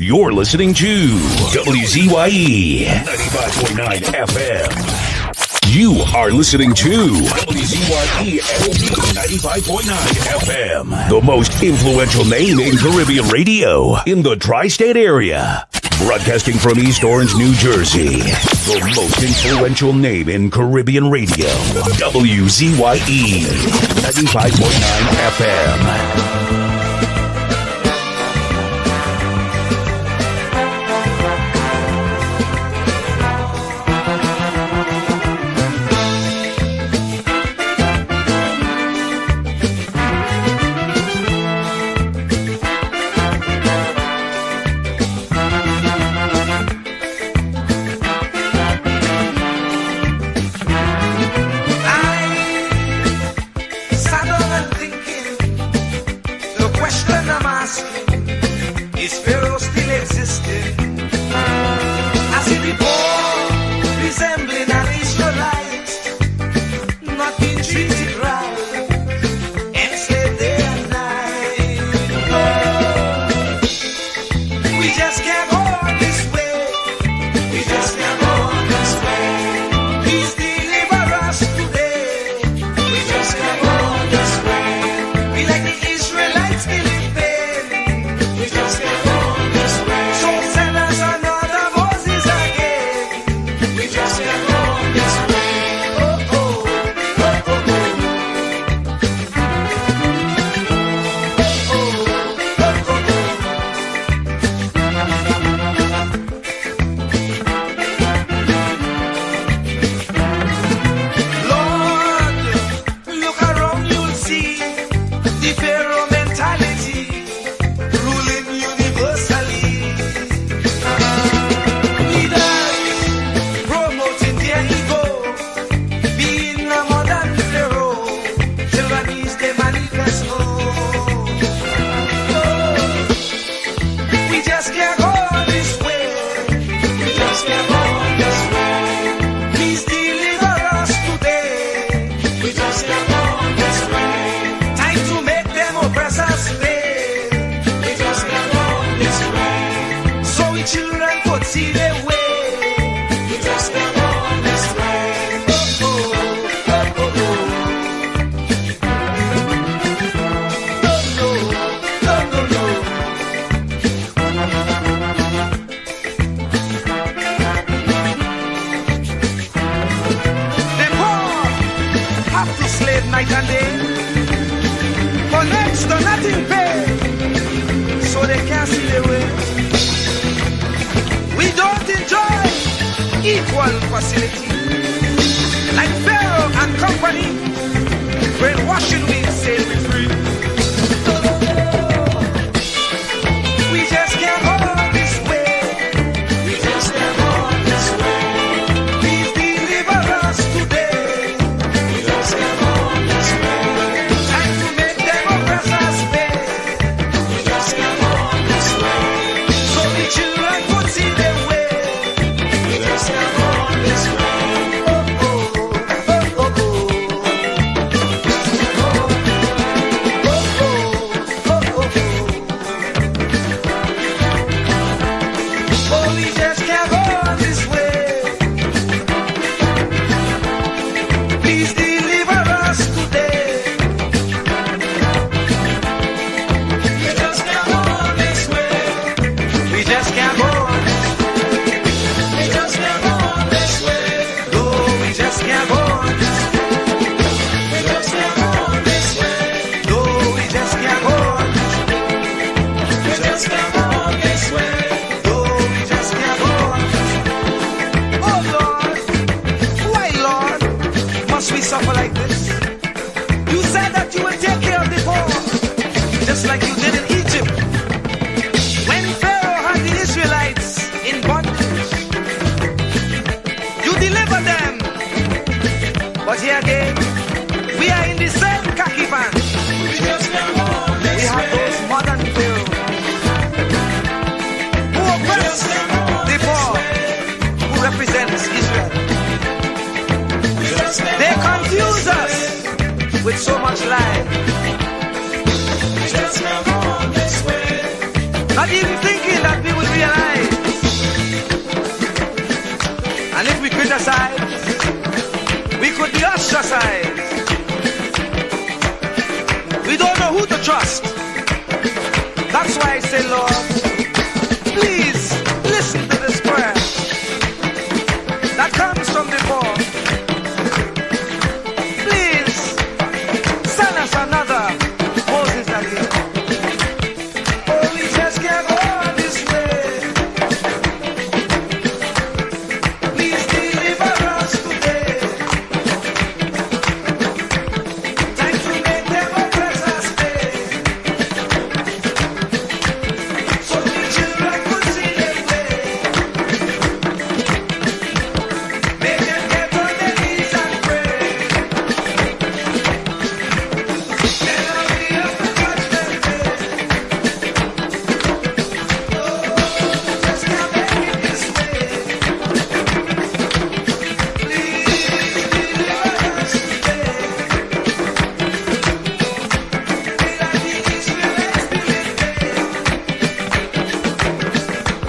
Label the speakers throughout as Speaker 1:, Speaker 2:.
Speaker 1: You're listening to WZYE 95.9 FM. You are listening to WZYE 95.9 FM. The most influential name in Caribbean radio in the tri-state area. Broadcasting from East Orange, New Jersey. The most influential name in Caribbean radio. WZYE 95.9 FM.
Speaker 2: They confuse us with so much life. Just come on this way. Not even thinking that we would be criticized. We could be ostracized. We don't know who to trust. That's why I say, Lord, please listen to this prayer that comes from the Lord. Please send us another Moses again. Oh, we just can't go this way. Please deliver us today. Time to make them oppress us pay. So the children could see their way. Make them get on their knees and pray. Then I'll be up to judgment day. Just can't make it this way. Please deliver us today. Be like the Israelites did today.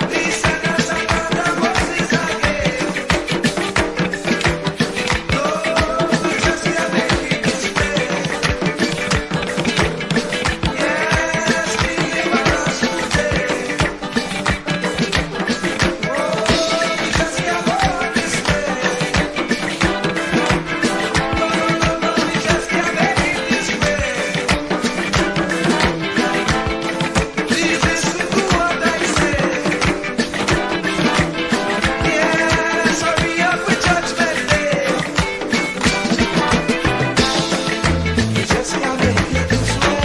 Speaker 2: Please send us another Moses again. Lord, we just can't make it this way. Yes, deliver us today. Oh, we just can't go this way. No, we just can't make it this way. Please listen to what I say. Yes, hurry up with judgment day. We just can't make it this way.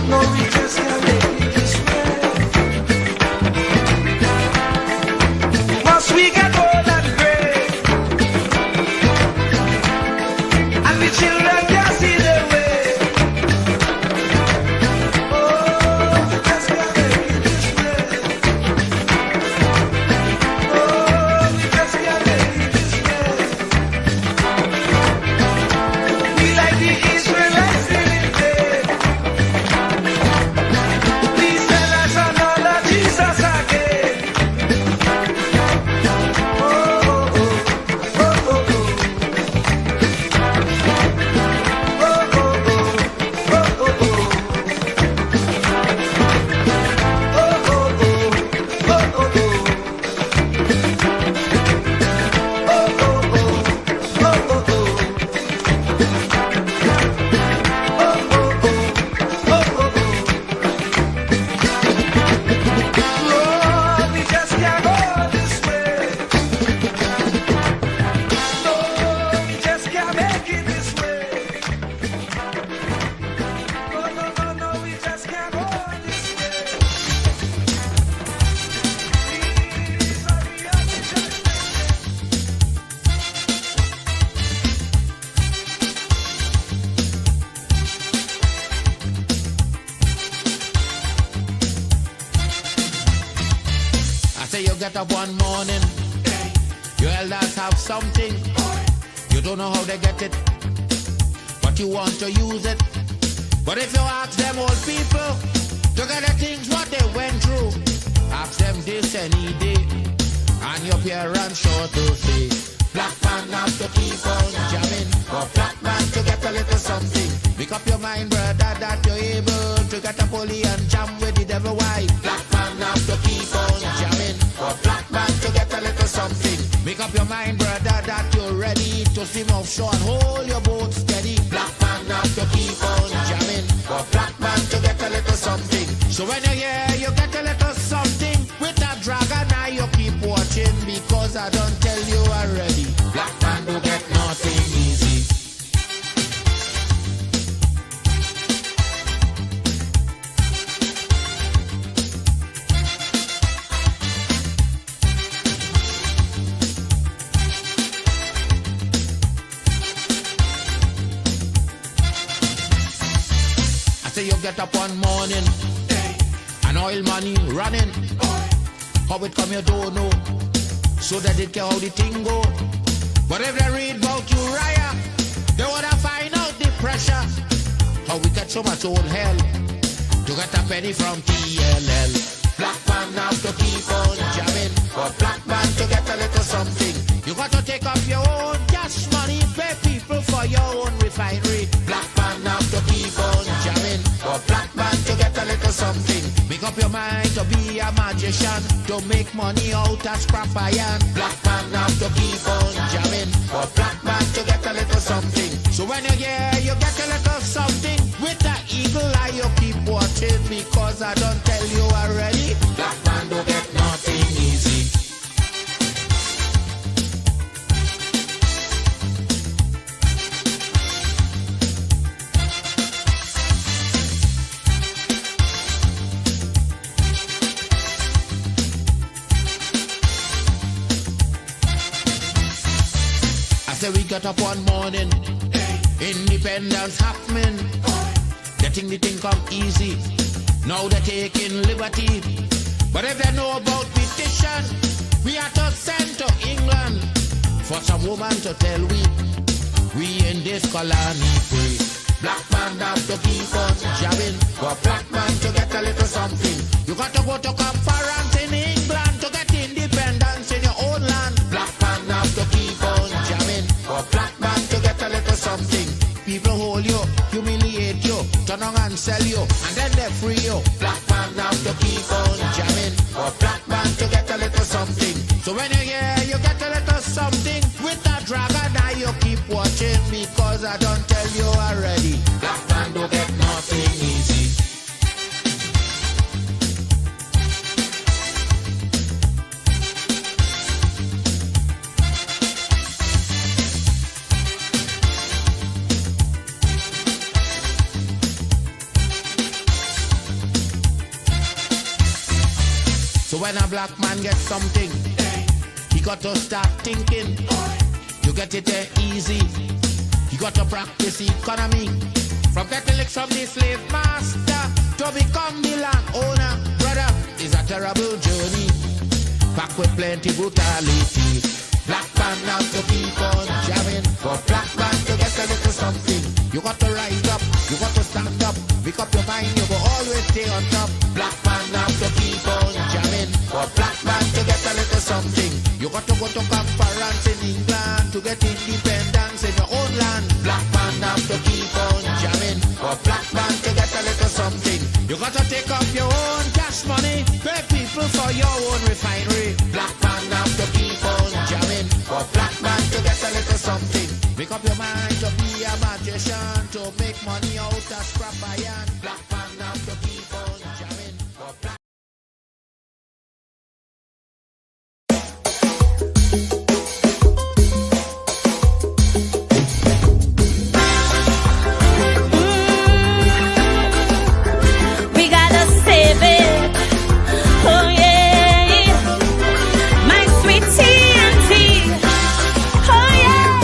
Speaker 2: No, we just can't make it this way. Once we get old and gray, and the children can't see their way. Oh, we just can't make it this way. Oh, we just can't make it this way. We like the Israelites did today. Please send us another Jesus again. Oh, oh, oh, oh, oh, oh. Oh, oh, oh, oh, oh, oh. Oh, oh, oh, oh, oh, oh. Lord, we just can't go this way. Lord, we just can't make it this way. No, we just can't go this way. Please hurry up with judgment.
Speaker 3: I say you get up one morning, your elders have something. You don't know how they get it, but you want to use it. But if you ask them old people to get the things what they went through, ask them this any day, and your parents sure to say, black man have to keep on jamming, for black man to get a little something. Make up your mind, brother, that you're able to get a pulley and jam with the devil. Why? Black man have to keep on jamming, for black man to get a little something. Make up your mind, brother, that you're ready to swim offshore and hold your boat steady. Black man have to keep on jamming, for black man to get a little something. So when you hear you get a little something with that dragon, now you keep watching, because I don't tell you already. Black man do get nothing easy. I say you get up one morning, and oil money running. How it come you don't know, so that it can how the thing go. But if they read about Uriah, they wanna find out the pressure. How we get so much old hell to get a penny from TLL. Black man have to keep on jamming, For black man to get a little something, you got to take up your own cash money, pay people for your own refinery. Black man have to keep on jamming. For black man to get a little something, make up your mind to be a magician, to make money out of scrap iron. Black man have to keep on jamming. For black man to get a little something. So when you hear you get a little something, with that eagle eye you keep watching, because I don't tell you already, black man don't get nothing easy. So we got up one morning, independence happening, getting the thing come easy. Now they're taking liberty, but if they know about petition, we are to send to England for some woman to tell we in this colony free. Black man have to keep on jabbing, for black man to get a little something. You got to go to conference in England to get independence in your own land. Black man have to keep on jamming, for black man to get a little something. People hold you, humiliate you, turn on and sell you, and then they free you. Black man have to keep on jamming, for black man to get a little something. So when you hear you get a little something, with that dragon eye you keep watching, because I don't tell you already, black man don't get nothing easy. So when a black man gets something, he got to start thinking. You get it easy. You got to practice economy. From getting licks from the slave master to become the land owner, brother, is a terrible journey. Back with plenty brutality. Black man have to keep on jamming. For black man to get a little something, you got to rise up, you got to stand up, pick up your mind, you will always stay on top. Black man have to keep on jamming. For black man to get a little something, you got to go to conference in England to get independence in your own land. Black man have to keep on jamming. For black man to get a little something, you got to take up your own cash money, pay people for your own refinery. Black man have to keep on jamming. For black man to get a little something, make up your mind to be a magician, to make money out of scrap iron. Black man have to keep on jamming. For black
Speaker 4: we gotta save it. Oh yeah, my sweet TNT. Oh yeah.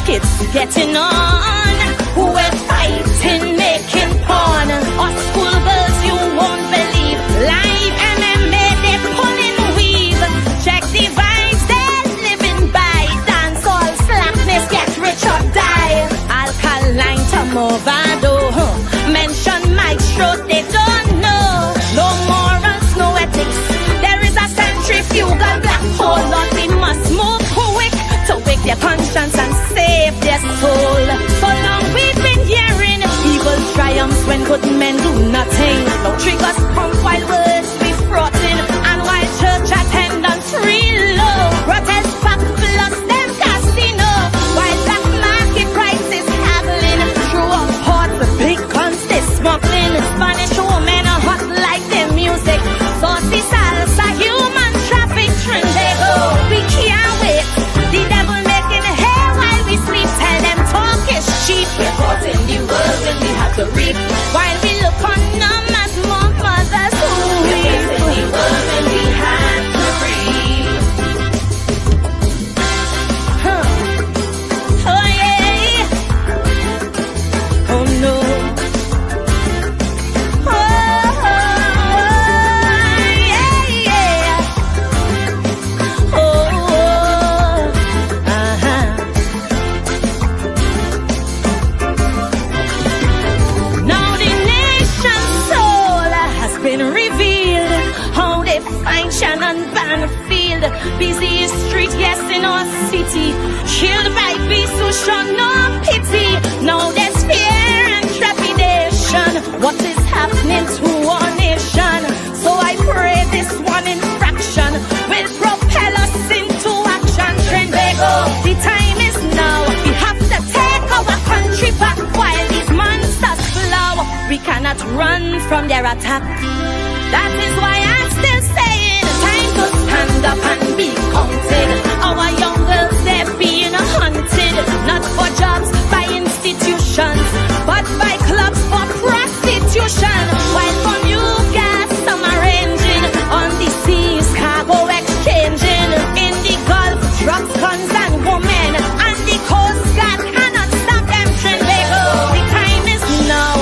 Speaker 4: kids getting on. We're fighting, making porn. Us schoolgirls, you won't believe. Live MMA, they pulling weave. Check the vibes, they're living by. Dance all slackness, get rich or die. Alkaline to Movado. Mention my stroke, they don't know. No morals, no ethics. There is a centrifugal black hole. Lord, we must move quick to wake their conscience and save their soul. So long we've been hearing evil triumphs when good men do nothing. No triggers pump while words be frotting, and while church attendance real low. Protest back plus them casino, while black market prices haggling. Through a pot with big guns they smuggling. Spanish women are hot like their music. Saucy salsa, human traffic Trinbago. We can't wait. The devil making hay while we sleep. Tell them talk is cheap. We're caught in the world when we have to reap. While we look on them as more mothers who weep. We're in the world when we have to reap. Oh yeah. Oh no. Oh yeah, yeah. Oh, Now the nation's soul has been revealed. How they find Shannon Banfield. Busy street, yes, in our city. Killed by beasts who show no pity. Now there's fear and trepidation. What is happening to our nation? So I pray this one infraction will propel us into action. Trinbago, the time is now. We have to take our country back while these monsters flow. We cannot run from their attack. That is why I'm still saying, time to stand up and be counted. Our young girls, they're being hunted, not for jobs by institutions, but by clubs for prostitution. While from you guys, some arranging on the seas, cargo exchanging in the Gulf, drugs, guns, and women, and the Coast Guard cannot stop them. Trinbago, the time is now.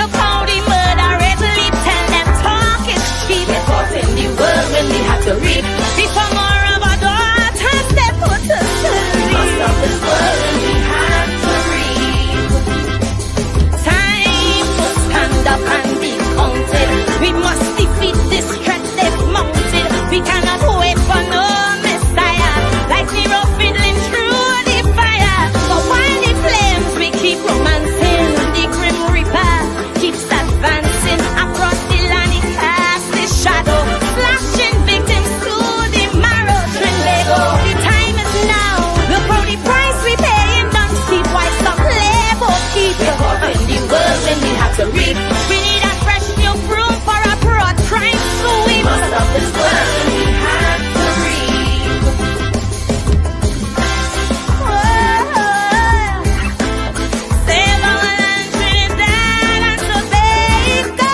Speaker 4: Look how the murder rate leap. Tell them talk is cheap. We're caught in the world when we have to reap. Before more of our daughters, they put us to sleep. Must stop this world when we have to reap. Time to stand up and be counted. We must defeat this threat they've mounted. We cannot wait for no messiah. Like Nero fiddling through the fire. But while the flames we keep romancing, the grim reaper keeps advancing across the land. He casts his shadow, flashing victims to the marrow. Trinbago, the time is now. Look how the price we paying don't steep. While some labor keep. We're caught in the world when we have to reap. We need a fresh new broom for a broad crime sweep. Must stop this world when we have to reap. Save our land, Trinidad and Tobago.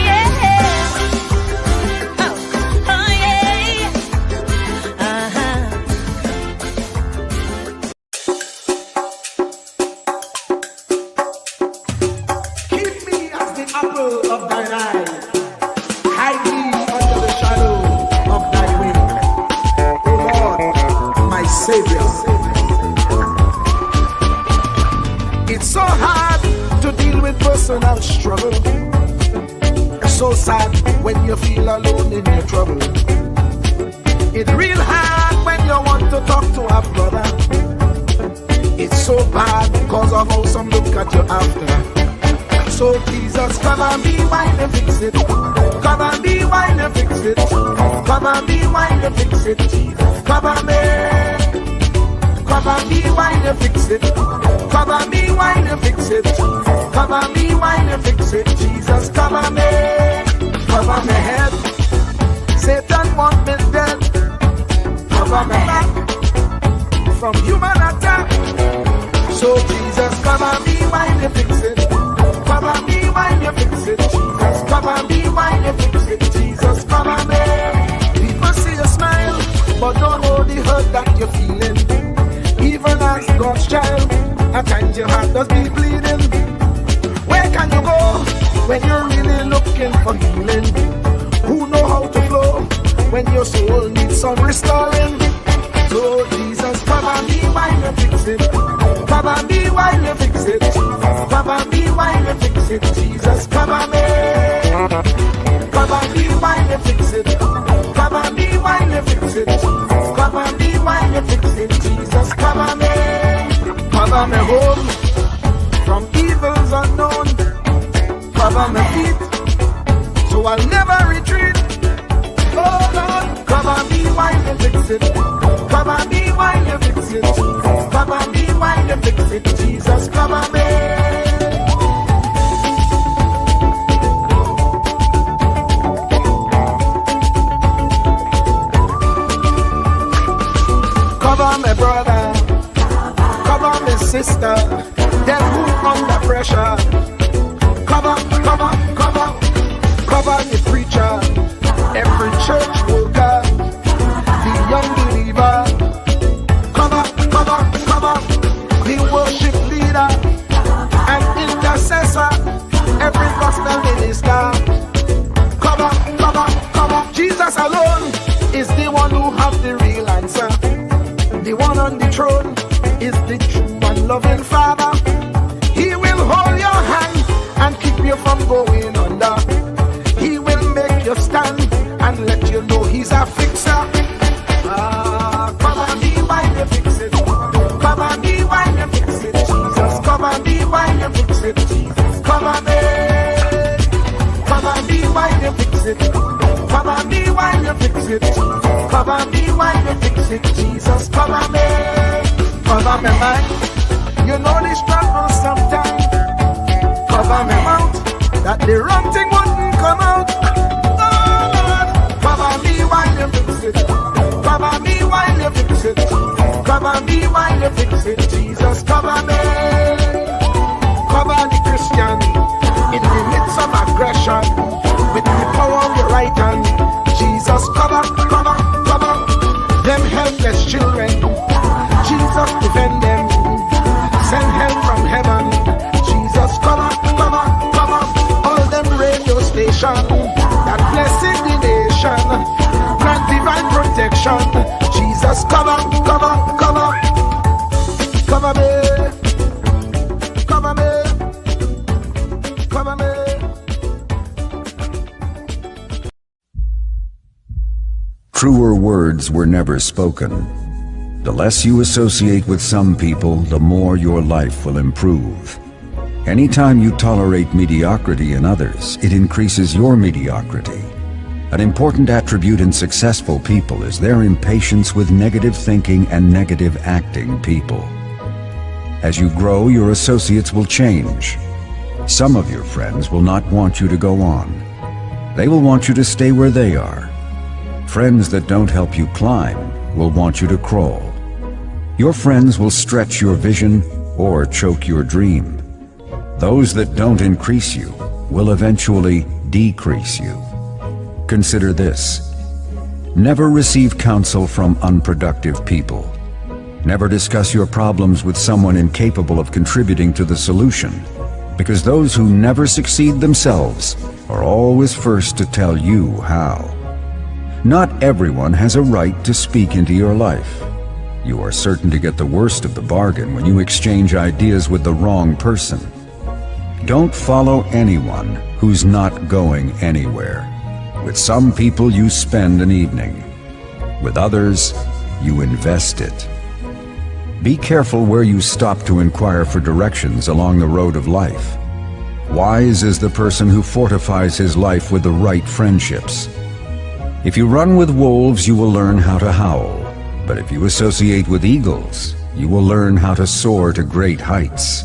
Speaker 4: Yeah. Oh yeah.
Speaker 5: Keep me as the apple of thine eye. Hide me under the shadow of thy wing. O Lord, my Savior. It's so hard to deal with personal struggle. It's so sad when you feel alone in your trouble. It's real hard when you want to talk to a brother. It's so bad because of how some look at you after. So Jesus, cover me while you fix it. Cover me while you fix it. Cover me while you fix it. Jesus, cover me. Cover me while you fix it. Cover me while you fix it. Cover me while you fix it. Jesus, cover me. Cover my head. Satan want me dead. Cover my back from human attack. So Jesus, cover me while you fix it. Cover me while you fix it. Jesus, cover me while you fix it. Jesus, cover me. People see a smile, but don't hold the hurt that you're feeling. Even as God's child, at times your heart does be bleeding. Where can you go when you're really looking for healing? Who know how to flow when your soul needs some restoring? So Jesus, cover me while you fix it. Cover me while you fix it. Cover me while you fix it. Jesus, cover me. Cover me while you fix it. Cover me while you fix it. Cover me while you fix it. Jesus, cover me. Cover me home from evils unknown. Cover my feet so I'll never retreat. Oh Lord, cover me while you fix it. Cover me while you fix it. Cover me while you fix it. Jesus, cover me. Cover my brother, cover my sister, them who under pressure. Cover, cover, cover, cover the preacher, every church worker, the young believer. Cover, cover, cover, the worship leader and intercessor, every gospel minister. Cover, cover, cover. Jesus alone is the one who have the real answer. The one on the throne is the true and loving Father. He will hold your hand and keep you from going under. He will make you stand and let you know he's a fixer. Cover me while you fix it. Cover me while you fix it. Jesus, cover me while you fix it. Jesus, cover me. Cover me while you fix it. Cover me while you fix it. Cover me while you fix it. Jesus, cover me. Cover me mind. You know the struggle sometimes. Cover me mouth, that the wrong thing wouldn't come out. Oh Lord, cover me while you fix it. Cover me while you fix it. Cover me while you fix it. Jesus, cover me. Cover the Christian in the midst of aggression with the power of your right hand. Jesus, cover, cover, cover them helpless children. Jesus, defend them. Send help from heaven. Jesus, cover, cover, cover all them radio stations that blessing the nation. Grant divine protection. Jesus, cover, cover, cover. Cover me. Cover me. Cover me.
Speaker 6: Truer words were never spoken. The less you associate with some people, the more your life will improve. Anytime you tolerate mediocrity in others, it increases your mediocrity. An important attribute in successful people is their impatience with negative thinking and negative acting people. As you grow, your associates will change. Some of your friends will not want you to go on. They will want you to stay where they are. Friends that don't help you climb will want you to crawl. Your friends will stretch your vision or choke your dream. Those that don't increase you will eventually decrease you. Consider this. Never receive counsel from unproductive people. Never discuss your problems with someone incapable of contributing to the solution, because those who never succeed themselves are always first to tell you how. Not everyone has a right to speak into your life. You are certain to get the worst of the bargain when you exchange ideas with the wrong person. Don't follow anyone who's not going anywhere. With some people you spend an evening. With others, you invest it. Be careful where you stop to inquire for directions along the road of life. Wise is the person who fortifies his life with the right friendships. If you run with wolves, you will learn how to howl. But if you associate with eagles, you will learn how to soar to great heights.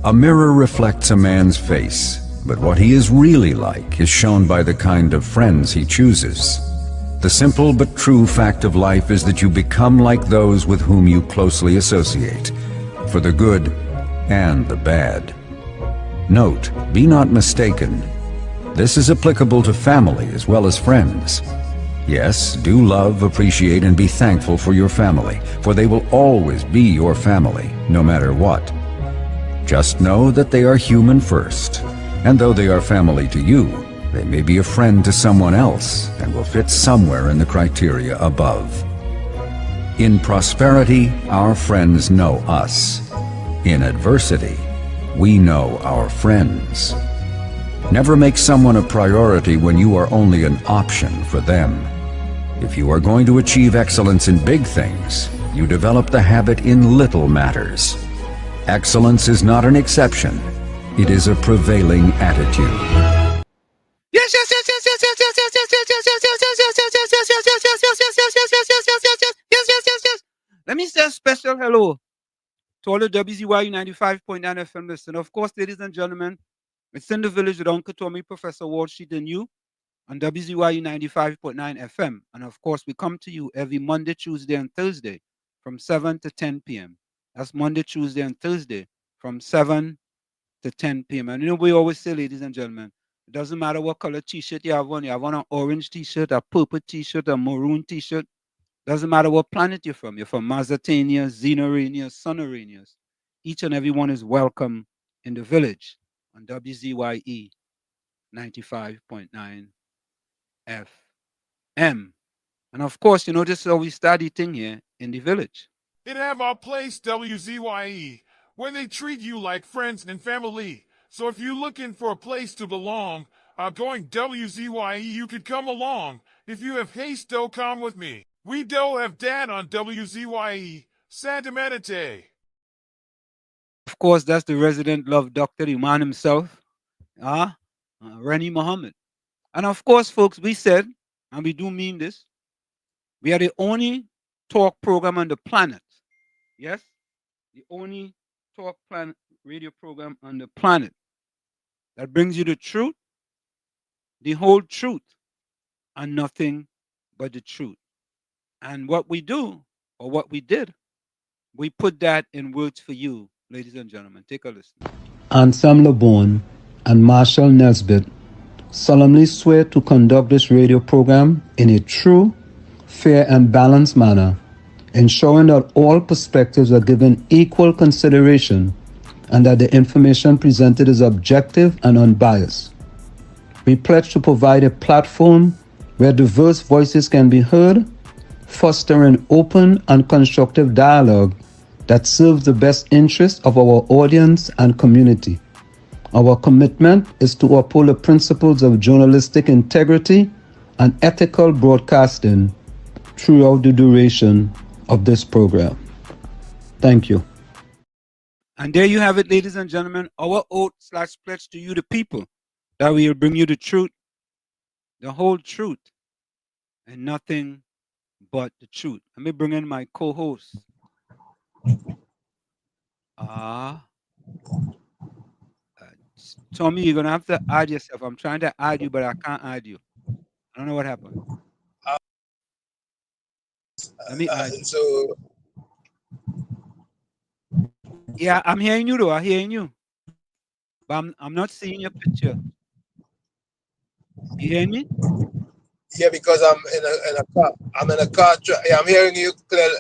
Speaker 6: A mirror reflects a man's face, but what he is really like is shown by the kind of friends he chooses. The simple but true fact of life is that you become like those with whom you closely associate, for the good and the bad. Note, be not mistaken. This is applicable to family as well as friends. Yes, do love, appreciate, and be thankful for your family, for they will always be your family, no matter what. Just know that they are human first, and though they are family to you, they may be a friend to someone else and will fit somewhere in the criteria above. In prosperity, our friends know us. In adversity, we know our friends. Never make someone a priority when you are only an option for them. If you are going to achieve excellence in big things, you develop the habit in little matters. Excellence is not an exception. It is a prevailing attitude.
Speaker 7: Yes, yes, yes, yes, yes, yes, yes, yes, yes, yes, yes, yes, yes. Let me say a special hello to all the WZYE 95.9 FM listeners. Of course, ladies and gentlemen, it's in the village with Uncle Tommy, Professor Wall Street, and you on WZYE 95.9 FM. And of course, we come to you every Monday, Tuesday, and Thursday from 7 to 10 p.m. That's Monday, Tuesday, and Thursday from 7 to 10 p.m. And you know, we always say, ladies and gentlemen, it doesn't matter what color t-shirt you have on. You have on an orange t-shirt, a purple t-shirt, a maroon t-shirt. Doesn't matter what planet you're from. You're from Mazatania, Xenorania, Sonoranias. Each and every one is welcome in the village on WZYE 95.9 FM. And of course, you know, this is how we start eating here in the village.
Speaker 8: It have our place, WZYE, where they treat you like friends and family. So if you're looking for a place to belong, going WZYE, you could come along. If you have haste, do come with me. We do have dad on WZYE, Santa Medite.
Speaker 7: Of course, that's the resident love doctor, the man himself, Rennie Muhammad. And of course, folks, we said, and we do mean this, we are the only talk program on the planet. Yes? The only talk radio program on the planet that brings you the truth, the whole truth, and nothing but the truth. And what we do, or what we did, we put that in words for you, ladies and gentlemen. Take a listen.
Speaker 9: Ansam LeBon and Marshall Nesbitt solemnly swear to conduct this radio program in a true, fair, and balanced manner, ensuring that all perspectives are given equal consideration and that the information presented is objective and unbiased. We pledge to provide a platform where diverse voices can be heard, fostering open and constructive dialogue that serves the best interests of our audience and community. Our commitment is to uphold the principles of journalistic integrity and ethical broadcasting throughout the duration of this program. Thank you.
Speaker 7: And there you have it, ladies and gentlemen, our oath/pledge to you, the people, that we will bring you the truth, the whole truth, and nothing but the truth. Let me bring in my co-host. Tommy, you're gonna have to add yourself. I'm trying to add you, but I can't add you. I don't know what happened. Let me add you.
Speaker 10: So
Speaker 7: yeah, I'm hearing you though. I'm hearing you, but I'm not seeing your picture. You hearing me?
Speaker 10: yeah, because I'm in a car. I'm in a car. Yeah, I'm hearing you clearly.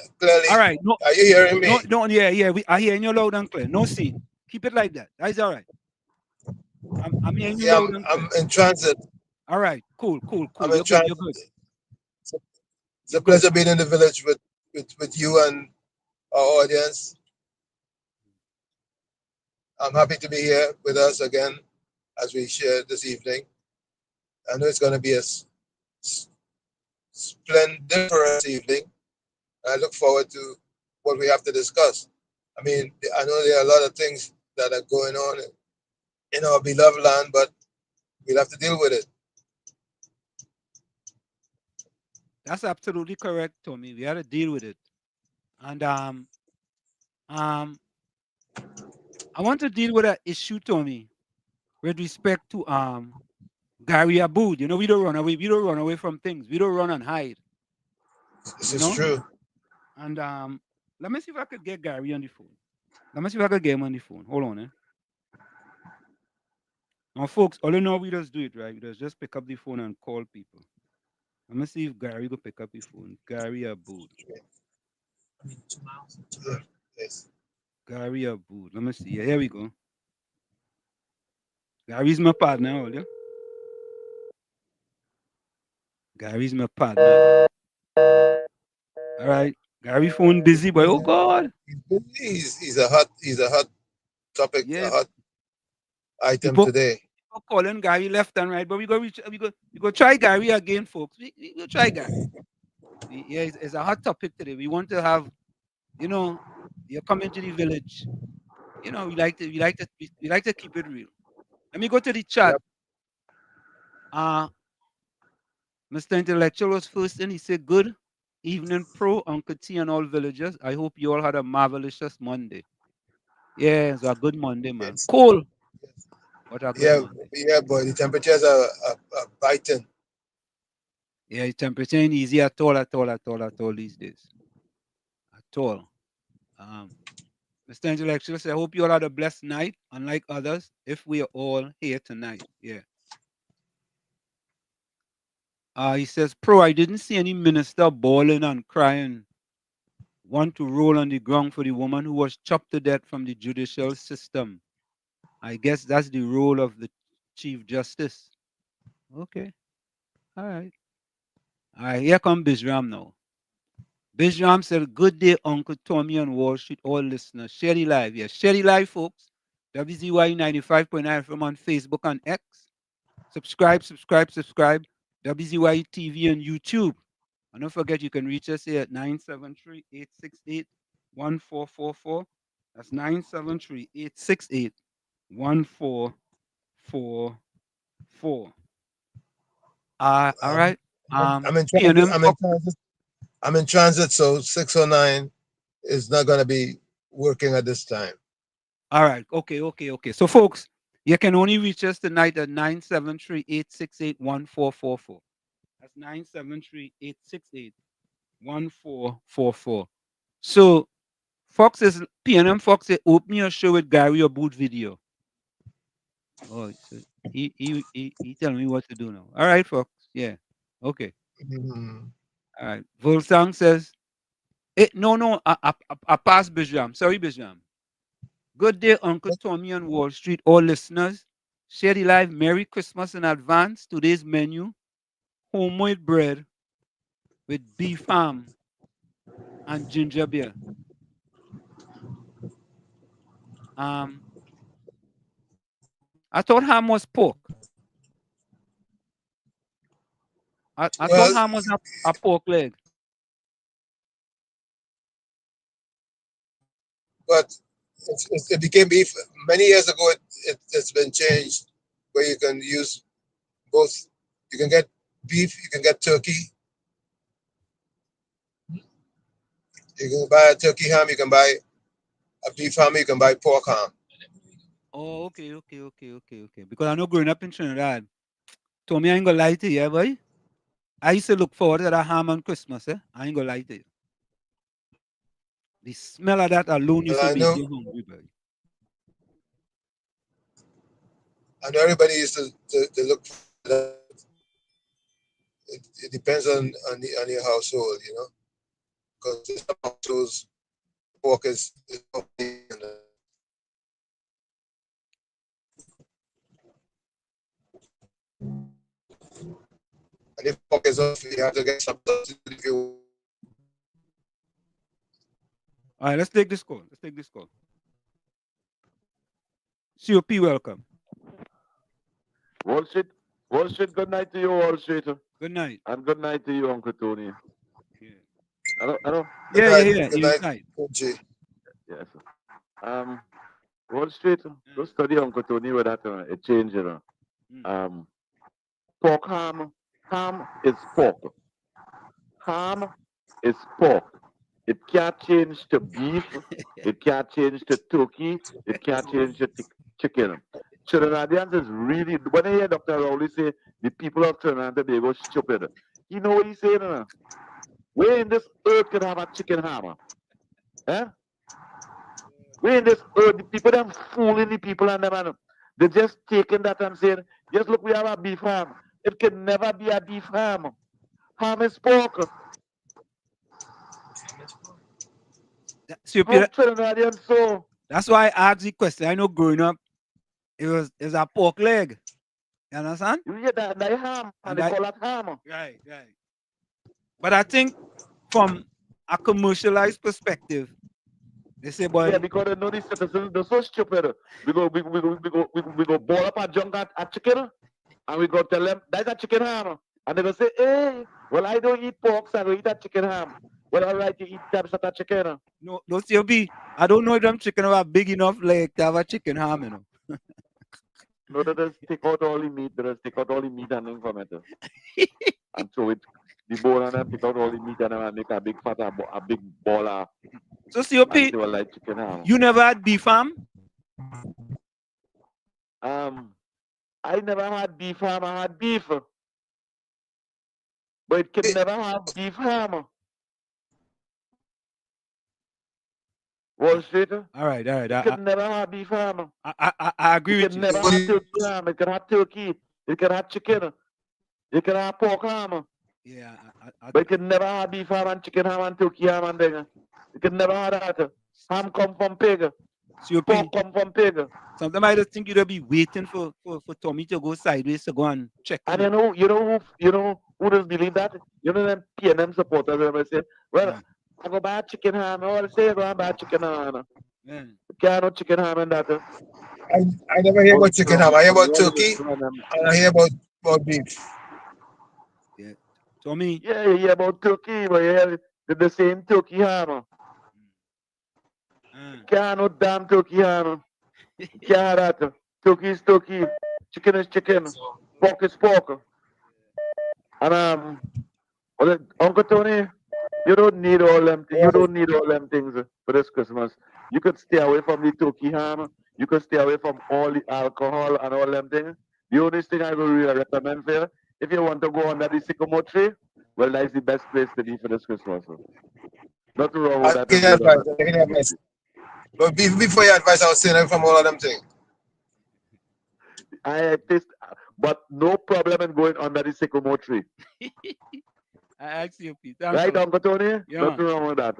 Speaker 7: All right. No,
Speaker 10: are you hearing me?
Speaker 7: No. Yeah. I hearing you loud and clear. No scene. Keep it like that. That's all right. I'm hearing you loud and clear.
Speaker 10: I'm in transit.
Speaker 7: All right. Cool.
Speaker 10: I'm in transit.
Speaker 7: You're good.
Speaker 10: It's a pleasure being in the village with you and our audience. I'm happy to be here with us again as we share this evening. I know it's going to be a splendiferous evening. I look forward to what we have to discuss. I mean, I know there are a lot of things that are going on in our beloved land, but we'll have to deal with it.
Speaker 7: That's absolutely correct, Tommy. We had to deal with it. And I want to deal with an issue, Tommy, with respect to Gary Aboud. You know, we don't run away from things. We don't run and hide.
Speaker 10: This is true.
Speaker 7: And let me see if I could get Gary on the phone. Let me see if I could get him on the phone. Hold on, Now, folks, all you know, we just do it, right? We just pick up the phone and call people. I'm gonna see if Gary will pick up his phone. Gary Abood.
Speaker 10: Yes.
Speaker 7: Gary Abood. Let me see. Yeah, here we go. Gary's my partner, all yeah. Gary's my partner. All right. Gary phone busy, boy. Oh God.
Speaker 10: He's a hot topic, a
Speaker 7: Yeah.
Speaker 10: hot item
Speaker 7: People
Speaker 10: today.
Speaker 7: calling Gary left and right, but we go try Gary again, folks. We go try Gary. Yeah, it's a hot topic today. We want to have, you know, you're coming to the village. You know, we like to keep it real. Let me go to the chat.
Speaker 10: Yep.
Speaker 7: Mr. Intellectual was first in. He said, "Good evening, Pro, Uncle T, and all villagers. I hope you all had a marvelous Monday." Yeah, it's a good Monday, man.
Speaker 10: Yes.
Speaker 7: Cold, but a good
Speaker 10: Yeah,
Speaker 7: Monday.
Speaker 10: yeah, boy. The temperatures are biting.
Speaker 7: Yeah, the temperature ain't easy at all these days. At all. Mr. Intellectual said, I hope you all had a blessed night, unlike others, if we are all here tonight. Yeah. He says, Pro, I didn't see any minister bawling and crying, want to roll on the ground for the woman who was chopped to death from the judicial system. I guess that's the role of the Chief Justice. Okay. All right. All right. Here come Bizram now. Bizram said, Good day, Uncle Tommy and Wall Street, all listeners. Share the live. Yes, share the live, folks. WZYE 95.9 FM on Facebook and X. Subscribe. WZYE TV and YouTube. And don't forget, you can reach us here at 973-868-1444. That's 973-868-1444. All right.
Speaker 10: I'm in transit.
Speaker 7: PNM.
Speaker 10: I'm in transit, so 609 is not going to be working at this time.
Speaker 7: All right. Okay. So, folks, you can only reach us tonight at 973-868-1444. That's 973-868-1444. So, Fox is PNM Fox said, open your show with Gary or boot video. Oh, so he telling me what to do now. All right, Fox. Yeah. Okay.
Speaker 10: Mhm.
Speaker 7: All right. Volsang says, no, I passed Bijam. Sorry, Bijam. Good day, Uncle Tommy on Wall Street, all listeners. Share the live. Merry Christmas in advance. Today's menu, homemade bread with beef ham and ginger beer. I thought ham was pork. I thought
Speaker 10: Well,
Speaker 7: ham was a pork leg.
Speaker 10: but it became beef many years ago. It's been changed where you can use both. You can get beef, you can get turkey. You can buy a turkey ham, you can buy a beef ham, you can buy pork ham.
Speaker 7: Oh, okay. Because I know growing up in Trinidad, Tommy, I ain't gonna lie to you, boy. I used to look forward to that ham on Christmas, eh? I ain't gonna lie to you. The smell of that alone used
Speaker 10: Well,
Speaker 7: to make you hungry, boy.
Speaker 10: I know everybody used to look for that. It depends on your household, you know, because some households pork is and if pork is off, you have to get some substitute if you.
Speaker 7: All right, let's take this call. COP, welcome.
Speaker 11: Wall Street, good night to you, Wall Street.
Speaker 7: Good night.
Speaker 11: And good night to you, Uncle Tony.
Speaker 7: Yeah.
Speaker 11: Hello?
Speaker 10: Good
Speaker 7: Yeah,
Speaker 10: night,
Speaker 7: you're here.
Speaker 10: good
Speaker 7: You're
Speaker 10: night,
Speaker 7: inside.
Speaker 10: G.
Speaker 11: Yes. Wall Street, go study Uncle Tony with that, it changed, you know. Pork ham is pork. Ham is pork. It can't change to beef. It can't change to turkey. It can't change to chicken. Trinidadians is really, when I hear Dr. Rowley say the people of Trinidad and Tobago stupid, you know what he's saying? Where in this earth can have a chicken ham? Eh? Where in this earth, the people them fooling the people and them, and they're just taking that and saying, yes, look, we have a beef ham. It can never be a beef ham. Ham is pork.
Speaker 7: COP,
Speaker 11: How Trinidadian so?
Speaker 7: that's why I asked the question. I know growing up, it was a pork leg. You understand?
Speaker 11: You hear that ham, and they
Speaker 7: And
Speaker 11: call that ham.
Speaker 7: right. But I think from a commercialized perspective, they say, boy,
Speaker 11: Yeah, because they know these citizens, they're so stupid. We go ball up a junk at chicken, and we go tell them, that's a chicken ham. And they go say, hey, well, I don't eat pork, so I go eat a chicken ham. Well, all right, you eat types of chicken.
Speaker 7: no, COP, I don't know if them chicken are big enough leg to have a chicken ham, you know.
Speaker 11: No, they just take out all the meat, they just take out all the meat and things from it. And throw it, the bone and then take out all the meat and make a big fat, a big ball of.
Speaker 7: So COP,
Speaker 11: And they were like chicken ham.
Speaker 7: you never had beef ham?
Speaker 11: I never had beef ham, I had beef. But it can never have beef ham. Wall Street.
Speaker 7: All right.
Speaker 11: It can never have beef ham.
Speaker 7: I agree
Speaker 11: It
Speaker 7: with
Speaker 11: can
Speaker 7: you.
Speaker 11: never have turkey ham. It can have turkey. It can have chicken. It can have pork ham.
Speaker 7: Yeah.
Speaker 11: But it can never have beef ham and chicken ham and turkey ham and thing. It can never have that. Ham come from pig.
Speaker 7: COP,
Speaker 11: Pork come from pig.
Speaker 7: sometimes I just think you'd be waiting for Tommy to go sideways to go and check.
Speaker 11: And you know who does believe that? You know them PNM supporters they say, well,
Speaker 7: Yeah.
Speaker 11: I go buy chicken ham. All say I go and buy chicken ham.
Speaker 7: Yeah.
Speaker 11: Can't no chicken ham and that.
Speaker 10: I never hear about chicken ham. I hear about turkey and I hear about beef.
Speaker 7: Yeah. Tommy.
Speaker 11: Yeah, you hear about turkey, but you hear the same turkey ham. Can't no damn turkey ham. Can't that. Turkey is turkey. Chicken is chicken. Pork is pork. And well, Uncle Tony, you don't need all them. You don't need all them things for this Christmas. You could stay away from the turkey ham. You could stay away from all the alcohol and all them things. The only thing I will really recommend for you, if you want to go under the sycamore tree, well, that's the best place to be for this Christmas. Nothing wrong with that.
Speaker 10: I give you advice. But before your advice, I was saying away from all of them things.
Speaker 11: But no problem in going under the sycamore tree.
Speaker 7: I asked you, Peter.
Speaker 11: Right, Uncle Tony?
Speaker 7: Yeah,
Speaker 11: Nothing wrong with that.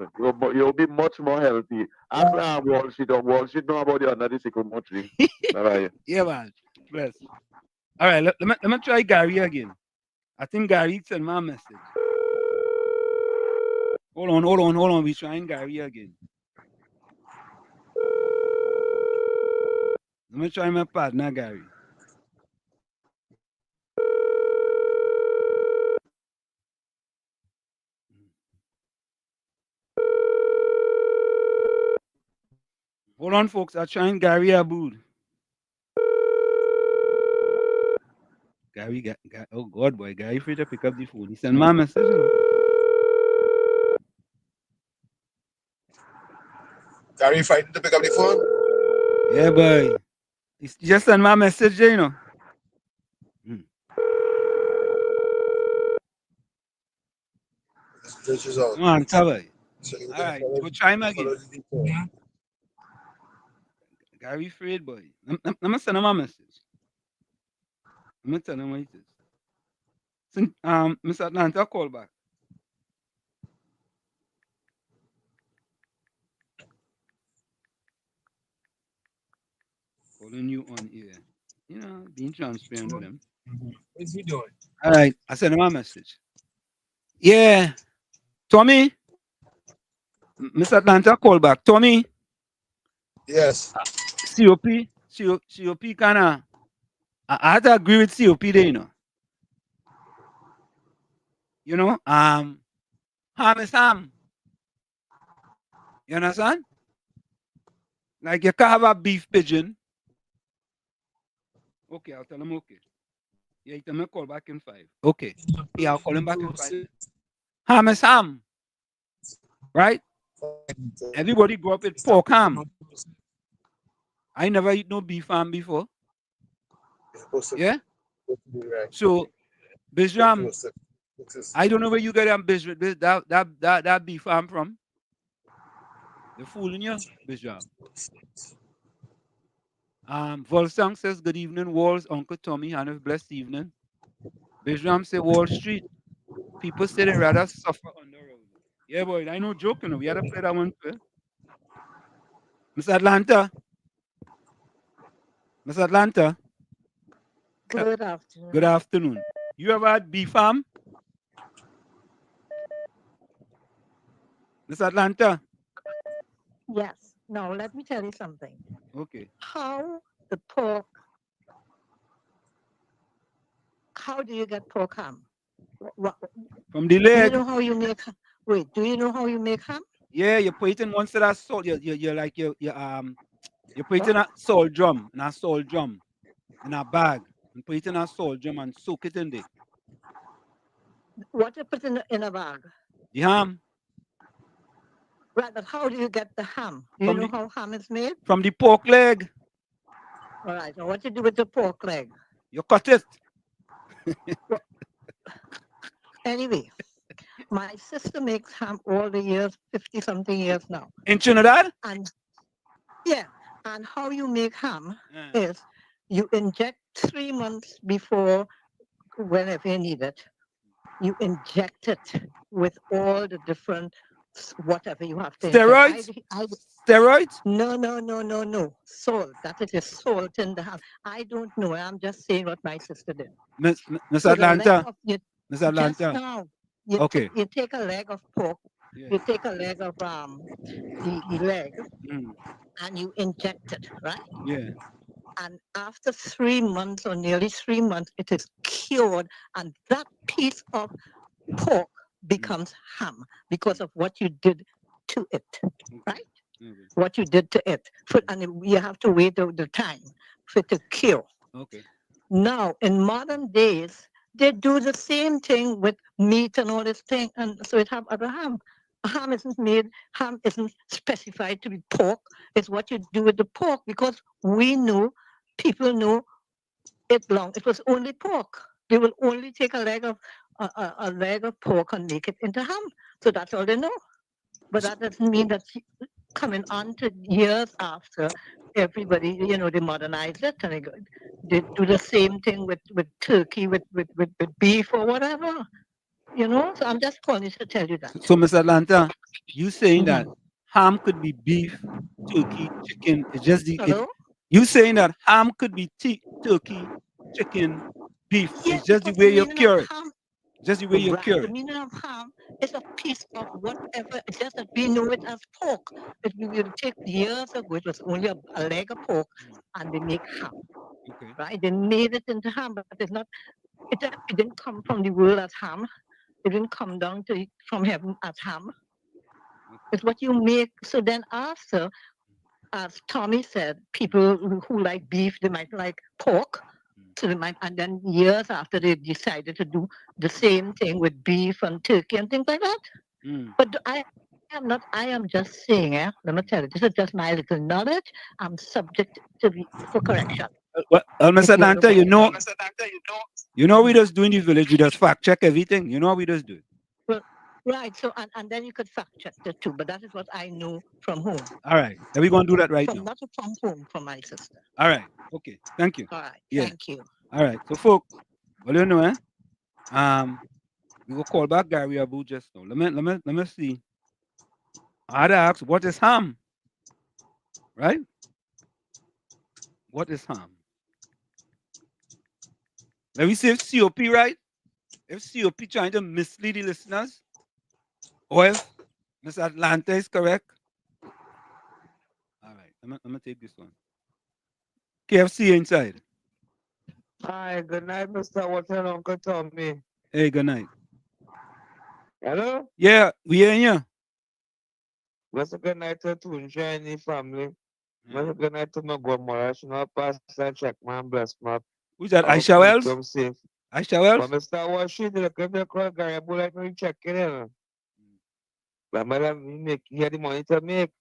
Speaker 11: You'll be much more healthy. Ask Wall Street. Wall Street know about the under the sycamore tree. Bye-bye.
Speaker 7: Yeah, man. Bless. All right, let me try Gary again. I think Gary sent my message. Hold on. We're trying Gary again. Let me try my partner, Gary. Hold on, folks. I'm trying Gary Aboud. Gary, oh God, boy. Gary free to pick up the phone. He sent my message.
Speaker 10: Gary fighting to pick up the phone?
Speaker 7: Yeah, boy. He just sent my message, you know.
Speaker 10: This is out.
Speaker 7: Come on, cover.
Speaker 10: So
Speaker 7: All right, we'll try him again. Gary Fred, boy. Let me send him a message. Let me tell him what it is. Since, Mr. Atlanta, call back. Calling you on here. You know, being transparent with him.
Speaker 10: What's he doing?
Speaker 7: All right, I sent him a message. Yeah. Tommy? Mr. Atlanta, call back. Tommy?
Speaker 10: Yes.
Speaker 7: COP kind of, I have to agree with COP there, you know. Ham is ham. You understand? Like you can have a beef pigeon. Okay, I'll tell him okay. Yeah, he tell me call back in 5. Okay. Yeah, I'll call him back in 5. Ham is ham. Right? Everybody grew up with pork ham. I never eat no beef ham before. Yeah? So, Bijram, I don't know where you get that beef ham from. They're fooling you, Bijram. Volsang says, good evening, Walls, Uncle Tommy, and a blessed evening. Bijram say Wall Street. People say they rather suffer on the road. Yeah, boy, I know joking. We had to play that one too. Miss Atlanta. Miss Atlanta.
Speaker 12: Good afternoon.
Speaker 7: Good afternoon. You ever had beef ham? Miss Atlanta.
Speaker 12: Yes. Now, let me tell you something.
Speaker 7: Okay.
Speaker 12: How the pork, how do you get pork ham?
Speaker 7: From the
Speaker 12: Do you
Speaker 7: leg.
Speaker 12: know how you make, wait, do you know how you make ham?
Speaker 7: Yeah, you put it in one set of salt. You put it in a salt drum, in a bag, and put it in a salt drum and soak it in there.
Speaker 12: What you put in a bag?
Speaker 7: The ham.
Speaker 12: Right, but how do you get the ham? Do you know how ham is made?
Speaker 7: From the pork leg.
Speaker 12: All right, now what you do with the pork leg?
Speaker 7: You cut it.
Speaker 12: Anyway, my sister makes ham all the years, 50-something years now.
Speaker 7: In Trinidad?
Speaker 12: And yeah, and how you make ham is you inject 3 months before, whenever you need it, you inject it with all the different whatever you have to
Speaker 7: Steroids? Steroids?
Speaker 12: No. Salt. That it is salt in the ham. I don't know. I'm just saying what my sister did.
Speaker 7: Miss
Speaker 12: So
Speaker 7: Atlanta. Miss
Speaker 12: just
Speaker 7: Atlanta.
Speaker 12: now,
Speaker 7: Okay.
Speaker 12: you take a leg of pork, you take a leg of the leg, and you inject it, right?
Speaker 7: Yeah.
Speaker 12: And after 3 months or nearly 3 months, it is cured, and that piece of pork becomes ham because of what you did to it, right? What you did to it. And you have to wait the time for it to cure.
Speaker 7: Okay.
Speaker 12: Now, in modern days, they do the same thing with meat and all this thing, and so it have other ham. Ham isn't specified to be pork. It's what you do with the pork, because people know it was only pork. They will only take a leg of pork and make it into ham. So that's all they know. But that doesn't mean that coming on to years after, everybody, they modernize it and they do the same thing with turkey, with beef or whatever. So I'm just calling to tell you that.
Speaker 7: So, Miss Atlanta, you saying that ham could be beef, turkey, chicken. It's just you saying that ham could be turkey, chicken, beef.
Speaker 12: Yes,
Speaker 7: it's just the way you cure it.
Speaker 12: Ham,
Speaker 7: just the way you cure
Speaker 12: The
Speaker 7: it.
Speaker 12: meaning of ham is a piece of whatever. It's just that we know it as pork. We will take years ago, it was only a leg of pork, and they make ham.
Speaker 7: Okay.
Speaker 12: Right? They made it into ham, but it's not. It didn't come from the world as ham. It didn't come down from heaven as ham. It's what you make. So then after, as Tommy said, people who like beef, they might like pork. So they might, and then years after, they decided to do the same thing with beef and turkey and things like that. But I am just saying, let me tell you, this is just my little knowledge. I'm subject for correction.
Speaker 7: Well, Miss Atlanta, you know we just do in the village. We just fact check everything. You know we just do it.
Speaker 12: Well, right. So and then you could fact check that too. But that is what I know from home.
Speaker 7: All right. Then we're gonna do that right now.
Speaker 12: Not from home, from my sister.
Speaker 7: All right. Okay. Thank you.
Speaker 12: All right.
Speaker 7: Yeah.
Speaker 12: Thank you.
Speaker 7: All right. So, folks, well, you know, we will call back Gary Abu just now. Let me see. I had to ask, what is ham? Right? What is ham? Let me see if COP right. If COP trying to mislead the listeners, or if Miss Atlanta is correct. All right. I'm gonna take this one. KFC inside.
Speaker 13: Hi, good night, Mr. Watson, Uncle Tommy.
Speaker 7: Hey, good night.
Speaker 13: Hello?
Speaker 7: Yeah, we hearing you.
Speaker 13: What's a good night to Tunja and the family? What's a good night to my grandmother? She not pass and check man, bless my.
Speaker 7: Who's that? Aisha Wells?
Speaker 13: I'm safe.
Speaker 7: Aisha Wells?
Speaker 13: But Mr. Washi, the computer call Gary, but like me check it in. But madam, he had the money to make.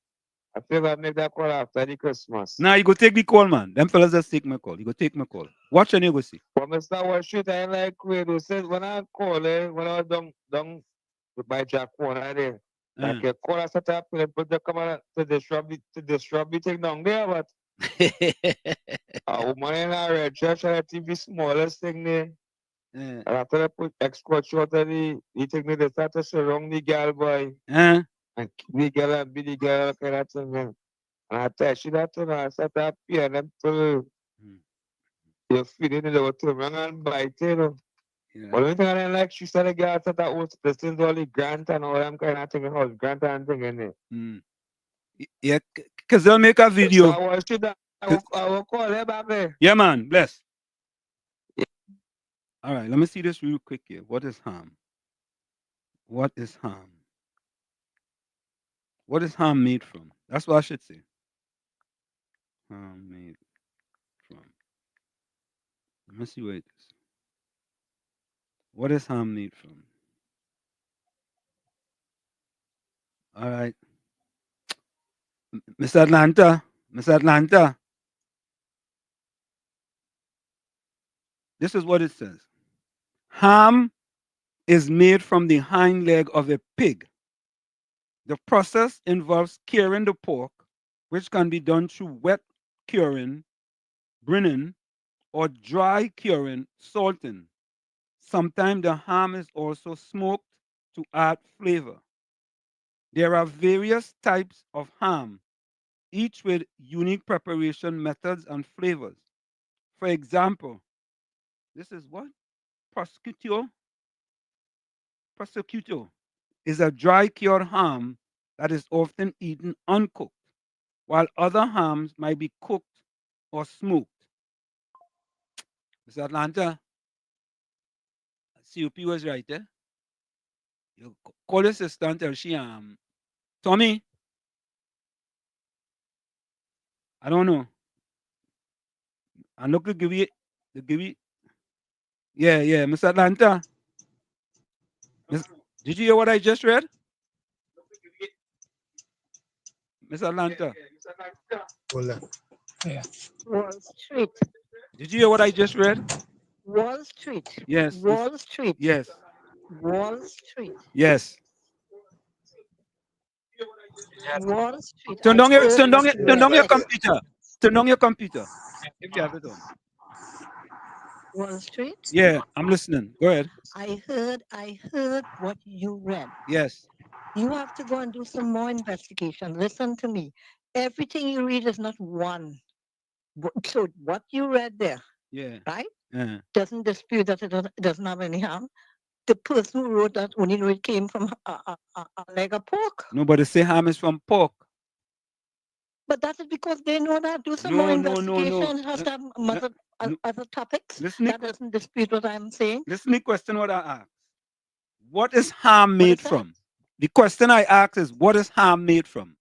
Speaker 13: I feel I make that call after the Christmas.
Speaker 7: Nah, you go take the call, man. Them fellas just take my call. You go take my call. Watch and you go see.
Speaker 13: But Mr. Washi, I like Quaid said when I call when I was down with my Jack corner there. Like a call us at up and put the camera to the shrubby thing down there, but a woman in our red church, I think the smallest thing there. And after I put escort short of the thing, they start to surround the girl boy.
Speaker 7: Uh,
Speaker 13: And the girl and be the girl kind of thing. And I tell she that to her, I start to appear them to you're feeling the little to run and bite, you know.
Speaker 7: yeah.
Speaker 13: But the only thing I didn't like, she said the girl said that was the things all the grant and all them kind of thing, house grant and thing in it.
Speaker 7: Yeah, because they'll make a video.
Speaker 13: So I was should I will call her back there.
Speaker 7: Yeah, man, bless. All right, let me see this real quick here. What is harm? What is harm? What is harm made from? That's what I should say. Harm made from. Let me see where it is. What is harm made from? All right. Miss Atlanta. Miss Atlanta. This is what it says. Ham is made from the hind leg of a pig. The process involves curing the pork, which can be done through wet curing, brining, or dry curing, salting. Sometimes the ham is also smoked to add flavor. There are various types of ham, each with unique preparation methods and flavors. For example, this is what? Prosciutto. Prosciutto is a dry cured ham that is often eaten uncooked, while other hams might be cooked or smoked. Mr. Atlanta, COP was right, eh? You call your sister and tell she Tommy, I don't know. I'm not gonna give you yeah, Mr. Atlanta. Did you hear what I just read? Miss Atlanta.
Speaker 10: Hold on.
Speaker 12: Yeah. Wall Street.
Speaker 7: Did you hear what I just read?
Speaker 12: Wall Street.
Speaker 7: Yes.
Speaker 12: Wall Street.
Speaker 7: Yes.
Speaker 12: Wall Street.
Speaker 7: Yes.
Speaker 12: Wall Street.
Speaker 7: Turn down your computer. Turn on your computer. If you have it on.
Speaker 12: Wall Street?
Speaker 7: Yeah, I'm listening. Go ahead.
Speaker 12: I heard what you read.
Speaker 7: Yes.
Speaker 12: You have to go and do some more investigation. Listen to me. Everything you read is not one. So what you read there,
Speaker 7: yeah,
Speaker 12: right?
Speaker 7: Yeah.
Speaker 12: Doesn't dispute that it doesn't have any harm. The person who wrote that only know it came from a leg of pork.
Speaker 7: Nobody say ham is from pork.
Speaker 12: But that is because they know that. Do some more investigation. It has to have other topics. That doesn't dispute what I'm saying.
Speaker 7: Listen to the question what I asked. What is ham made from? The question I asked is, what is ham made from?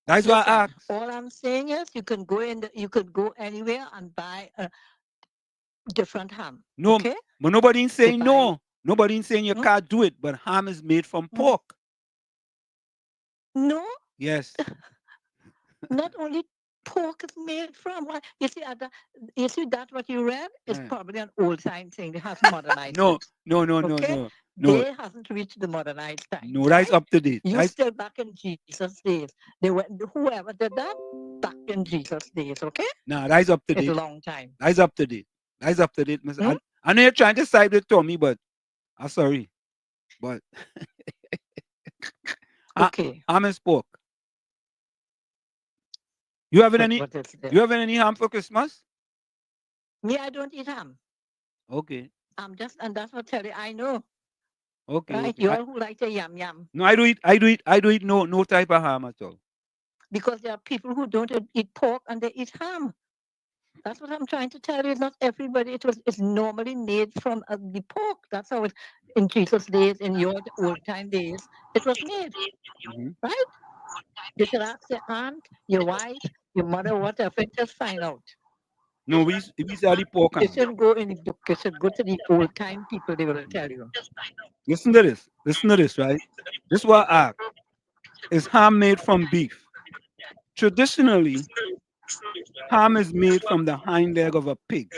Speaker 7: That's what I asked.
Speaker 12: All I'm saying is, you can go you could go anywhere and buy a different ham.
Speaker 7: No,
Speaker 12: okay?
Speaker 7: But nobody's saying no. Nobody's saying you can't do it, but ham is made from pork.
Speaker 12: No.
Speaker 7: Yes.
Speaker 12: Not only pork is made from. You see, that what you read is probably an old time thing. It hasn't modernized.
Speaker 7: No.
Speaker 12: They hasn't reached the modernized time.
Speaker 7: No, that's up to date.
Speaker 12: You still back in Jesus' days. They went. Whoever did that back in Jesus' days. Okay.
Speaker 7: No, that's up to date.
Speaker 12: It's a long time.
Speaker 7: That's up to date. That's up to date, Miss. I know you're trying to side with Tommy, but I'm sorry, but
Speaker 12: okay.
Speaker 7: I'm in pork. You having any ham for Christmas?
Speaker 12: Me, I don't eat ham.
Speaker 7: Okay.
Speaker 12: And that's what I tell you, I know.
Speaker 7: Okay.
Speaker 12: Right?
Speaker 7: Okay.
Speaker 12: You all who like the yam.
Speaker 7: No, I do eat no type of ham at all.
Speaker 12: Because there are people who don't eat pork and they eat ham. That's what I'm trying to tell you. Not everybody. It's normally made from the pork. That's how it in Jesus' days, in your old time days, it was made. Right? You should ask your aunt, your wife, your mother, whatever, just find out.
Speaker 7: No, we say the pork.
Speaker 12: You shouldn't go in the book. You should go to the old time people. They will tell you.
Speaker 7: Listen to this. Listen to this, right? This is what I ask. Is ham made from beef? Traditionally, ham is made from the hind leg of a pig.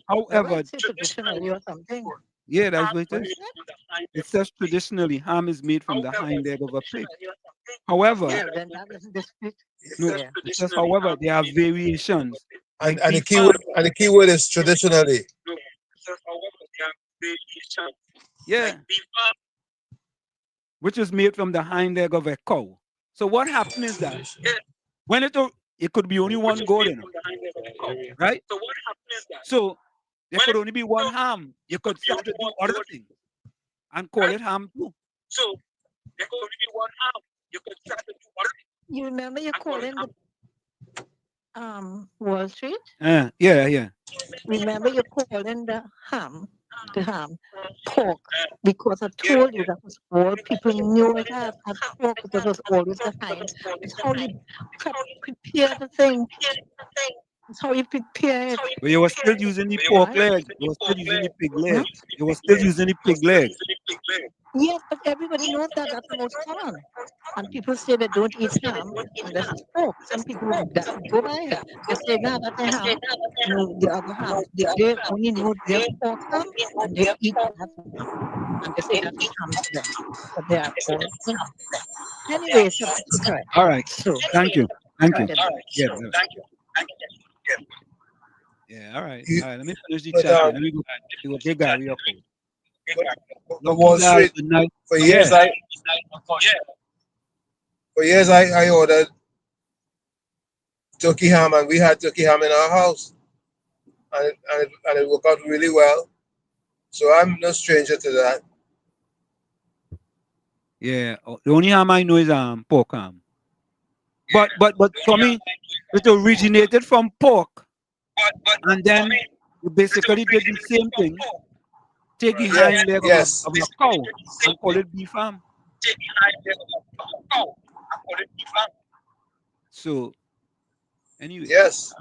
Speaker 7: However,
Speaker 12: traditionally or something.
Speaker 7: Yeah, that's what it is. It says traditionally ham is made from the hind leg of a pig. However,
Speaker 12: then that doesn't dispute.
Speaker 7: No, it says, however, there are variations.
Speaker 10: And the key word is traditionally.
Speaker 7: Yeah. Which is made from the hind leg of a cow. So what happened is that when it could be only one goat in it, right? So there could only be one ham. You could start to do other things and call it ham too.
Speaker 12: You remember you calling the Wall Street?
Speaker 7: Yeah.
Speaker 12: Remember you calling the ham pork, because I told you that was all people knew it as pork, because it was always the hind. It's how you prepare the thing. It's how you prepare it.
Speaker 7: But you were still using the pork leg. You were still using the pig leg. You were still using the pig leg.
Speaker 12: Yes, but everybody knows that that's the most common. And people say they don't eat ham unless it's pork. Some people that go by it, they say, nah, that's a ham. No, the other ham. They only know their pork ham, and they eat that ham. And they say that's ham to them. But they are all, Anyway, so that's right.
Speaker 7: All right.
Speaker 12: So,
Speaker 7: Thank you. Thank you.
Speaker 12: Yeah.
Speaker 7: Yeah, all right. All right. Let me finish the
Speaker 10: But,
Speaker 7: chat. Let me go get Gary up.
Speaker 10: The Wall Street, for years I ordered turkey ham, and we had turkey ham in our house, and it worked out really well. So I'm no stranger to that.
Speaker 7: Yeah. The only ham I know is pork ham. But for me, it originated from pork. And then you basically did the same thing. Take the hind leg of a cow and call it beef ham. So, anyway.
Speaker 10: Yes.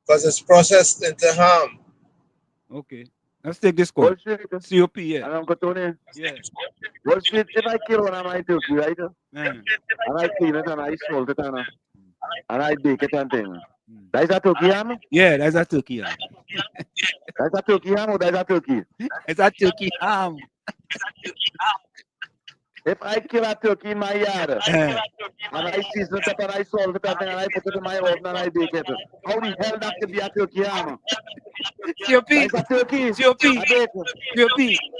Speaker 10: Because it's processed into ham.
Speaker 7: Okay. Let's take this call. COP, yeah.
Speaker 11: And Uncle Tony.
Speaker 7: Yeah.
Speaker 11: Well, shit, if I kill one of my turkey, right? And I clean it and I salt it and I bake it and thing. That's a turkey ham?
Speaker 7: Yeah, that's a turkey ham.
Speaker 11: That's a turkey ham or that's a turkey?
Speaker 7: It's a turkey ham.
Speaker 11: If I kill a turkey in my yard and I season it up and I salt it up and I put it in my oven and I bake it, how the hell that could be a turkey ham?
Speaker 7: COP,
Speaker 11: That's a turkey.
Speaker 7: COP, if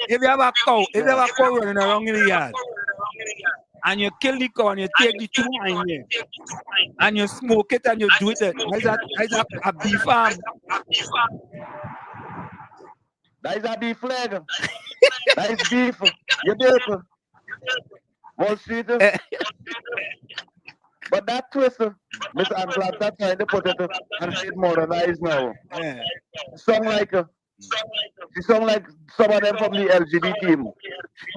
Speaker 7: you have a cow, running around in the yard, and you kill the cow and you take the two hind legs, and you smoke it and you do it, that's a beef ham.
Speaker 11: That is a beef leg. That is beef. You beef. Wall Street. But that twist, Mr. Anglad, that's trying to put it and say it modernized now.
Speaker 7: Yeah.
Speaker 11: Sound like some of them from the LGBT team.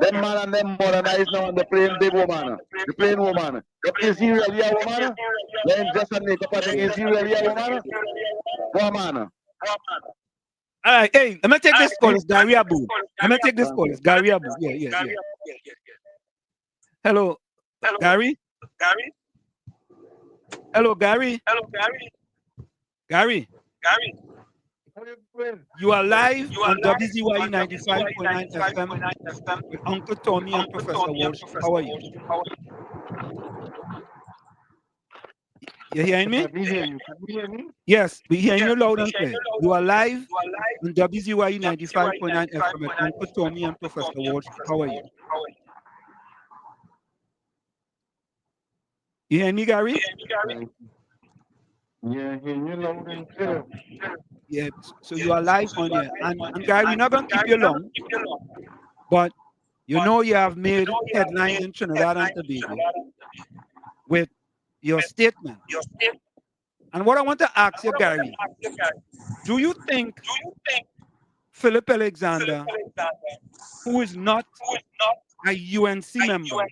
Speaker 11: Them man and them modernized now and they're playing big woman. They're playing woman. But is he really a woman? Then just a makeup and is he really a woman? Woman.
Speaker 7: All right, hey, let me take this call. It's Gary Abu. Let me take this call. It's Gary Abu. Yeah. Hello, Gary. Hello, Gary. Gary. You are live on WZYE 95.9 FM with Uncle Tommy and Professor Walsh. How are you? You hearing me? Yes, we hearing you loud and clear. You are live on WZYE 95.9 FM with Uncle Tommy and Professor Walsh. How are you? You hear me, Gary?
Speaker 11: Yeah, hearing you loud and clear.
Speaker 7: Yeah, so you are live on here. And Gary, we're not going to keep you long, but you know you have made headlines in Trinidad and Tobago with your statement. And what I want to ask you, Gary, do you think Philip Alexander, who is not a UNC member,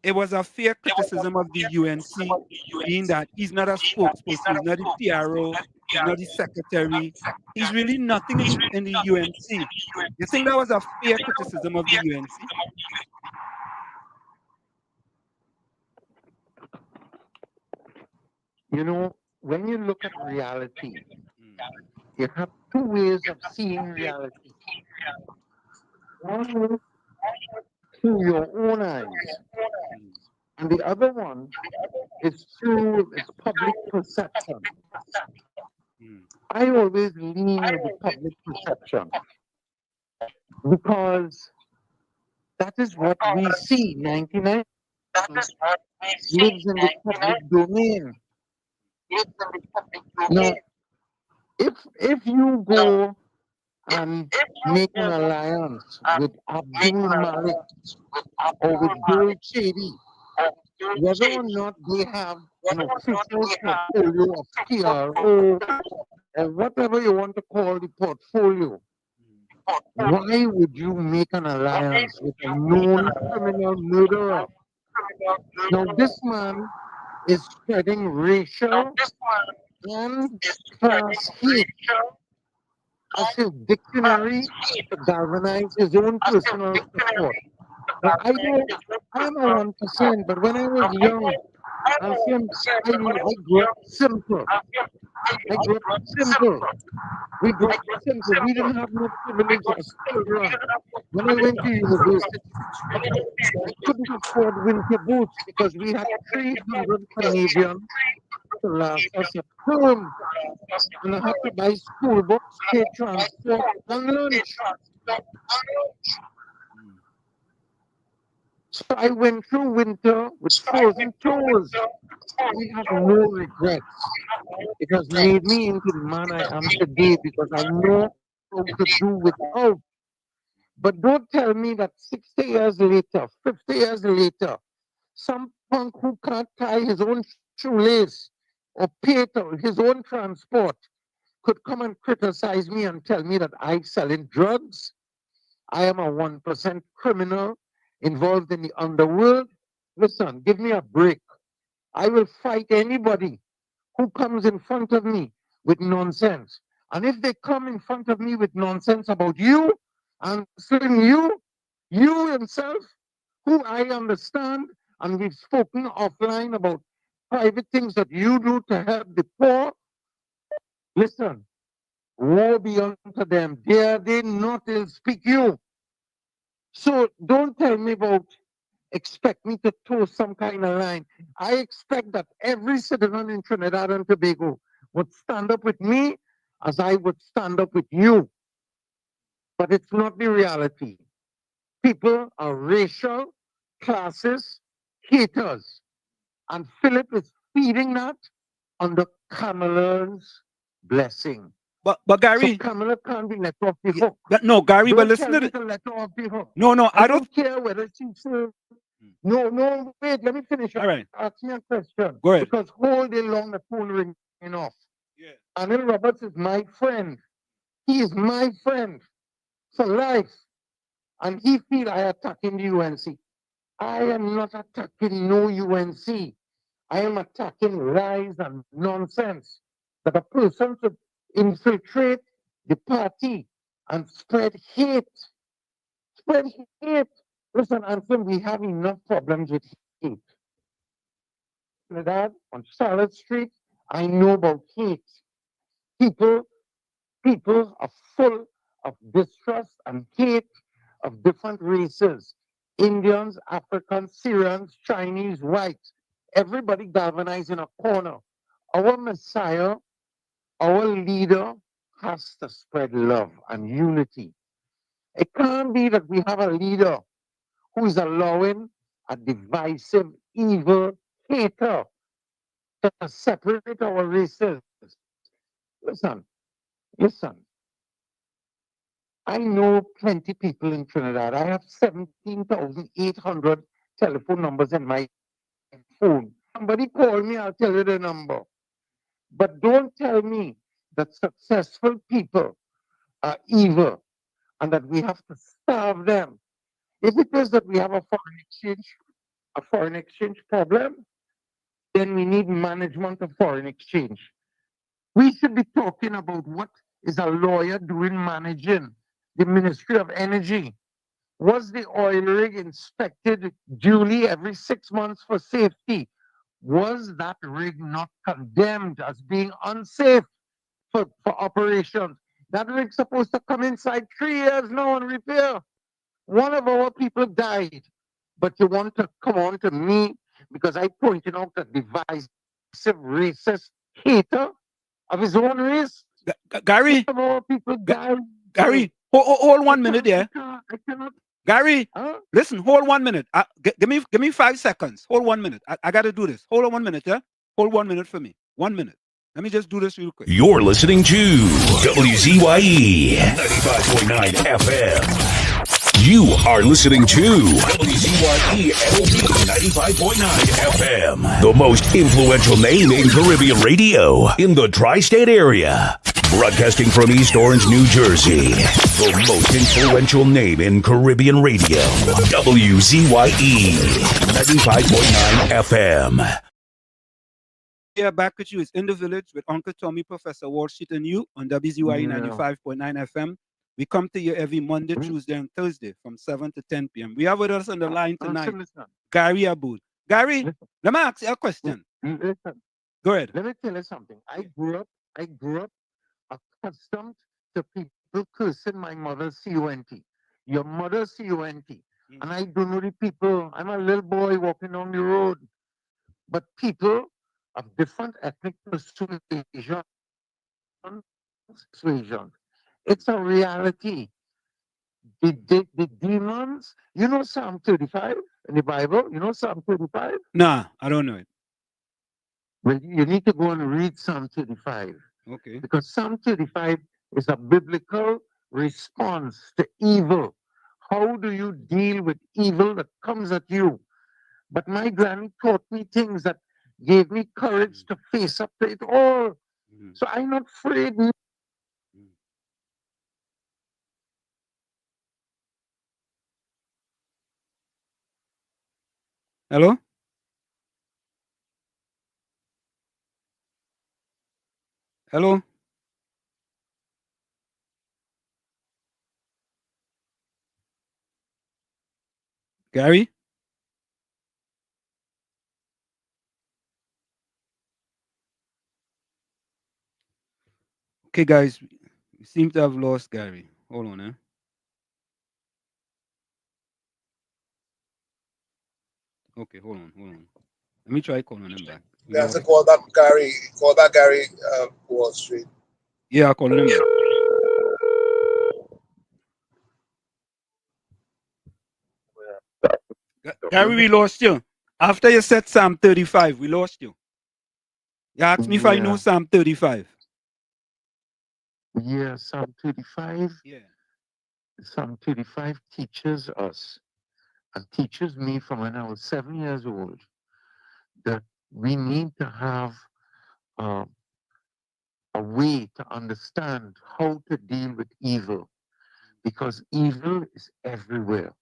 Speaker 7: it was a fair criticism of the UNC, being that he's not a spokesperson, he's not the PRO, he's not the secretary, he's really nothing in the UNC. You think that was a fair criticism of the UNC?
Speaker 13: You know, when you look at reality, you have two ways of seeing reality. One through your own eyes, and the other one is through its public perception.
Speaker 14: I always lean with the public perception because that is what we see. 99 lives in the public domain. Now, if you go and make an alliance with Abdul Malik or with Gold Shady, whether or not they have an official portfolio of PRO or whatever you want to call the portfolio, why would you make an alliance with a known criminal murderer? Now, this man is spreading racial and class hate as his dictionary to galvanize his own personal support. Now, I am a 1%, but when I was young, I grew up simple. I grew up simple. We grew up simple. We didn't have no privilege as children. When I went to university, I couldn't afford winter boots because we had 300 Canadian to last us a term. And I had to buy school books, pay transport, and lunch. So I went through winter with frozen toes. I have no regrets. It has made me into the man I am today because I know how to do without. But don't tell me that 60 years later, 50 years later, some punk who can't tie his own shoelace or pay his own transport could come and criticize me and tell me that I'm selling drugs. I am a 1% criminal involved in the underworld. Listen, give me a break. I will fight anybody who comes in front of me with nonsense. And if they come in front of me with nonsense about you, answering you himself, who I understand, and we've spoken offline about private things that you do to help the poor. Listen, woe be unto them. Dare they not ill speak you. So don't tell me about expect me to toe some kind of line. I expect that every citizen in Trinidad and Tobago would stand up with me as I would stand up with you. But it's not the reality. People are racial, classist, haters. And Philip is feeding that under Kamala's blessing.
Speaker 7: But Gary,
Speaker 14: so Kamala can't be let off the hook.
Speaker 7: No, Gary,
Speaker 14: Don't
Speaker 7: but listen
Speaker 14: tell
Speaker 7: to
Speaker 14: me to let her off the hook.
Speaker 7: No,
Speaker 14: I don't care whether she says no, wait, let me finish.
Speaker 7: All right.
Speaker 14: Ask me a question.
Speaker 7: Go ahead.
Speaker 14: Because all day long the phone ringing off. Yeah. Anil Roberts is my friend. He is my friend for life. And he feel I attacking the UNC. I am not attacking no UNC. I am attacking lies and nonsense. That a person should infiltrate the party and spread hate. Spread hate. Listen, Anson, we have enough problems with hate. Trinidad, on Charlotte Street, I know about hate. People are full of distrust and hate of different races. Indians, Africans, Syrians, Chinese, whites. Everybody galvanized in a corner. Our Messiah, our leader, has to spread love and unity. It can't be that we have a leader who is allowing a divisive, evil hater to separate our races. Listen. I know plenty people in Trinidad. I have 17,800 telephone numbers in my phone. Somebody call me, I'll tell you the number. But don't tell me that successful people are evil and that we have to starve them. If it is that we have a foreign exchange problem, then we need management of foreign exchange. We should be talking about what is a lawyer doing managing the Ministry of Energy. Was the oil rig inspected duly every 6 months for safety? Was that rig not condemned as being unsafe for operations? That rig's supposed to come inside 3 years now and repair. One of our people died. But you want to come on to me because I pointed out a divisive, racist hater of his own race?
Speaker 7: Gary.
Speaker 14: More people die.
Speaker 7: Gary, hold 1 minute there.
Speaker 14: I cannot.
Speaker 7: Gary, listen, hold 1 minute. Give me 5 seconds. Hold 1 minute. I got to do this. Hold on 1 minute, yeah? Hold 1 minute for me. 1 minute. Let me just do this real quick.
Speaker 1: You're listening to WZYE 95.9 FM. You are listening to WZYE 95.9 FM, the most influential name in Caribbean radio in the tri-state area. Broadcasting from East Orange, New Jersey, the most influential name in Caribbean radio. WZYE 95.9 FM.
Speaker 7: Yeah, back with you. It's In the Village with Uncle Tommy, Professor Walsh, and you on WZYE 95.9 FM. We come to you every Monday, Tuesday, and Thursday from 7 to 10 p.m. We have with us on the line tonight, Gary Aboud. Gary, let me ask you a question.
Speaker 14: Listen.
Speaker 7: Go ahead.
Speaker 14: Let me tell you something. I grew up accustomed to people cursing my mother C-O-N-T. Your mother C-O-N-T. And I don't know the people. I'm a little boy walking on the road. But people of different ethnic persuasion. It's a reality. The demons, you know Psalm 35 in the Bible? You know Psalm 35?
Speaker 7: Nah, I don't know it.
Speaker 14: Well, you need to go and read Psalm 35.
Speaker 7: Okay.
Speaker 14: Because Psalm 35 is a biblical response to evil. How do you deal with evil that comes at you? But my granny taught me things that gave me courage to face up to it all. So I'm not afraid.
Speaker 7: Hello? Hello? Gary? Okay, guys, we seem to have lost Gary. Hold on, eh? Okay, hold on. Let me try calling him back.
Speaker 10: We have to call back Gary. Wall Street.
Speaker 7: Yeah, I'll call him back. Gary, we lost you. After you said Psalm 35, we lost you. You asked me if I know Psalm 35.
Speaker 14: Yeah, Psalm 35.
Speaker 7: Yeah.
Speaker 14: Psalm 35 teaches us and teaches me from when I was 7 years old that we need to have a way to understand how to deal with evil, because evil is everywhere.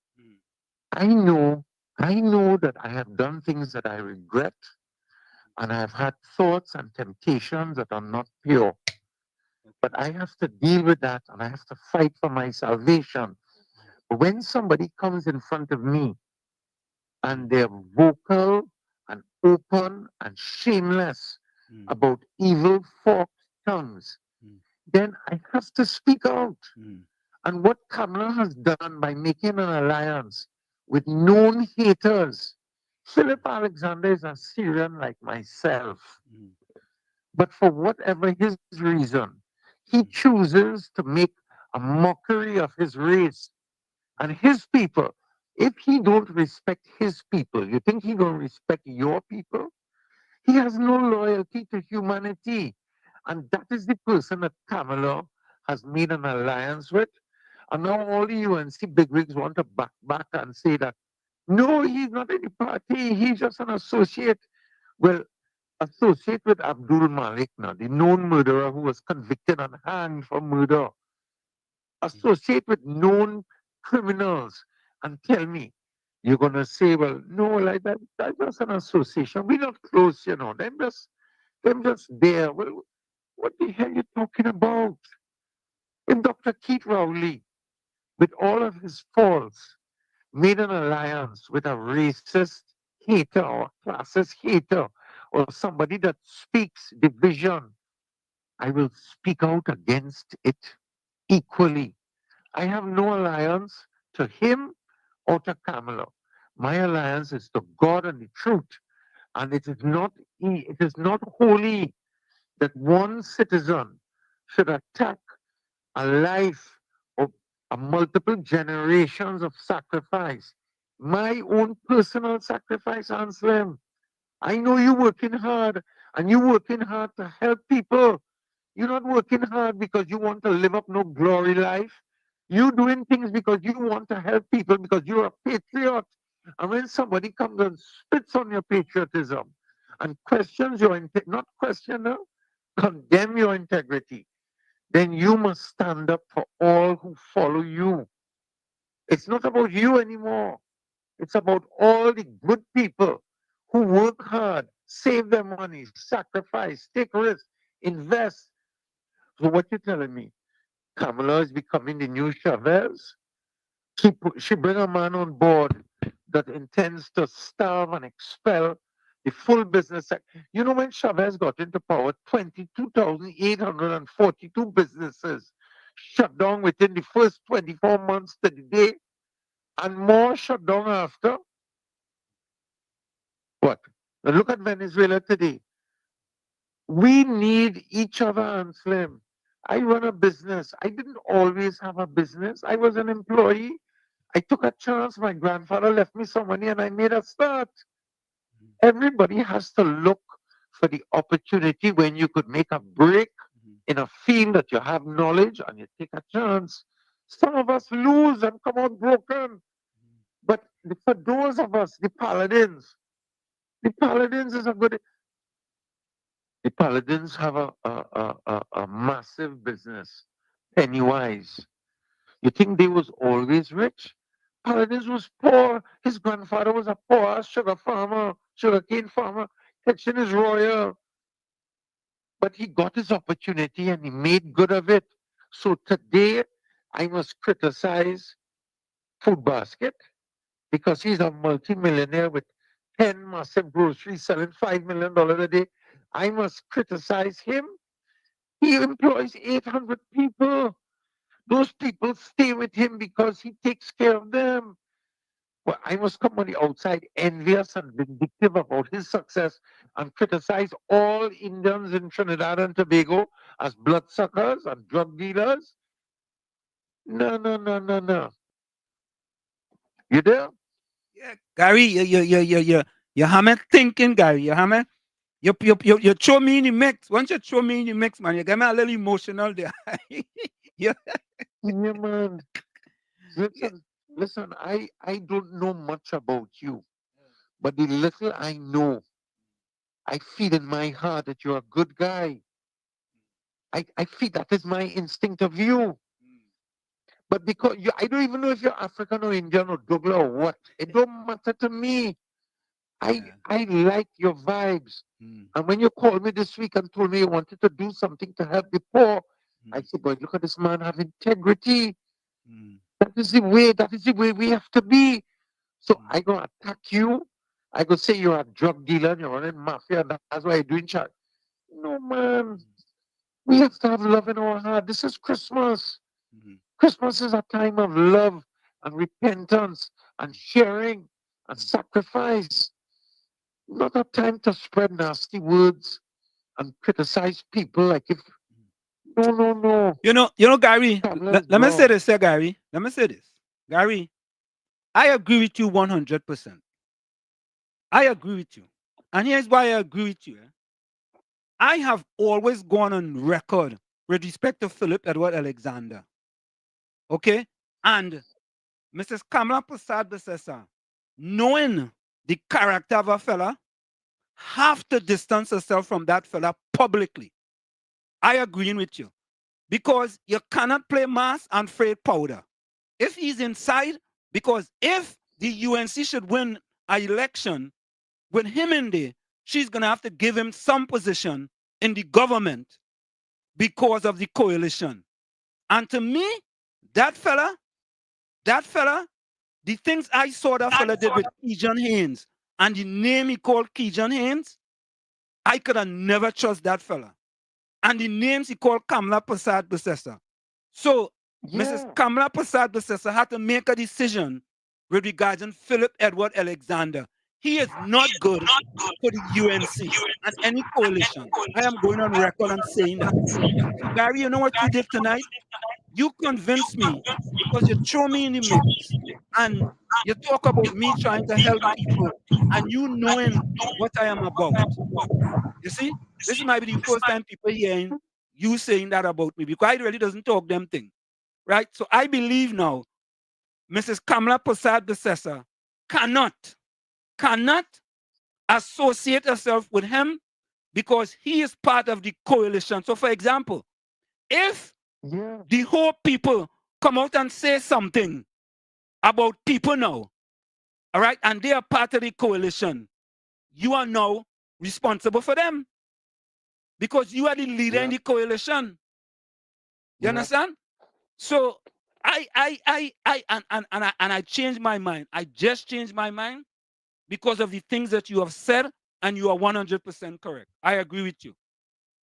Speaker 14: I know that I have done things that I regret, and I have had thoughts and temptations that are not pure. But I have to deal with that, and I have to fight for my salvation. But when somebody comes in front of me and they're vocal and open and shameless about evil forked tongues, then I have to speak out. And what Kamala has done by making an alliance with known haters. Philip Alexander is a Syrian like myself. But for whatever his reason, he chooses to make a mockery of his race and his people. If he don't respect his people, you think he gonna respect your people? He has no loyalty to humanity. And that is the person that Kamala has made an alliance with. And now all the UNC bigwigs want to back and say that, no, he's not in the party, he's just an associate. Well, associate with Abdul Malik now, the known murderer who was convicted and hanged for murder. Associate with known criminals and tell me, you're going to say, well, no, like that's just an association. We're not close, you know. Them just there. Well, what the hell are you talking about? If Dr. Keith Rowley, with all of his faults, made an alliance with a racist hater or a classist hater or somebody that speaks division, I will speak out against it equally. I have no alliance to him or to Kamala. My alliance is to God and the truth. And it is not holy that one citizen should attack a life of a multiple generations of sacrifice. My own personal sacrifice, Anselm. I know you're working hard and you're working hard to help people. You're not working hard because you want to live up no glory life. You're doing things because you want to help people because you're a patriot. And when somebody comes and spits on your patriotism and questions your not question, condemn your integrity, then you must stand up for all who follow you. It's not about you anymore. It's about all the good people who work hard, save their money, sacrifice, take risks, invest. So what you're telling me, Kamala is becoming the new Chavez? She bring a man on board that intends to starve and expel the full business sector. You know, when Chavez got into power, 22,842 businesses shut down within the first 24 months to the day, and more shut down after. What? Now look at Venezuela today. We need each other, and Slim. I run a business. I didn't always have a business. I was an employee. I took a chance. My grandfather left me some money and I made a start. Everybody has to look for the opportunity when you could make a break in a field that you have knowledge and you take a chance. Some of us lose and come out broken. But for those of us, the paladins is a good. The paladins have a massive business, Pennywise. You think they was always rich? Paladins was poor. His grandfather was a poor sugar farmer, sugarcane farmer. Kitchen is royal. But he got his opportunity and he made good of it. So today, I must criticize Food Basket because he's a multimillionaire with 10 massive groceries selling $5 million a day. I must criticize him. He employs 800 people. Those people stay with him because he takes care of them. Well, I must come on the outside envious and vindictive about his success and criticize all Indians in Trinidad and Tobago as bloodsuckers and drug dealers. No, no, no, no, no. You there?
Speaker 7: Yeah, Gary, you haven't thinking, Gary. You haven't. You throw me in the mix. Once you throw me in the mix, man, you get me a little emotional there. Yeah.
Speaker 14: Yeah, man. Listen, I don't know much about you, but the little I know, I feel in my heart that you're a good guy. I feel that is my instinct of you. But because you, I don't even know if you're African or Indian or Douglas or what. It don't matter to me. I like your vibes. And when you called me this week and told me you wanted to do something to help the poor, I said, boy, look at this man have integrity. That is the way we have to be. So I gonna attack you. I go say you're a drug dealer and you're running mafia, and that's why you're doing chat. No man. We have to have love in our heart. This is Christmas. Christmas is a time of love and repentance and sharing and sacrifice. Not a time to spread nasty words and criticize people like if no.
Speaker 7: You know, Gary. Let me say this, Gary. Let me say this, Gary. I agree with you 100%. I agree with you, and here's why I agree with you. I have always gone on record with respect to Philip Edward Alexander. Okay, and Mrs. Kamala Prasad Besessa, knowing the character of a fella, have to distance herself from that fella publicly. I agree with you. Because you cannot play mass and freight powder. If he's inside, because if the UNC should win an election with him in there, she's going to have to give him some position in the government because of the coalition. And to me, that fella, the things I saw that fella did with Keejan Haynes and the name he called Keejan Haynes, I could have never trust that fella. And the names he called Kamala Prasad Besessa. So Mrs. Kamala Prasad Besessa had to make a decision with regards to Philip Edward Alexander. he is not good for the UNC and any coalition. I am going on record and saying that. So, Gary, you know what you did tonight? You convinced me because you throw me in the mix and you talk about me trying to help people and you knowing what I am about. You see, this might be the first time people hearing you saying that about me because I really doesn't talk them thing, right? So I believe now Mrs. Kamala Prasad Besessa cannot associate herself with him because he is part of the coalition. So for example, if the whole people come out and say something about people now, all right, and they are part of the coalition, you are now responsible for them because you are the leader in the coalition. You understand? So I changed my mind. I just changed my mind because of the things that you have said, and you are 100% correct. I agree with you.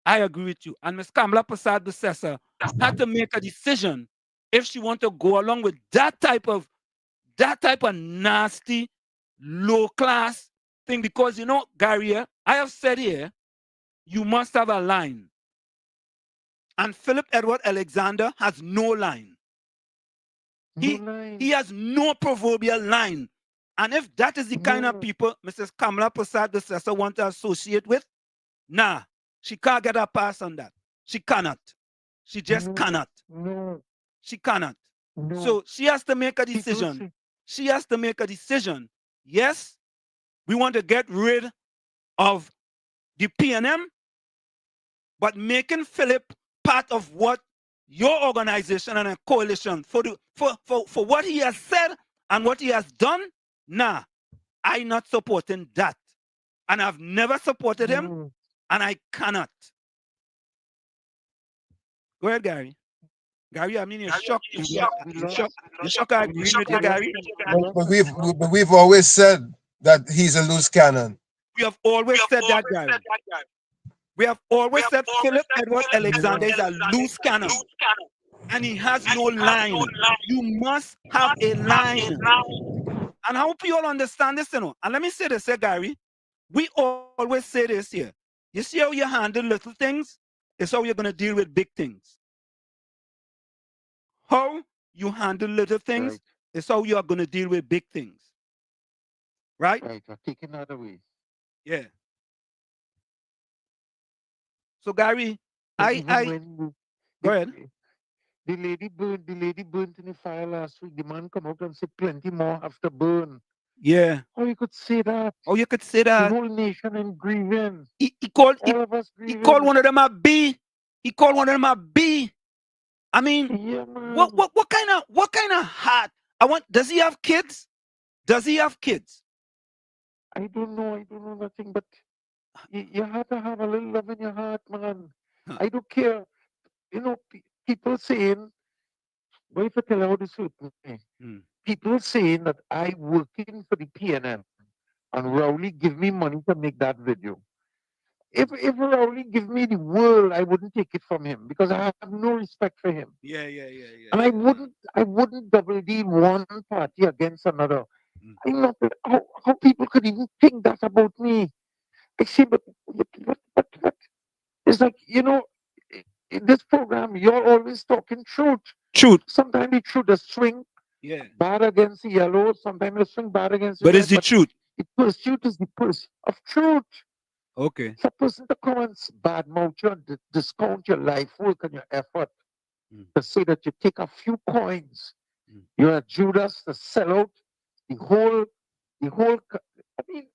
Speaker 7: I agree with you. And Ms. Kamala Prasad Besessa had to make a decision if she want to go along with that type of nasty, low class thing. Because you know, Gary, I have said here, you must have a line. And Philip Edward Alexander has no line. He has no proverbial line. And if that is the kind of people Mrs. Kamala Prasad Besessa want to associate with, nah, she can't get a pass on that. She cannot. She just cannot. She cannot. So she has to make a decision. She has to make a decision. Yes, we want to get rid of the PNM, but making Philip part of what your organization and a coalition for what he has said and what he has done, nah, I not supporting that. And I've never supported him, and I cannot. Go ahead, Gary. Gary, I mean, you're shocked. You're shocked I agree with you, Gary.
Speaker 10: But we've always said that he's a loose cannon.
Speaker 7: We have always said that, Gary. We have always said Philip Edward Alexander is a loose cannon. And he has no line. You must have a line. And I hope you all understand this, you know. And let me say this, Gary. We always say this here. You see how you handle little things? It's how you're going to deal with big things. How you handle little things is how you are going to deal with big things. Right?
Speaker 14: Right. Take another way.
Speaker 7: Yeah. So Gary, go ahead.
Speaker 14: The lady burnt in the fire last week. The man come out and said plenty more have to burn.
Speaker 7: Yeah.
Speaker 14: How you could say that?
Speaker 7: Oh, you could say that.
Speaker 14: The whole nation in grieving.
Speaker 7: He called
Speaker 14: all of us grieving.
Speaker 7: He called one of them a B. He called one of them a B. I mean,
Speaker 14: yeah,
Speaker 7: what kind of heart? Does he have kids? Does he have kids?
Speaker 14: I don't know nothing, but you have to have a little love in your heart, man. I don't care. You know, people saying, what if I tell you how this hurt me? People saying that I working for the PNM and Rowley give me money to make that video. If Rowley give me the world, I wouldn't take it from him because I have no respect for him.
Speaker 7: Yeah.
Speaker 14: And I wouldn't double deal one party against another. I know how people could even think that about me. I say, but it's like, you know, in this program, you're always talking truth. Sometimes the truth does swing bad against the yellow, sometimes it swing bad against the
Speaker 7: red.
Speaker 14: But
Speaker 7: it's the truth.
Speaker 14: The pursuit is the pursuit of truth.
Speaker 7: Okay.
Speaker 14: For a person to come and bad mouth you and discount your life work and your effort to say that you take a few coins, you're a Judas to sell out the whole. I mean,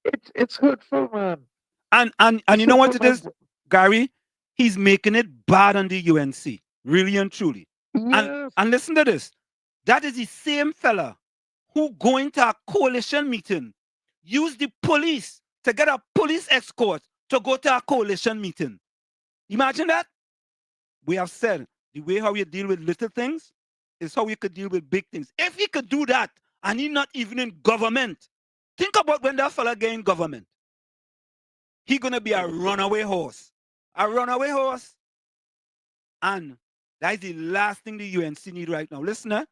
Speaker 14: it's hurtful, man.
Speaker 7: And you know what it is, Gary? He's making it bad on the UNC, really and truly.
Speaker 14: Yes.
Speaker 7: And listen to this. That is the same fella who going to a coalition meeting, use the police to get a police escort to go to a coalition meeting. Imagine that. We have said the way how you deal with little things is how you could deal with big things. If he could do that and he's not even in government, think about when that fella get in government. He's going to be a runaway horse. A runaway horse. And that is the last thing the UNC need right now. Listener,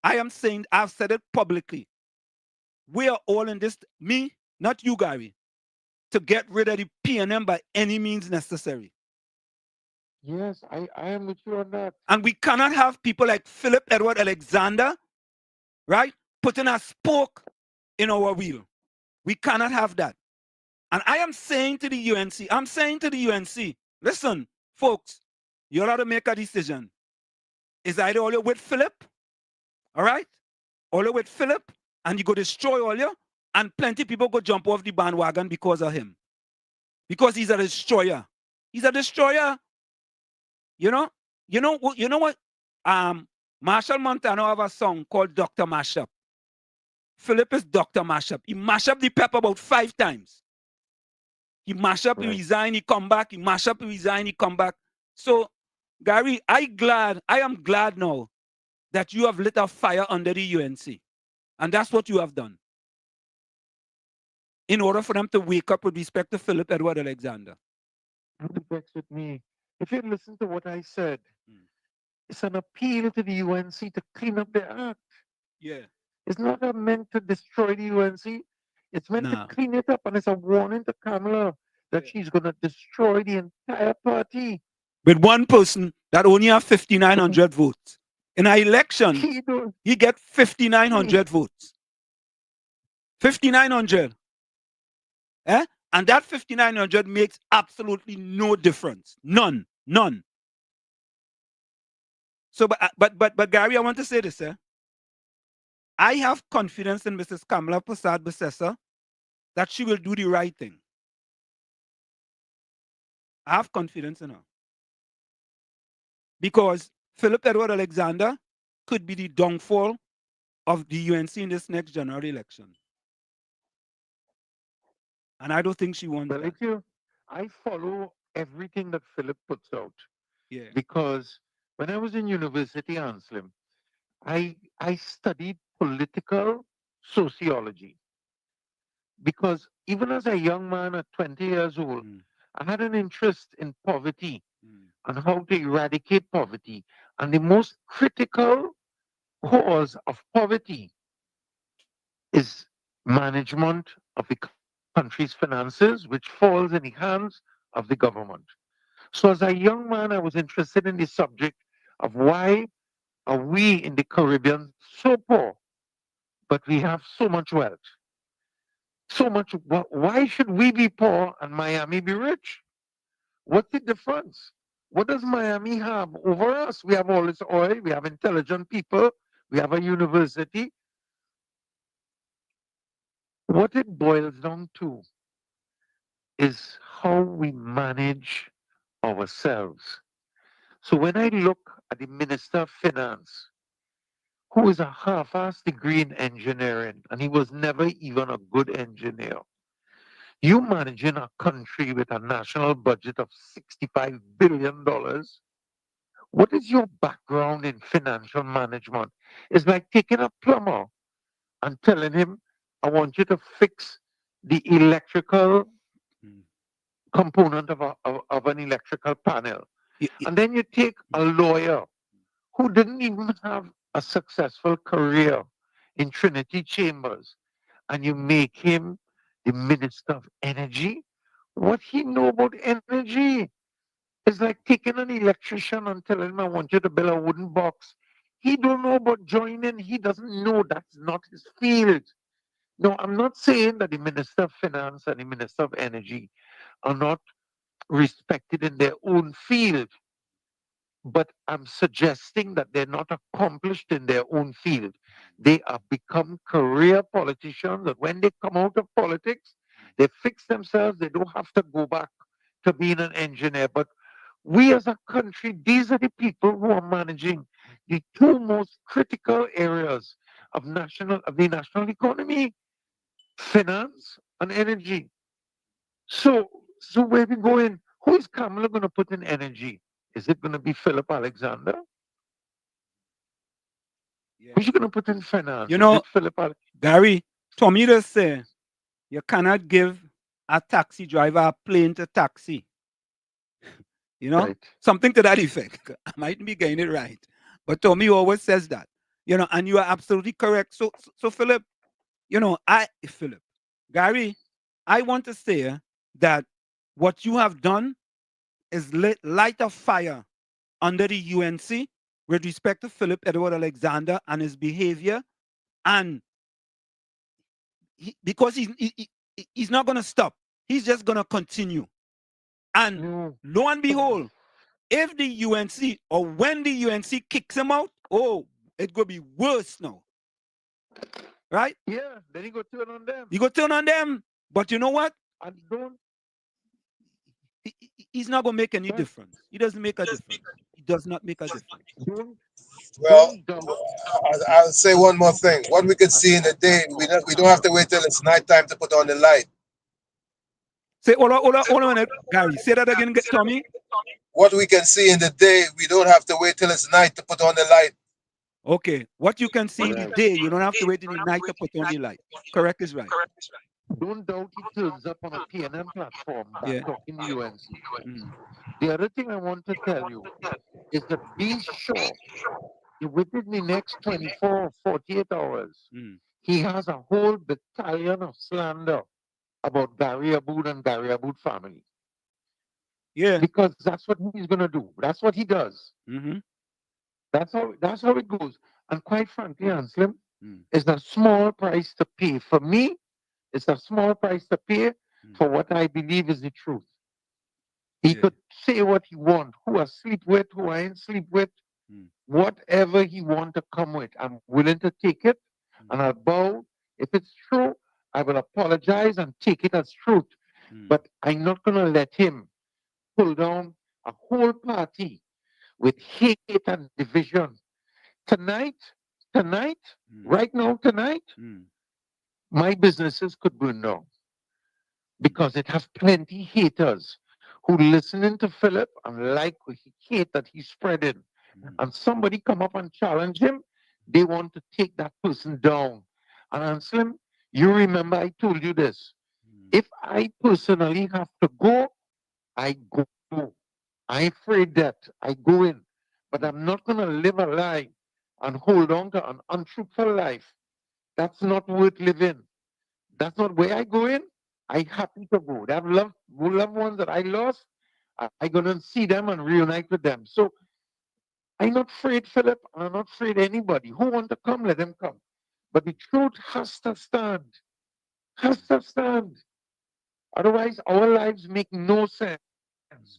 Speaker 7: I am saying, I've said it publicly. We are all in this, me, not you, Gary, to get rid of the PNM by any means necessary.
Speaker 14: Yes, I am with you on that.
Speaker 7: And we cannot have people like Philip Edward Alexander, right, putting a spoke in our wheel. We cannot have that. And I am saying to the UNC, I'm saying to the UNC, listen, folks, you'll have to make a decision. Is either all you with Philip, all right, all you with Philip, and you go destroy all you, and plenty people go jump off the bandwagon because of him. Because he's a destroyer. He's a destroyer. You know what? Marshall Montano have a song called Dr. Mashup. Philip is Dr. Mashup. He mash up the pep about 5 times. He mash up, he resign, he come back. He mash up, he resign, he come back. So, Gary, I am glad now that you have lit a fire under the UNC. And that's what you have done. In order for them to wake up with respect to Philip Edward Alexander.
Speaker 14: Don't vex with me. If you listen to what I said, it's an appeal to the UNC to clean up their act.
Speaker 7: Yeah.
Speaker 14: It's not meant to destroy the UNC. It's meant to clean it up, and it's a warning to Kamala that she's going to destroy the entire party.
Speaker 7: With one person that only have 5,900 votes. In an election, he get 5,900 votes. 5,900. Eh? And that 5,900 makes absolutely no difference. None. So, but Gary, I want to say this, eh? I have confidence in Mrs. Kamala Prasad Bissessa that she will do the right thing. I have confidence in her. Because Philip Edward Alexander could be the downfall of the UNC in this next general election. And I don't think she wants that.
Speaker 14: I follow everything that Philip puts out.
Speaker 7: Yeah.
Speaker 14: Because when I was in university, Anselm, I studied political sociology. Because even as a young man at 20 years old, I had an interest in poverty and how to eradicate poverty. And the most critical cause of poverty is management of the country's finances, which falls in the hands of the government. So as a young man, I was interested in the subject of why are we in the Caribbean so poor, but we have so much wealth? So much. Why should we be poor and Miami be rich? What's the difference? What does Miami have over us? We have all this oil, we have intelligent people, we have a university. What it boils down to is how we manage ourselves. So when I look at the Minister of Finance, who is a half-assed degree in engineering, and he was never even a good engineer. You managing a country with a national budget of $65 billion. What is your background in financial management? It's like taking a plumber and telling him, I want you to fix the electrical component of an electrical panel. And then you take a lawyer who didn't even have a successful career in Trinity Chambers, and you make him the Minister of Energy. What he know about energy is like taking an electrician and telling him, I want you to build a wooden box. He don't know about joining. He doesn't know. That's not his field. No, I'm not saying that the Minister of Finance and the Minister of Energy are not respected in their own field, but I'm suggesting that they're not accomplished in their own field. They have become career politicians, that when they come out of politics, they fix themselves. They don't have to go back to being an engineer. But we as a country, these are the people who are managing the two most critical areas of the national economy, finance and energy. So where we going? Who is Kamala going to put in energy? Is it going to be Philip Alexander? Who's going to put in finance?
Speaker 7: You know,
Speaker 14: Philip
Speaker 7: Gary, Tommy just say, you cannot give a taxi driver a plane to taxi. You know, something to that effect. I might be getting it right, but Tommy always says that. You know, and you are absolutely correct. So Philip, you know, Philip, Gary, I want to say that what you have done is light a fire under the UNC with respect to Philip Edward Alexander and his behavior, and because he's not going to stop, he's just going to continue. And lo and behold, if the UNC or when the UNC kicks him out, oh, it's going to be worse now. Right?
Speaker 14: Yeah, then he go turn on them.
Speaker 7: You go turn on them. But you know what?
Speaker 14: And don't.
Speaker 7: He's not going to make any difference. He doesn't make a difference. He does not make a difference.
Speaker 10: Well, I'll say one more thing. What we can see in the day, we don't have to wait till it's nighttime to put on the light.
Speaker 7: Say, hold on a minute, Gary. Say that again, Tommy.
Speaker 10: What we can see in the day, we don't have to wait till it's night to put on the light.
Speaker 7: Okay. What you can see in the day, you don't have to wait in the night to put on the light. Correct is right.
Speaker 14: Don't doubt he turns up on a PNM platform back talking to UNC. The other thing I want to tell you is that be sure that within the next 24 or 48 hours, he has a whole battalion of slander about Gary Aboud and Gary Aboud family.
Speaker 7: Yeah.
Speaker 14: Because that's what he's going to do. That's what he does. That's how it goes. And quite frankly, Anselm, it's a small price to pay. For me, it's a small price to pay for what I believe is the truth. He could say what he wants, who I sleep with, who I ain't sleep with, whatever he want to come with. I'm willing to take it and I'll bow. If it's true, I will apologize and take it as truth. But I'm not going to let him pull down a whole party with hate and division. Tonight, right now, tonight, my businesses could burn down because it has plenty haters who listening to Philip and like the hate that he's spreading. And somebody come up and challenge him, they want to take that person down. And Anselm, you remember I told you this. If I personally have to go, I go. I ain't afraid that I go in. But I'm not going to live a lie and hold on to an untruthful life. That's not worth living. That's not where I go in. I'm happy to go. They have loved ones that I lost. I'm going to see them and reunite with them. So I'm not afraid, Philip. I'm not afraid anybody. Who want to come, let them come. But the truth has to stand. Has to stand. Otherwise, our lives make no sense.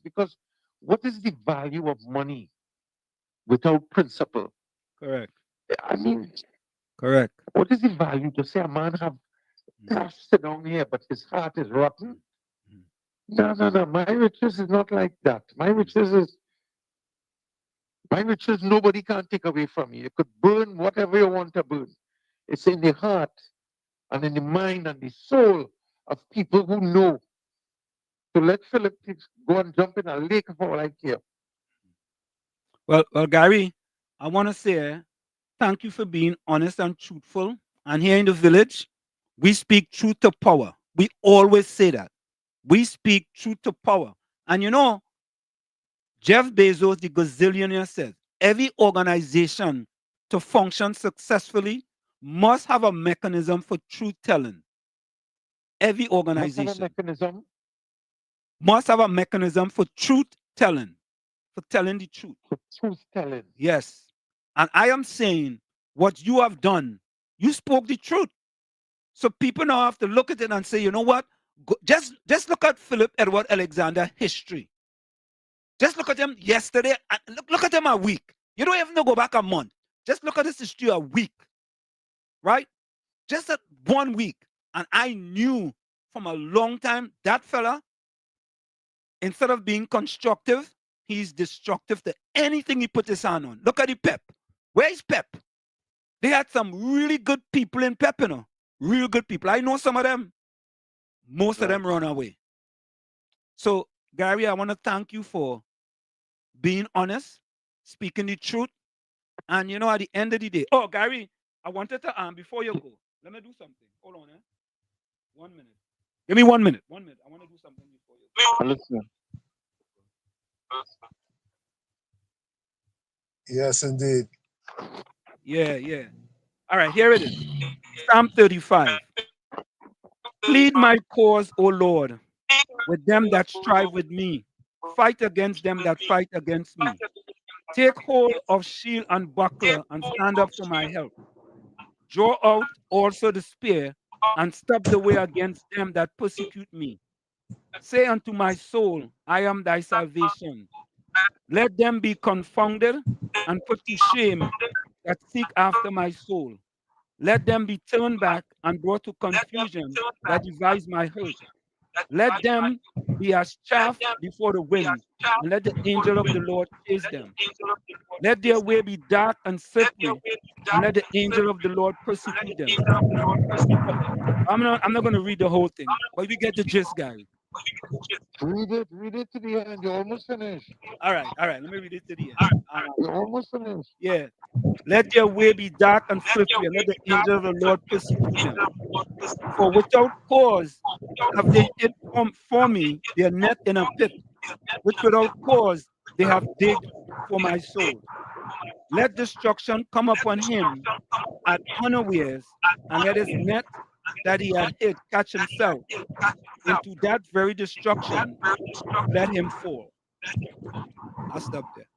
Speaker 14: Because what is the value of money without principle?
Speaker 7: Correct.
Speaker 14: I mean,
Speaker 7: correct.
Speaker 14: What is the value to say a man have cash sit down here, but his heart is rotten? No. My riches is not like that. My riches, nobody can take away from you. You could burn whatever you want to burn. It's in the heart and in the mind and the soul of people who know. To let Philip go and jump in a lake of all I care.
Speaker 7: Well, Gary, I want to say thank you for being honest and truthful. And here in the village, we speak truth to power. We always say that. We speak truth to power. And you know, Jeff Bezos, the gazillionaire, says every organization to function successfully must have a mechanism for truth telling. Every organization must have a mechanism for truth telling, for telling the truth.
Speaker 14: For truth telling.
Speaker 7: Yes. And I am saying what you have done, you spoke the truth. So people now have to look at it and say, you know what? Just look at Philip Edward Alexander history. Just look at him yesterday. And look at him a week. You don't even go back a month. Just look at his history a week. Right? Just at 1 week. And I knew from a long time that fella, instead of being constructive, he's destructive to anything he put his hand on. Look at the Pep. Where is Pep? They had some really good people in Pep, you know. Real good people. I know some of them. Most of them run away. So, Gary, I want to thank you for being honest, speaking the truth. And, you know, at the end of the day, oh, Gary, I wanted to, before you go, let me do something. Hold on, 1 minute. Give me 1 minute. 1 minute. I want to do something before you go.
Speaker 14: Listen.
Speaker 10: Yes, indeed.
Speaker 7: Yeah. All right, here it is. Psalm 35. Plead my cause, O Lord, with them that strive with me. Fight against them that fight against me. Take hold of shield and buckler and stand up for my help. Draw out also the spear and stop the way against them that persecute me. Say unto my soul, I am thy salvation. Let them be confounded and put to shame that seek after my soul. Let them be turned back and brought to confusion that devise my hurt. Let them be as chaff before the wind, and let the angel of the Lord chase them. Let their way be dark and slippery, and let the angel of the Lord persecute them. I'm not going to read the whole thing, but we get the gist, guys.
Speaker 14: Read it to the end. You're almost finished.
Speaker 7: All right. Let me read it to the end.
Speaker 14: You're almost finished.
Speaker 7: Yeah. Let their way be dark and slippery, and let the angel of the Lord persecute them. For without cause have they hid for me their net in a pit, which without cause they have digged for my soul. Let destruction come upon him at unawares, and let his net that he had hid catch himself. Into that very destruction let him fall. I'll stop there.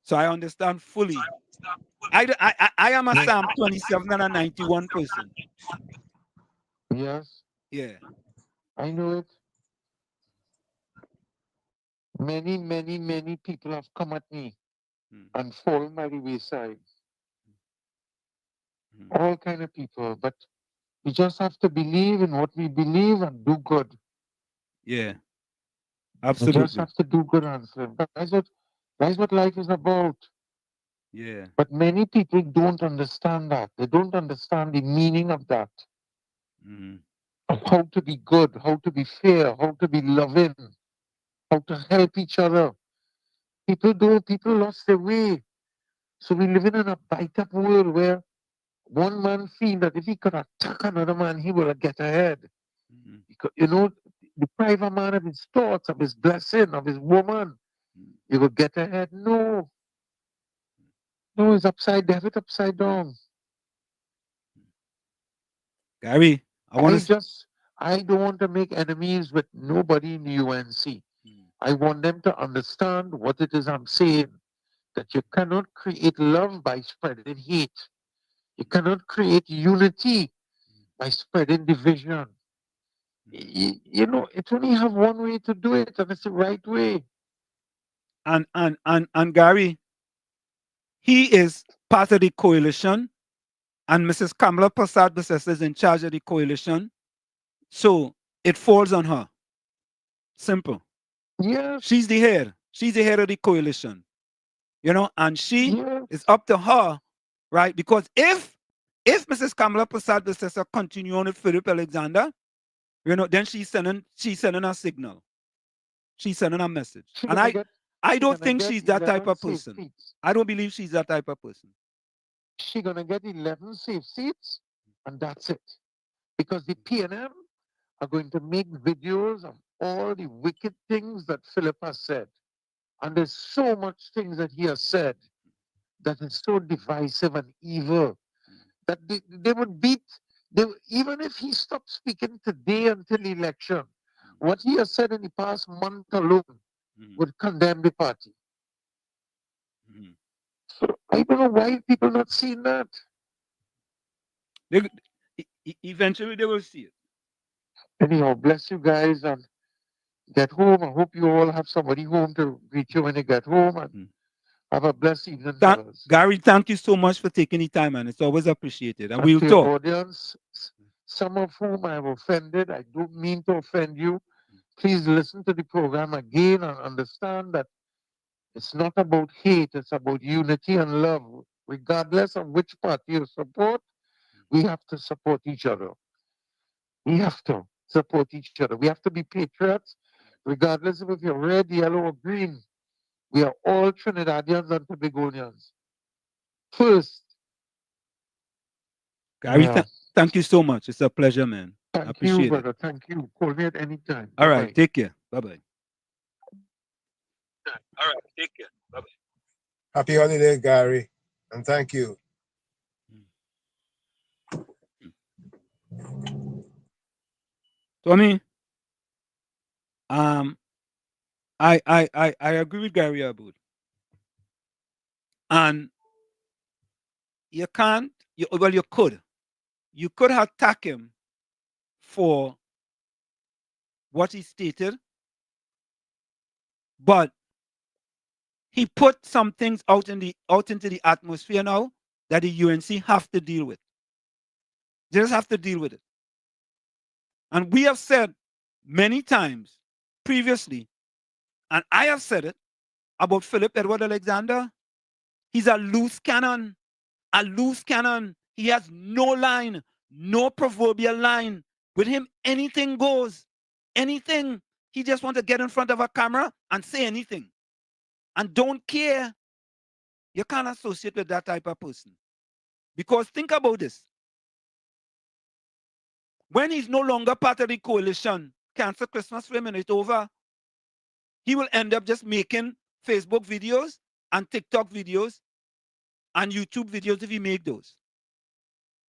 Speaker 7: So I understand fully. I am a Psalm 27 and a 91 person.
Speaker 14: Yes.
Speaker 7: Yeah.
Speaker 14: I know it. Many people have come at me and fallen by the wayside. All kind of people. But we just have to believe in what we believe and do good.
Speaker 7: Yeah.
Speaker 14: We
Speaker 7: Absolutely.
Speaker 14: just have to do good, answer. That's what life is about.
Speaker 7: Yeah.
Speaker 14: But many people don't understand that. They don't understand the meaning of that. Of how to be good, how to be fair, how to be loving, how to help each other. People lost their way. So we live in a bite up world where one man feels that if he could attack another man, he will get ahead. Because, deprive a man of his thoughts, of his blessing, of his woman, he will get ahead. No, it's upside down. It's upside down.
Speaker 7: Gary,
Speaker 14: I don't want to make enemies with nobody in the UNC. I want them to understand what it is I'm saying. That you cannot create love by spreading hate. You cannot create unity by spreading division. It only have one way to do it, and it's the right way.
Speaker 7: And Gary, he is part of the coalition, and Mrs. Kamala Prasad Bissess is in charge of the coalition. So it falls on her. Simple.
Speaker 14: Yeah.
Speaker 7: She's the head. She's the head of the coalition. And she is up to her, right? Because if Mrs. Kamala Prasad Bissess continue on with Philip Alexander, then she's sending a signal. She's sending a message. And I don't think she's that type of person. I don't believe she's that type of person.
Speaker 14: She's gonna get 11 safe seats, and that's it. Because the PNM are going to make videos of all the wicked things that Philip has said. And there's so much things that he has said that is so divisive and evil that they would beat, even if he stopped speaking today until the election, what he has said in the past month alone would condemn the party. So I don't know why people not seeing that.
Speaker 7: Eventually they will see it.
Speaker 14: Anyhow, bless you guys and get home. I hope you all have somebody home to greet you when you get home, and have a blessed evening, fellas.
Speaker 7: Gary, thank you so much for taking the time, man. It's always appreciated. And we'll
Speaker 14: to
Speaker 7: talk.
Speaker 14: Your audience, some of whom I have offended, I don't mean to offend you. Please listen to the program again and understand that it's not about hate, it's about unity and love. Regardless of which party you support, we have to support each other. We have to support each other. We have to be patriots, regardless of if you're red, yellow, or green. We are all Trinidadians and Tobagonians. First.
Speaker 7: Gary, thank you so much. It's a pleasure, man.
Speaker 14: Thank
Speaker 7: I appreciate
Speaker 14: you, brother. Thank you. Call me at any time.
Speaker 7: All right. Take care. Bye-bye.
Speaker 10: All right. Take care. Bye-bye. Happy holiday, Gary. And thank you.
Speaker 7: Tommy, I agree with Gary Abud. And you can't, well, you could. You could attack him for what he stated, but he put some things out into the atmosphere now that the UNC have to deal with. They just have to deal with it. And we have said many times previously, and I have said it about Philip Edward Alexander. He's a loose cannon. A loose cannon. He has no line, no proverbial line. With him, anything goes. Anything. He just wants to get in front of a camera and say anything. And don't care. You can't associate with that type of person. Because think about this. When he's no longer part of the coalition, cancel Christmas for him and it's over, he will end up just making Facebook videos and TikTok videos and YouTube videos if he make those.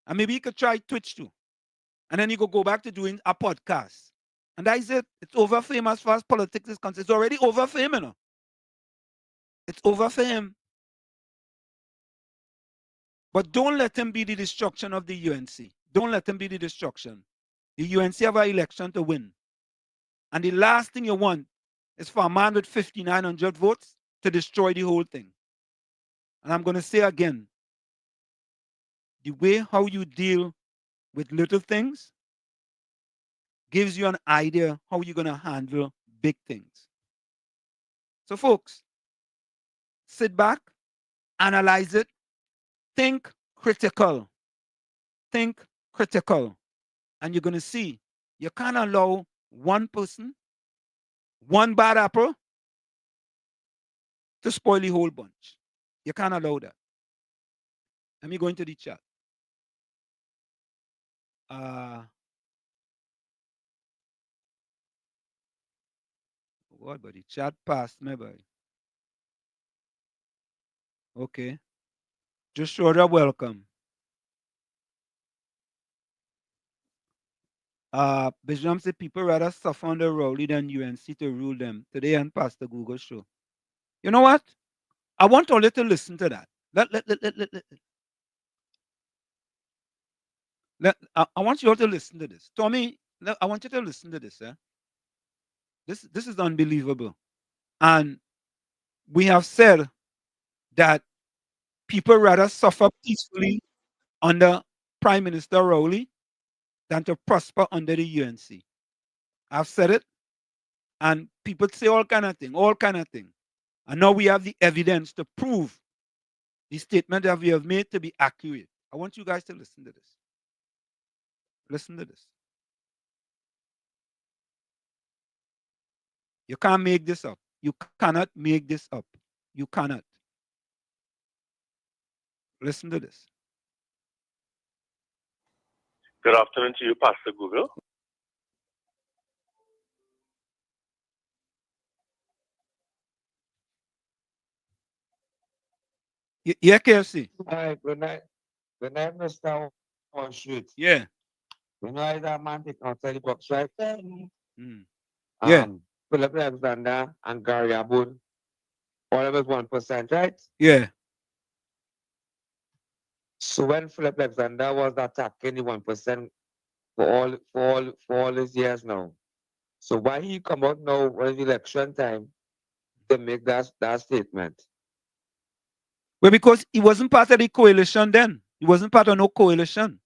Speaker 7: And maybe he could try Twitch too. And then he could go back to doing a podcast. And that is it. It's over for him as far as politics is concerned. It's already over for him, you know. It's over for him. But don't let him be the destruction of the UNC. Don't let him be the destruction. The UNC have an election to win. And the last thing you want is for a man with 5,900 votes to destroy the whole thing. And I'm going to say again, the way how you deal with little things gives you an idea how you're going to handle big things. So folks, sit back, analyze it, think critical. Think critical. And you're going to see you can't allow one person, one bad apple, to spoil the whole bunch. You can't allow that. Let me go into the chat. What, but the chat passed me by. Okay. Just show her welcome. Bishop said people rather suffer under Rowley than UNC to rule them. Today on Pastor Google show. You know what? I want all you to listen to that. I want you all to listen to this. Tommy, I want you to listen to this. This is unbelievable. And we have said that people rather suffer peacefully under Prime Minister Rowley than to prosper under the UNC. I've said it, and people say all kind of thing. And now we have the evidence to prove the statement that we have made to be accurate. I want you guys to listen to this. Listen to this. You can't make this up. You cannot make this up. You cannot. Listen to this.
Speaker 15: Good afternoon to you, Pastor Google.
Speaker 7: Yeah, KFC.
Speaker 13: Hi, good night. Good night, Mr. On shoot.
Speaker 7: Yeah.
Speaker 13: You know that man take outside the box, right?
Speaker 7: Yeah.
Speaker 13: Philip Alexander and Gary Abud, all of us 1%, right?
Speaker 7: Yeah.
Speaker 13: So when Philip Alexander was attacking the 1% for all these years now, so why he come out now when it's election time to make that statement?
Speaker 7: Well, because he wasn't part of the coalition then. He wasn't part of no coalition.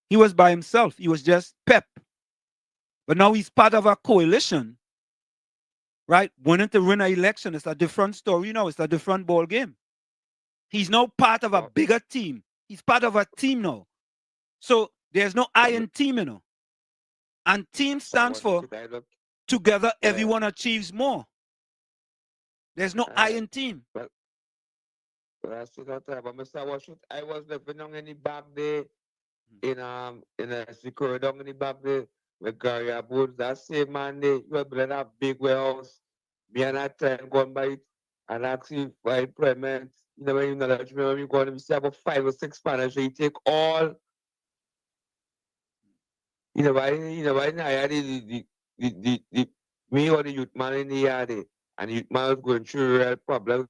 Speaker 7: He was by himself. He was just Pep. But now he's part of a coalition, right? Wanting to win an election. It's a different story now. It's a different ball game. He's now part of a bigger team. He's part of a team now. So there's no I in team, you know. And team stands for together everyone achieves more. There's no I in team.
Speaker 13: Well, that's not but Mr. Washington, I was living on any back there in a secure down in the back there with Gary Abud. That same man there, you were building a big warehouse. Me and I time gone by it and actually for employment. You know, when you know that when you go and you see about 5 or 6 panels, so you take all why I had me or the youth man in the yard, and the youth man was going through real problems.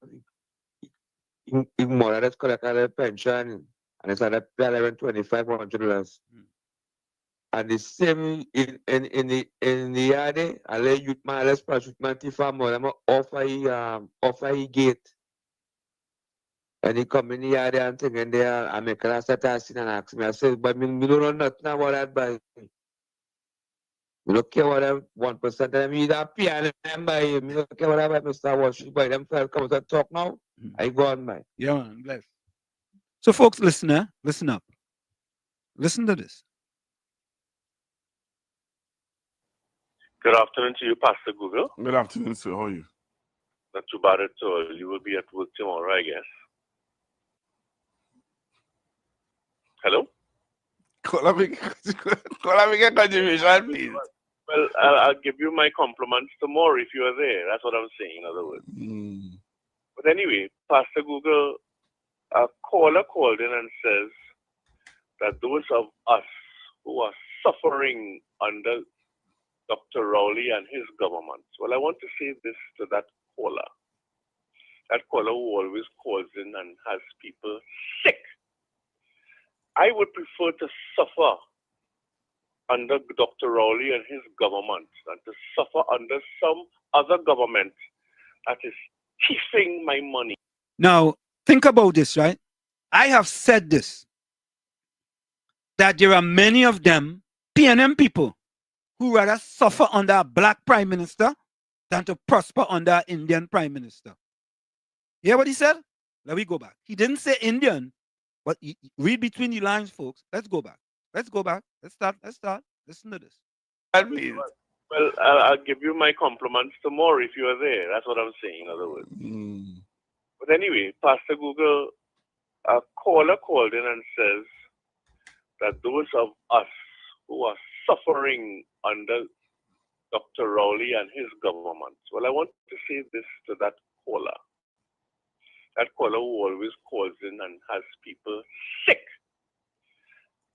Speaker 13: His mother just collected a pension, and it's at $2,500. And the same in the yard, I let youth man, let's pass youth man to farm, I'm offer he gate. And he come in the yard and thing, and there, I make a start asking and ask me, I said, but me don't know nothing about that, but we don't care what them 1% of them either pay and them buy. Me don't care what I buy, Mr. Wash. Buy them first, come and talk now. I go on, man.
Speaker 7: Yeah, man, bless. So, folks, listen up. Listen to this.
Speaker 15: Good afternoon to you, Pastor Google.
Speaker 8: Good afternoon, sir. How are you?
Speaker 15: Not too bad at all. You will be at work tomorrow, I guess. Hello?
Speaker 8: Call me contribution, please.
Speaker 15: Well, I'll give you my compliments tomorrow if you are there. That's what I'm saying, in other words. But anyway, Pastor Google, a caller called in and says that those of us who are suffering under Dr. Rowley and his government. Well, I want to say this to that caller. That caller who always calls in and has people sick. I would prefer to suffer under Dr. Rowley and his government than to suffer under some other government that is thieving my money.
Speaker 7: Now, think about this, right? I have said this, that there are many of them, PNM people, who rather suffer under a black prime minister than to prosper under an Indian prime minister. You hear what he said? Let me go back. He didn't say Indian, but read between the lines, folks. Let's go back. Let's start. Listen to this.
Speaker 15: Please. Well, I'll give you my compliments tomorrow if you are there. That's what I'm saying, in other words. But anyway, Pastor Google, a caller called in and says that those of us who are suffering under Dr. Rowley and his government. Well, I want to say this to that caller. That caller who always calls in and has people sick.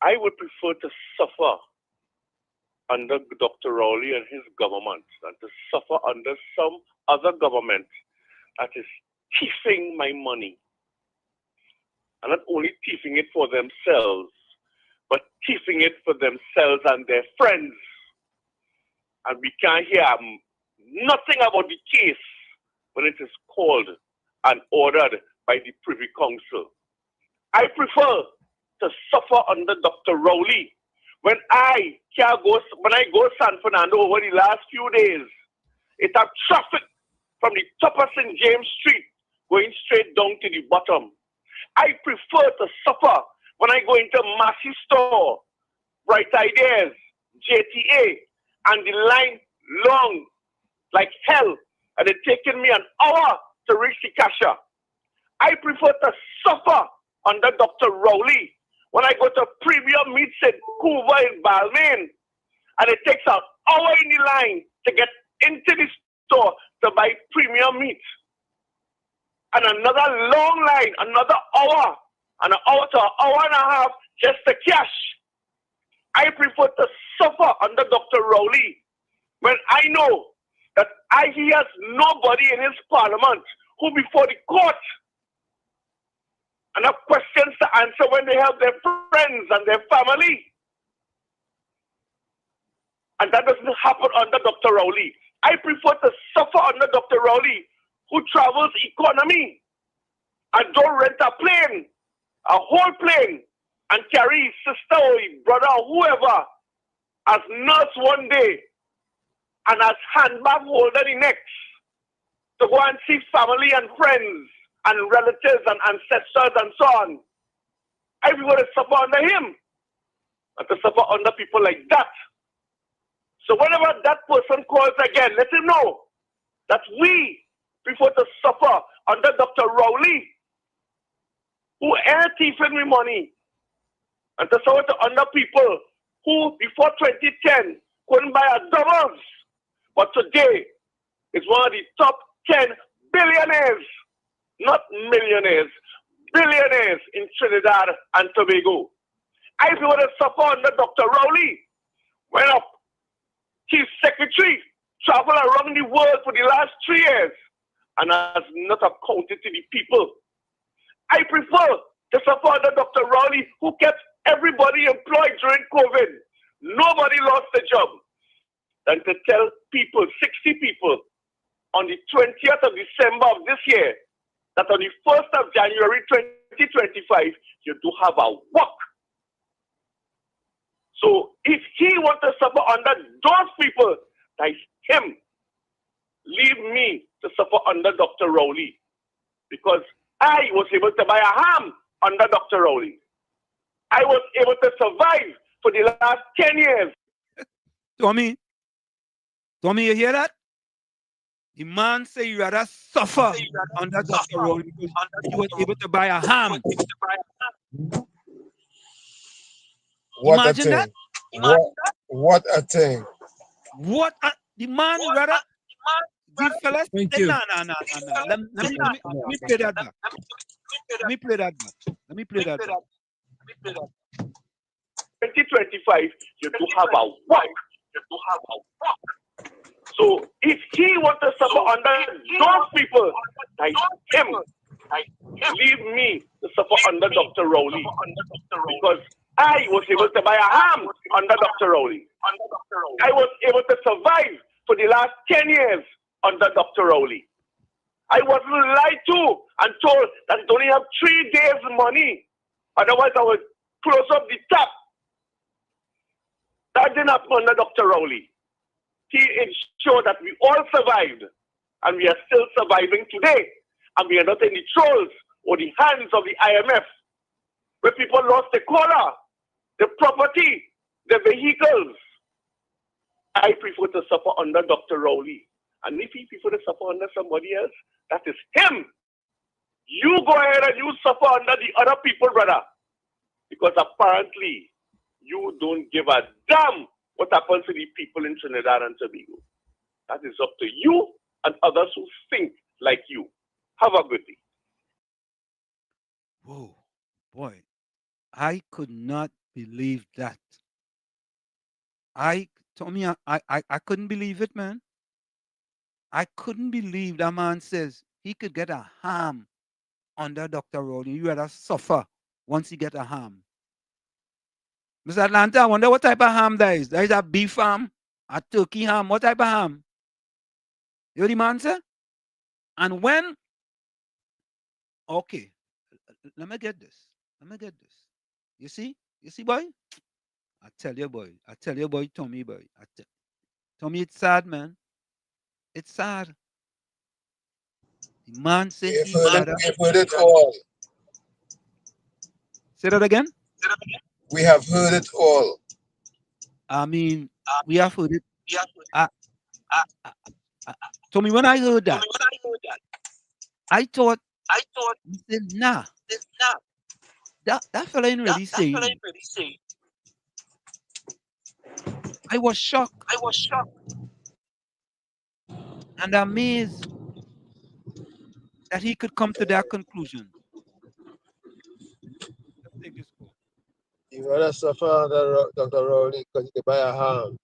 Speaker 15: I would prefer to suffer under Dr. Rowley and his government than to suffer under some other government that is thieving my money. And not only thieving it for themselves, but thieving it for themselves and their friends. And we can't hear nothing about the case when it is called and ordered by the Privy Council. I prefer to suffer under Dr. Rowley when I go San Fernando over the last few days. It had traffic from the top of St. James Street going straight down to the bottom. I prefer to suffer when I go into Massey Store, Bright Ideas, JTA, and the line long like hell, and it's taken me an hour to reach the cashier. I prefer to suffer under Dr. Rowley when I go to Premium Meats in Cuba in Balmain, and it takes an hour in the line to get into the store to buy premium meat. And another long line, another hour, and an hour to an hour and a half just to cash. I prefer to suffer under Dr. Rowley when I know that he has nobody in his parliament who before the court and have questions to answer when they have their friends and their family. And that doesn't happen under Dr. Rowley. I prefer to suffer under Dr. Rowley, who travels economy and don't rent a plane, a whole plane, and carry his sister or his brother or whoever as nurse one day and as handbag holder the next to go and see family and friends and relatives and ancestors and so on. I prefer to suffer under him and to suffer under people like that. So whenever that person calls again, let him know that we prefer to suffer under Dr. Rowley, who ain't thieving me money, and to suffer under people who before 2010 couldn't buy a doubles, but today is one of the top 10 billionaires, not millionaires, billionaires in Trinidad and Tobago. I prefer to suffer under Dr. Rowley went up. His secretary traveled around the world for the last 3 years and has not accounted to the people. I prefer to support the Dr. Rowley, who kept everybody employed during COVID. Nobody lost a job. Than to tell people, 60 people, on the 20th of December of this year, that on the 1st of January 2025, you do have a work. So if he wants to suffer under those people, that's him. Leave me to suffer under Dr. Rowley. Because I was able to buy a ham under Dr. Rowley. I was able to survive for the last 10 years.
Speaker 7: Tommy, you hear that? The man say you rather suffer under Dr. Rowley because he was able to buy a ham.
Speaker 10: What
Speaker 7: Imagine
Speaker 10: a
Speaker 7: that.
Speaker 10: thing. What a thing.
Speaker 7: The man rather. The fellas,
Speaker 10: Thank you.
Speaker 7: no. Let me play that back. Let me play that back.
Speaker 15: 2025, you do have a work. So if he wants to suffer under those people, that's him. Leave me to suffer under Dr. Rowley. Because I was able to buy a ham under Dr. Rowley. I was able to survive for the last 10 years under Dr. Rowley. I wasn't lied to and told that I only have 3 days money. Otherwise, I would close up the tap. That didn't happen under Dr. Rowley. He ensured that we all survived, and we are still surviving today. And we are not in the trolls or the hands of the IMF, where people lost the collar, the property, the vehicles. I prefer to suffer under Dr. Rowley. And if he prefers to suffer under somebody else, that is him. You go ahead and you suffer under the other people, brother. Because apparently, you don't give a damn what happens to the people in Trinidad and Tobago. That is up to you and others who think like you. Have a good day.
Speaker 7: Whoa, boy. I could not believe that. Tommy, I couldn't believe it, man. I couldn't believe that man says he could get a ham under Dr. Rowley. You rather suffer once he get a ham. Mr. Atlanta, I wonder what type of ham that is. That is a beef ham, a turkey ham. What type of ham? You know the man say? And when, okay, let me get this. You see, boy? I tell you, boy, Tommy, boy. Tommy, it's sad, man. It's sad. The man said
Speaker 10: We've heard it all.
Speaker 7: Say that again?
Speaker 10: We have heard it all.
Speaker 7: I mean, we have heard it. Tommy, when I heard that, I thought, he said, nah. That fella ain't really saying. I was shocked. And amazed that he could come to that conclusion. Let's take this call.
Speaker 10: You rather suffer under Dr. Rowley because you can buy a ham.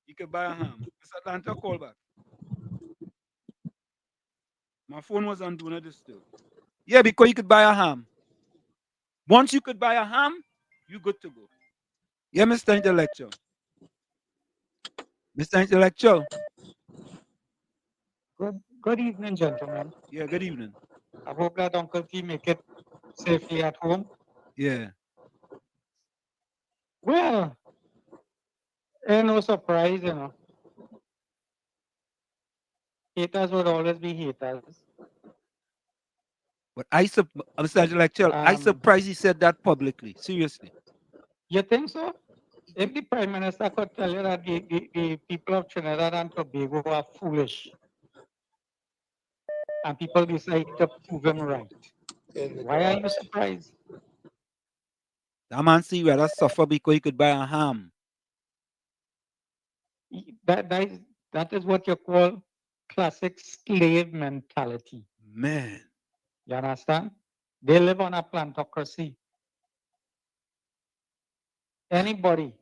Speaker 7: You can buy a ham. Mr. Atlanta, call back. My phone was on Do Not Disturb. Yeah, because you could buy a ham. Once you could buy a ham, you good to go. Yeah, Mr. Intellectual. Mr. Intellectual.
Speaker 16: Good evening, gentlemen.
Speaker 7: Yeah, good evening.
Speaker 16: I hope that Uncle T make it safely at home.
Speaker 7: Yeah.
Speaker 16: Well, ain't no surprise, you know. Haters would always be haters.
Speaker 7: But Mr. Intellectual, I surprised he said that publicly. Seriously.
Speaker 16: You think so? If the Prime Minister could tell you that the people of Trinidad and Tobago are foolish, and people decide to prove him right, why are you surprised?
Speaker 7: That man see you rather suffer because he could buy a ham.
Speaker 16: That is what you call classic slave mentality.
Speaker 7: Man.
Speaker 16: You understand? They live on a plantocracy. Anybody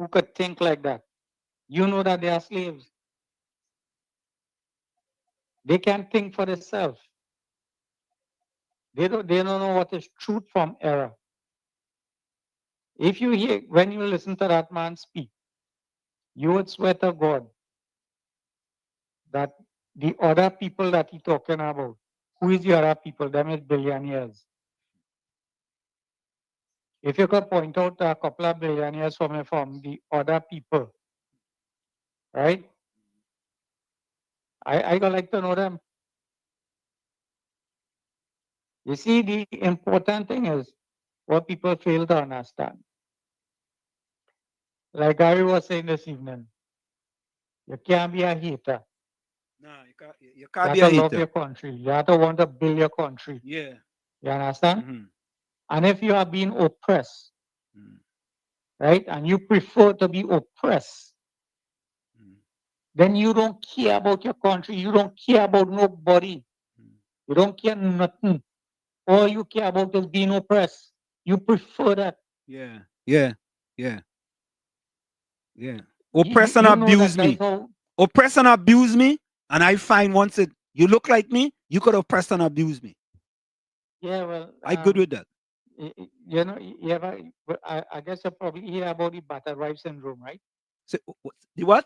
Speaker 16: who could think like that. You know that they are slaves. They can't think for themselves. They don't know what is truth from error. If you hear, when you listen to that man speak, you would swear to God that the other people that he talking about, who is the other people? Them is billionaires. If you could point out a couple of billionaires from the other people, right? I would like to know them. You see, the important thing is what people fail to understand. Like Gary was saying this evening, you can't be a hater.
Speaker 7: No, you
Speaker 16: You
Speaker 7: can't
Speaker 16: have
Speaker 7: be a
Speaker 16: to love
Speaker 7: hater.
Speaker 16: your country. You have to want to build your country.
Speaker 7: Yeah.
Speaker 16: You understand?
Speaker 7: Mhm.
Speaker 16: And if you are being oppressed, right, and you prefer to be oppressed, then you don't care about your country. You don't care about nobody. You don't care nothing. All you care about is being oppressed. You prefer that.
Speaker 7: Yeah. Yeah. Yeah. Yeah.
Speaker 16: You,
Speaker 7: Oppress and
Speaker 16: you know
Speaker 7: abuse
Speaker 16: that
Speaker 7: me.
Speaker 16: that's how.
Speaker 7: Oppress and abuse me. And I find once you look like me, you could oppress and abuse me.
Speaker 16: Yeah, well,
Speaker 7: I good with that.
Speaker 16: you know, you ever, I guess you probably hear about the battered wife syndrome, right?
Speaker 7: So, the what?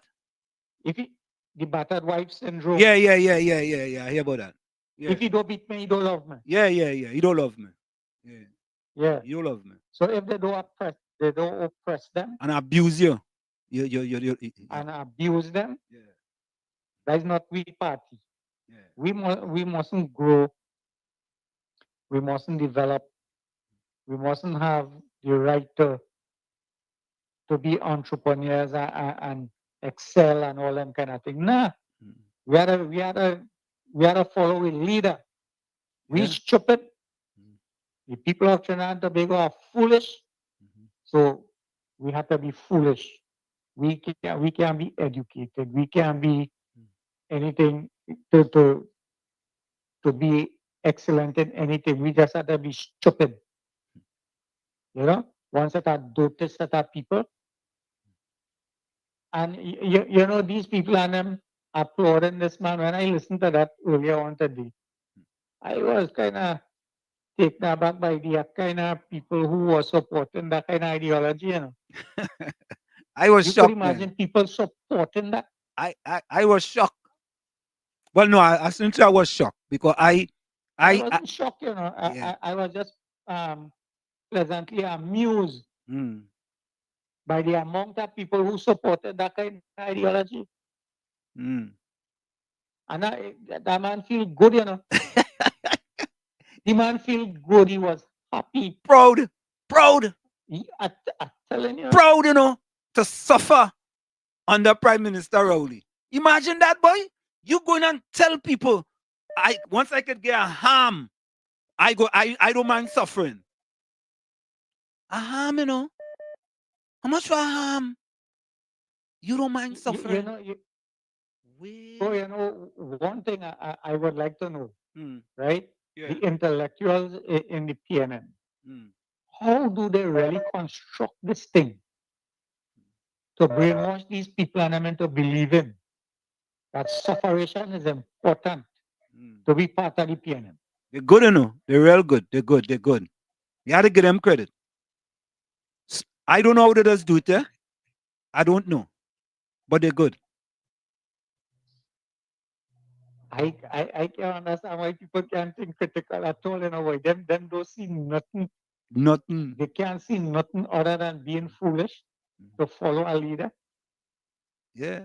Speaker 16: If you, the battered wife syndrome.
Speaker 7: Yeah. I hear about that. Yeah.
Speaker 16: If you don't beat me, you don't love me.
Speaker 7: Yeah. You don't love me. Yeah.
Speaker 16: Yeah.
Speaker 7: You don't love me.
Speaker 16: So if they don't oppress them
Speaker 7: And abuse you.
Speaker 16: and abuse them,
Speaker 7: Yeah.
Speaker 16: that is not we party.
Speaker 7: Yeah.
Speaker 16: We mustn't grow. We mustn't develop. We mustn't have the right to be entrepreneurs and excel and all them kind of thing. Nah, we had to follow a leader. We
Speaker 7: Yeah.
Speaker 16: stupid. The people of Trinidad and Tobago are foolish. So we have to be foolish. We can be educated. We can be anything to be excellent in anything. We just have to be stupid. You know, once that are doted that are people. And you know, these people and them applauding this man. When I listened to that earlier on today, I was kind of taken aback by the kind of people who were supporting that kind of ideology. You know,
Speaker 7: I was
Speaker 16: you
Speaker 7: shocked.
Speaker 16: could imagine
Speaker 7: Man.
Speaker 16: people supporting that.
Speaker 7: I was shocked. Well, no, I since I was shocked because
Speaker 16: I wasn't shocked, you know. I was just pleasantly amused by the amount of people who supported that kind of ideology. And that man feel good, you know. The man feel good. He was happy.
Speaker 7: Proud.
Speaker 16: I'm telling you.
Speaker 7: Proud, you know, to suffer under Prime Minister Rowley. Imagine that, boy. You going and tell people, once I could get a harm, I don't mind suffering. A harm, you know. How much for a harm? You don't mind suffering.
Speaker 16: You know, so you know, one thing I would like to know, right?
Speaker 7: Yeah.
Speaker 16: The intellectuals in the PNN, how do they really construct this thing to brainwash these people and them into believing that sufferation is important to be part of the PNN?
Speaker 7: They're good, you know. They're real good. They're good. You have to give them credit. I don't know how they just do it there. I don't know. But they're good.
Speaker 16: I can't understand why people can't think critical at all in a way. Them don't see nothing.
Speaker 7: Nothing.
Speaker 16: They can't see nothing other than being foolish to follow a leader.
Speaker 7: Yeah.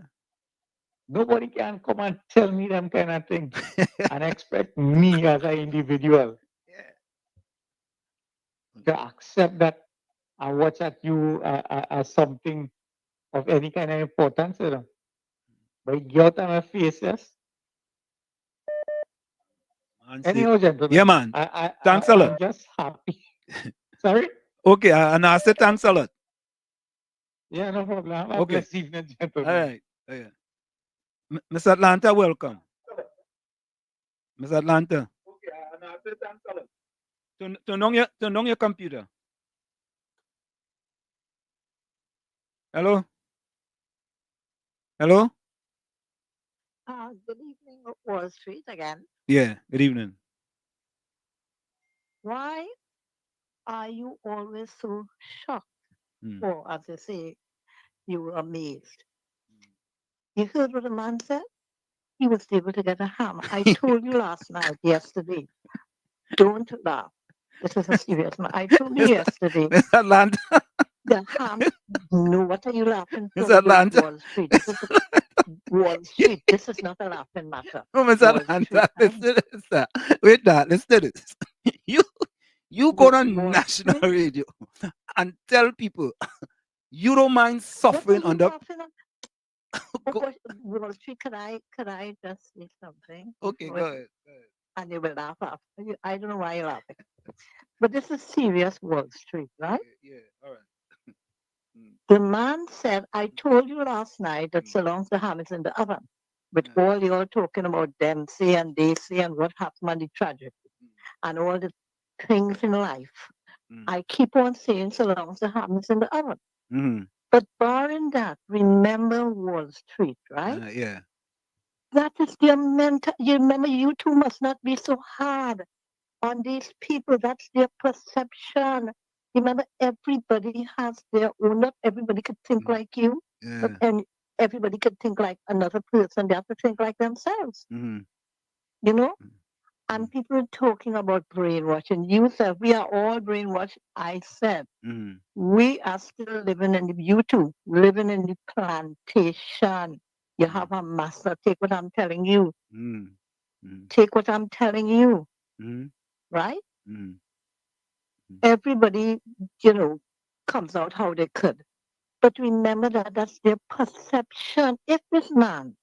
Speaker 16: Nobody can come and tell me them kind of thing and expect me as an individual to accept that and watch at you as something of any kind of importance, you know. But get out of my face, yes. Anyhow, gentlemen.
Speaker 7: Yeah, man. Thanks a lot.
Speaker 16: I'm just happy. Sorry?
Speaker 7: Okay, and I said thanks a lot.
Speaker 16: Yeah, no problem. Have a
Speaker 7: Okay.
Speaker 16: blessed evening, gentlemen.
Speaker 7: All right. Yeah. Miss Atlanta, welcome. Miss Atlanta.
Speaker 16: Okay, and I said thanks a lot.
Speaker 7: Turn on your computer. Hello? Hello?
Speaker 12: Good evening, Wall Street again.
Speaker 7: Yeah, good evening.
Speaker 12: Why are you always so shocked? Or, as they say, you were amazed. You heard what the man said? He was able to get a ham. I told you last night, yesterday, don't laugh. This is a serious man. I told you yesterday.
Speaker 7: Miss Atlanta.
Speaker 12: The ham. No, what are you laughing
Speaker 7: Miss
Speaker 12: for?
Speaker 7: Atlanta.
Speaker 12: Wall Street. This is Wall Street. This is not a laughing matter.
Speaker 7: No, Miss
Speaker 12: Wall
Speaker 7: Atlanta,
Speaker 12: Street.
Speaker 7: listen to this. Wait, that. Listen to this. You go on
Speaker 12: Wall
Speaker 7: national
Speaker 12: Street.
Speaker 7: radio and tell people you don't mind suffering
Speaker 12: What are you
Speaker 7: under.
Speaker 12: laughing at? Wall Street, could I just say something?
Speaker 7: Okay, go ahead.
Speaker 12: And you will laugh after. I don't know why you're laughing. But this is serious Wall Street, right?
Speaker 7: Yeah, all right.
Speaker 12: The man said, I told you last night that so long as the ham is in the oven, with all you're talking about Dempsey and Daisy and what happened and the tragedy and all the things in life. I keep on saying so long as the ham is in the oven.
Speaker 7: Mm-hmm.
Speaker 12: But barring that, remember Wall Street, right?
Speaker 7: Yeah.
Speaker 12: That is their mental. You remember, you two must not be so hard on these people. That's their perception. Remember, everybody has their own. Not everybody could think like you, but and everybody could think like another person. They have to think like themselves.
Speaker 7: Mm-hmm.
Speaker 12: You know. And people are talking about brainwashing. You said we are all brainwashed. I said we are still living in the, you two living in the plantation. You have a master. Take what I'm telling you. Take what I'm telling you. Right? Everybody, comes out how they could. But remember that that's their perception. If this man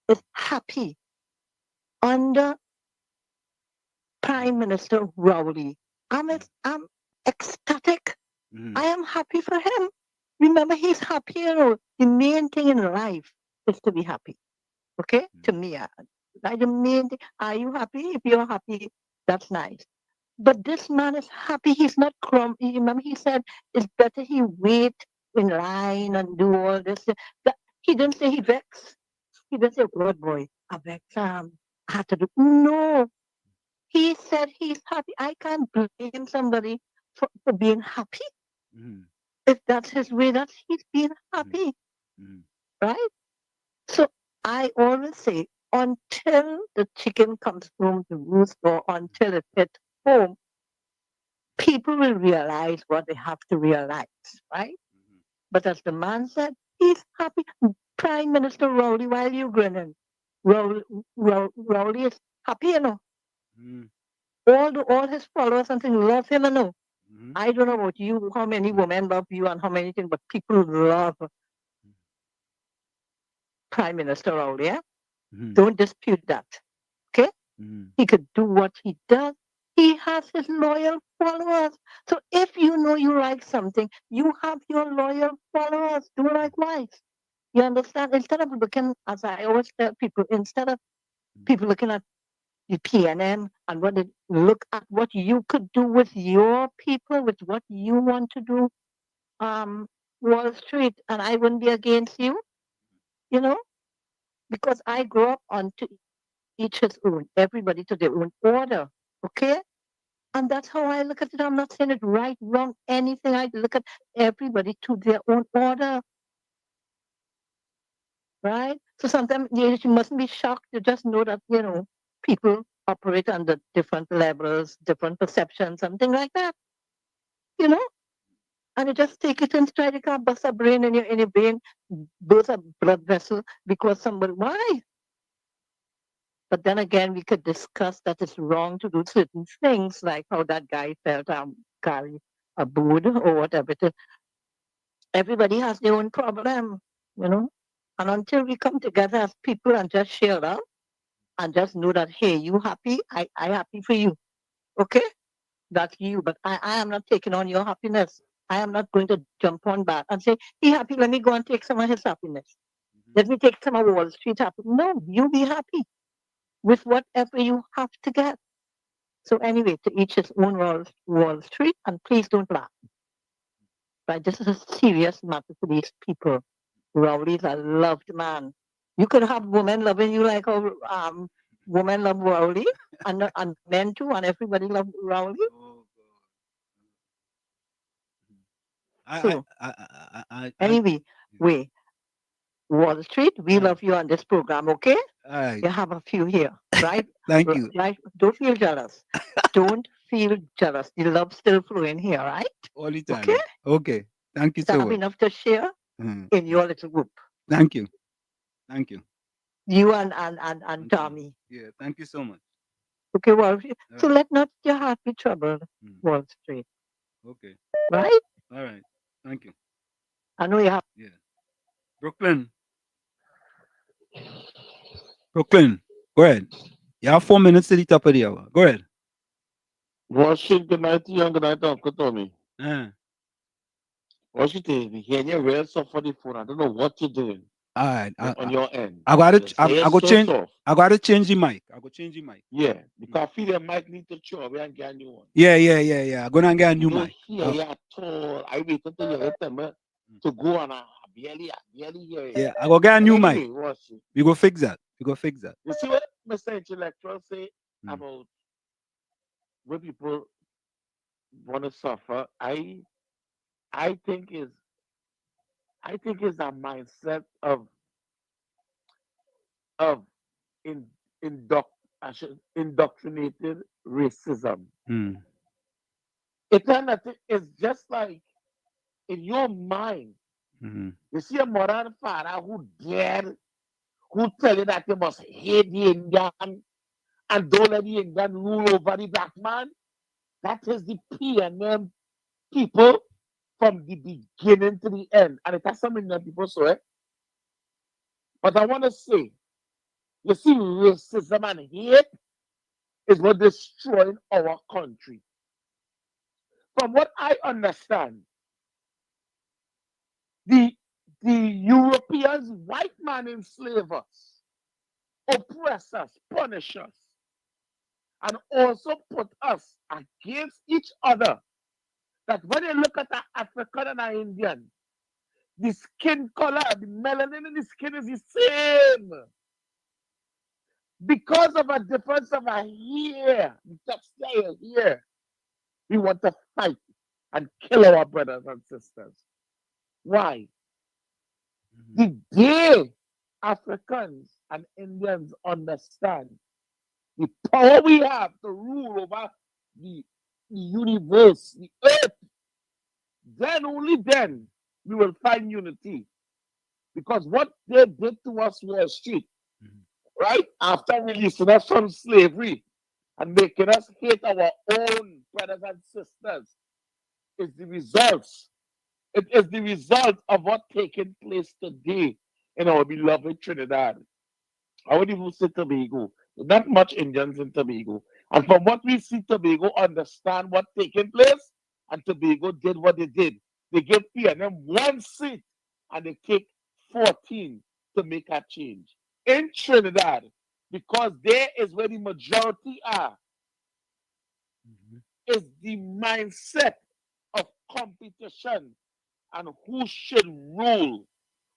Speaker 12: is happy under Prime Minister Rowley, I'm ecstatic. I am happy for him. Remember, he's happy. The main thing in life is to be happy. Okay? To me, the main thing. Are you happy? If you're happy, that's nice. But this man is happy. He's not grumpy. Remember, he said it's better he wait in line and do all this. He didn't say he vexed. He didn't say, good boy, I vex. I had to do. No. He said he's happy. I can't blame somebody for being happy. If that's his way, that's he's being happy. Right? So I always say, until the chicken comes home to roost or until it hits home, people will realize what they have to realize, right? But as the man said, he's happy. Prime Minister Rowley, why are you grinning? Rowley is happy, All his followers and things love him, I don't know about you, how many women love you and how many things, but people love Prime Minister Rowley, yeah? Don't dispute that, okay? He could do what he does. He has his loyal followers. So if you know you like something, you have your loyal followers. Do likewise. You understand? Instead of looking, as I always tell people, instead of people looking at the PNM and what they look at what you could do with your people, with what you want to do, Wall Street, and I wouldn't be against you, because I grew up on to each his own, everybody to their own order, okay? And that's how I look at it. I'm not saying it right, wrong, anything. I look at everybody to their own order, right? So sometimes you mustn't be shocked. You just know that, people operate under different levels, different perceptions, something like that, And you just take it in stride. You can't bust a brain in your brain, burst a blood vessel because somebody, why? But then again, we could discuss that it's wrong to do certain things, like how that guy felt carry a board or whatever. Everybody has their own problem, And until we come together as people and just share love and just know that, hey, you happy, I happy for you. Okay? That's you. But I am not taking on your happiness. I am not going to jump on back and say, he happy, let me go and take some of his happiness. Let me take some of Wall Street happy. No, you be happy with whatever you have to get. So anyway, to each his own Wall Street, and please don't laugh. Right? This is a serious matter for these people. Rowley's a loved man. You could have women loving you like a women love Rowley, and men too, and everybody love Rowley. So anyway, Wall Street, we love you on this program, okay? You have a few here, right?
Speaker 7: Thank you.
Speaker 12: Right? Don't feel jealous. Don't feel jealous. The love still flowing here, right?
Speaker 7: All the time.
Speaker 12: Okay?
Speaker 7: Okay. Thank you
Speaker 12: So
Speaker 7: so
Speaker 12: have
Speaker 7: much.
Speaker 12: enough to share in your little group.
Speaker 7: Thank you. Thank you.
Speaker 12: You and Tommy.
Speaker 7: Yeah, thank you so much.
Speaker 12: Okay, well, so let not your heart be troubled, Wall Street.
Speaker 7: Okay.
Speaker 12: Right?
Speaker 7: All right. Thank you.
Speaker 12: I know you have.
Speaker 7: Yeah. Brooklyn. Brooklyn. Go ahead. You have 4 minutes to the top of the hour. Go ahead.
Speaker 17: Washington, good night to you and good night, Uncle Tommy. Washington, hearing you real soft for the phone. I don't know what you're doing.
Speaker 7: All right.
Speaker 17: On your end.
Speaker 7: I gotta
Speaker 17: I
Speaker 7: go change. I gotta change the mic. I go change the mic.
Speaker 17: Yeah, because I feel the mic need to throw away and get a new one.
Speaker 7: Yeah. I'm gonna get a new mic.
Speaker 17: Hear you at all. I wait until you tell me to go on. I barely hear you.
Speaker 7: Yeah, I go get a new
Speaker 17: Anyway,
Speaker 7: mic.
Speaker 17: watch it.
Speaker 7: We go fix that. We go fix that.
Speaker 17: You see what Mr. Intellectual say about when people want to suffer? I think is a mindset of indoctrinated racism. It's just like in your mind. You see a mother and father who tell you that you must hate the Indian and don't let the Indian rule over the black man. That is the PNM people from the beginning to the end. And it has some Indian people, so but I want to say, you see, racism and hate is what destroying our country. From what I understand, the Europeans, white man enslave us, oppress us, punish us, and also put us against each other. That when you look at an African and an Indian, the skin color, the melanin in the skin is the same. Because of a difference of a hair, the texture here, we want to fight and kill our brothers and sisters. Why? The day Africans and Indians understand the power we have to rule over the universe, the earth, then only then we will find unity. Because what they did to us Wall Street, right, after releasing us from slavery and making us hate our own brothers and sisters, is the results. It is the result of what taking place today in our beloved Trinidad. I would even say Tobago. Not much Indians in Tobago. And from what we see, Tobago understand what taking place, and Tobago did what they did. They gave PNM 1 seat and they take 14 to make a change. In Trinidad, because there is where the majority are, is the mindset of competition and who should rule.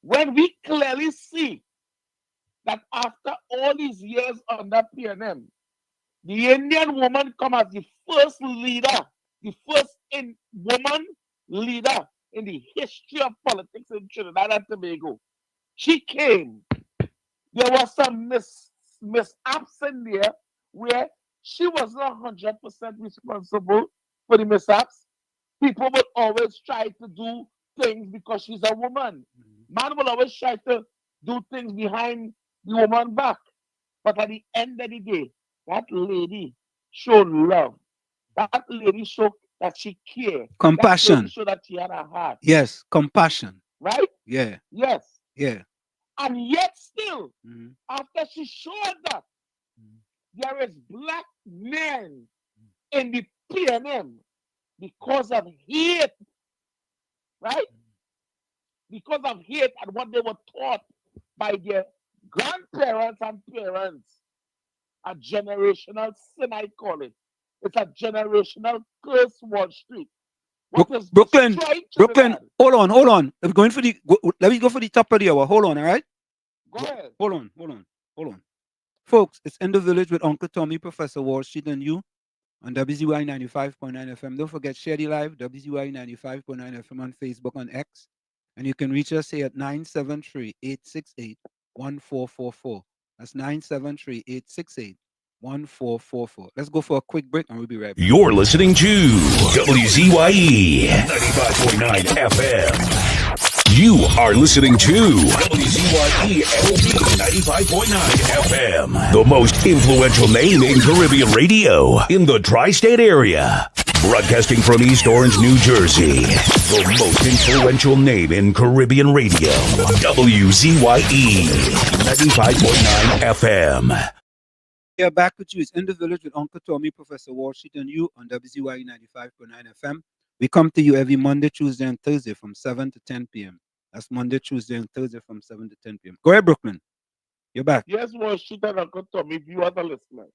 Speaker 17: When we clearly see that after all these years under PNM, the Indian woman come as the first leader, the first woman leader in the history of politics in Trinidad and Tobago. She came. There was some mishaps in there where she was not 100% responsible for the mishaps. People would always try to do things because she's a woman. Man will always try to do things behind the woman's back. But at the end of the day, that lady showed love. That lady showed that she cared.
Speaker 7: Compassion.
Speaker 17: That lady showed that she had a heart.
Speaker 7: Yes, compassion.
Speaker 17: Right?
Speaker 7: Yeah.
Speaker 17: Yes.
Speaker 7: Yeah.
Speaker 17: And yet still, after she showed that, there is black men in the PNM because of hate. Right? Because of hate and what they were taught by their grandparents and parents. A generational sin, I call it. It's a generational curse, Wall Street.
Speaker 7: Brooklyn, hold on. Let me go for the top of the hour. Hold on, all right?
Speaker 17: Go ahead.
Speaker 7: Hold on. Folks, it's In the Village with Uncle Tommy, Professor Wall Street, and you on WZYE 95.9 FM. Don't forget, share the live, WZYE 95.9 FM on Facebook, on X. And you can reach us here at 973-868-1444. That's 973-868-1444. Let's go for a quick break and we'll be right back.
Speaker 1: You're listening to WZYE 95.9 FM. You are listening to WZYE 95.9 FM, the most influential name in Caribbean radio in the tri-state area. Broadcasting from East Orange, New Jersey, the most influential name in Caribbean radio, WZYE 95.9 FM.
Speaker 7: Yeah, back with you. It's In the Village with Uncle Tommy, Professor Wall Street, and you on WZYE 95.9 FM. We come to you every Monday, Tuesday, and Thursday from 7 to 10 p.m. That's Monday, Tuesday, and Thursday from 7 to 10 p.m. Go ahead, Brooklyn. You're back.
Speaker 17: Yes, Wall Street and Uncle Tommy, viewers and listeners.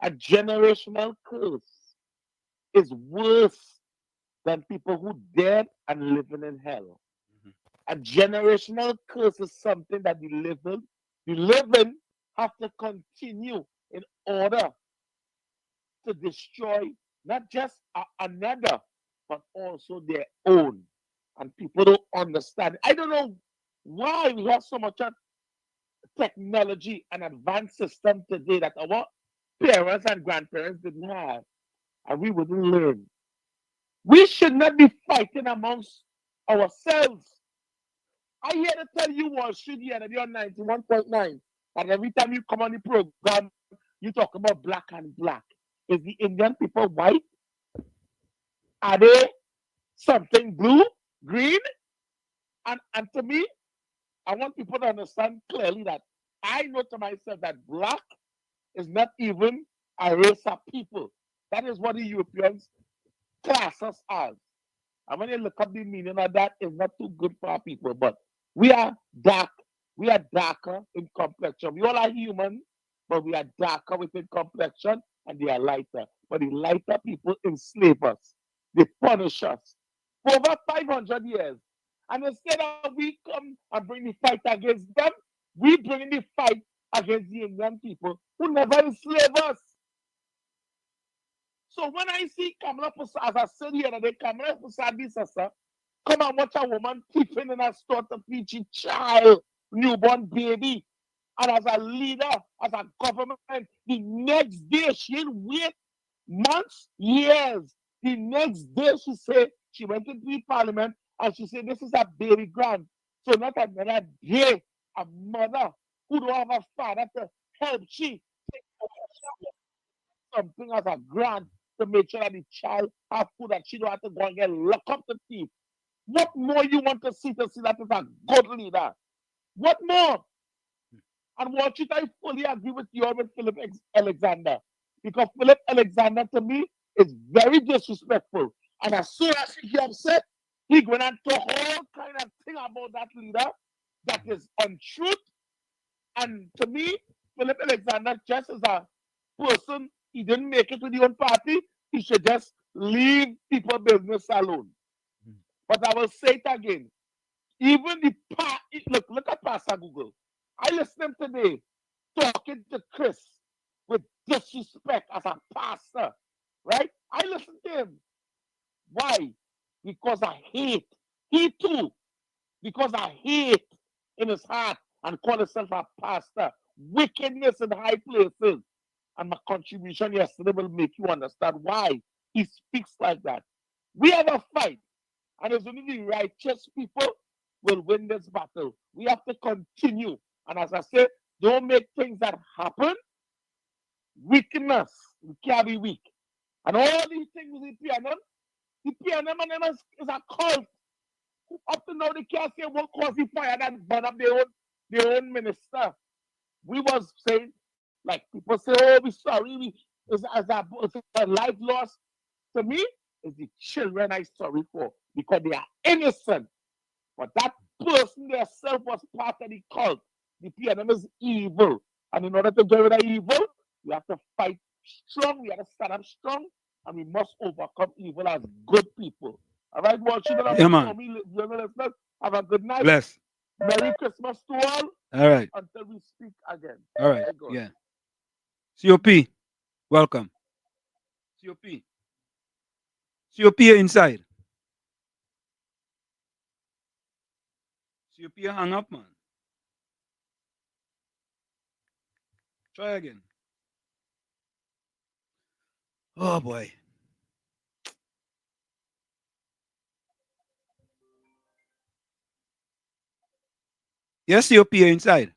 Speaker 17: A generational curse is worse than people who dead and living in hell. A generational curse is something that the living have to continue in order to destroy not just another, but also their own. And people don't understand. I don't know why we have so much technology and advanced system today that our parents and grandparents didn't have, and we wouldn't learn. We should not be fighting amongst ourselves. I here to tell you what should be on 91.9, and every time you come on the program, you talk about black and black. Is the Indian people white? Are they something blue, green? And to me, I want people to understand clearly that I know to myself that black is not even a race of people. That is what the Europeans class us as. And when you look up the meaning of that, it's not too good for our people. But we are dark. We are darker in complexion. We all are human, but we are darker within complexion, and they are lighter. But the lighter people enslave us. They punish us for over 500 years. And instead of we come and bring the fight against them, we bring the fight against the Indian people who never enslaved us. So when I see Kamala Prasad, as I said here today, Kamala Prasad, this sister, come and watch a woman tipping in a store to feed a child, newborn baby. And as a leader, as a government, the next day she didn't wait months, years. The next day she said, she went into the parliament and she said, this is a baby grant. So not another day, a mother who don't have a father to help she take something as a grant to make sure that the child have food, that she don't have to go and get locked up to thief. What more you want to see that is a good leader? What more? And what should I fully agree with you with Philip Alexander? Because Philip Alexander to me is very disrespectful. And as soon as he gets upset, he going to talk all kind of thing about that leader that is untruth. And to me, Philip Alexander just as a person, he didn't make it to the own party. He should just leave people business alone. But I will say it again. Even the look at Pastor Google. I listened today talking to Chris with disrespect as a pastor, right? I listened to him. Why? Because I hate. He too. Because I hate in his heart and call himself a pastor. Wickedness in high places. And my contribution yesterday will make you understand why he speaks like that. We have a fight. And it's only the righteous people will win this battle. We have to continue. And as I said, don't make things that happen weakness. We can't be weak. And all these things with the PNM and them is a cult. Up to now, they can't say what caused the fire that burn up their own minister. We was saying, like people say, oh, we're sorry, it's a life loss. To me, it's the children I'm sorry for because they are innocent. But that person themselves was part of the cult. The PNM is evil. And in order to get rid of evil, we have to fight strong, we have to stand up strong, and we must overcome evil as good people. All right, watch it
Speaker 7: Yeah, man.
Speaker 17: listeners. Have a good night.
Speaker 7: Bless.
Speaker 17: Merry Christmas to all.
Speaker 7: All right.
Speaker 17: Until we speak again.
Speaker 7: All right.
Speaker 17: Very good.
Speaker 7: Yeah. COP, welcome. COP. COP inside. COP hang up, man. Try again. Oh boy. Yes, COP inside.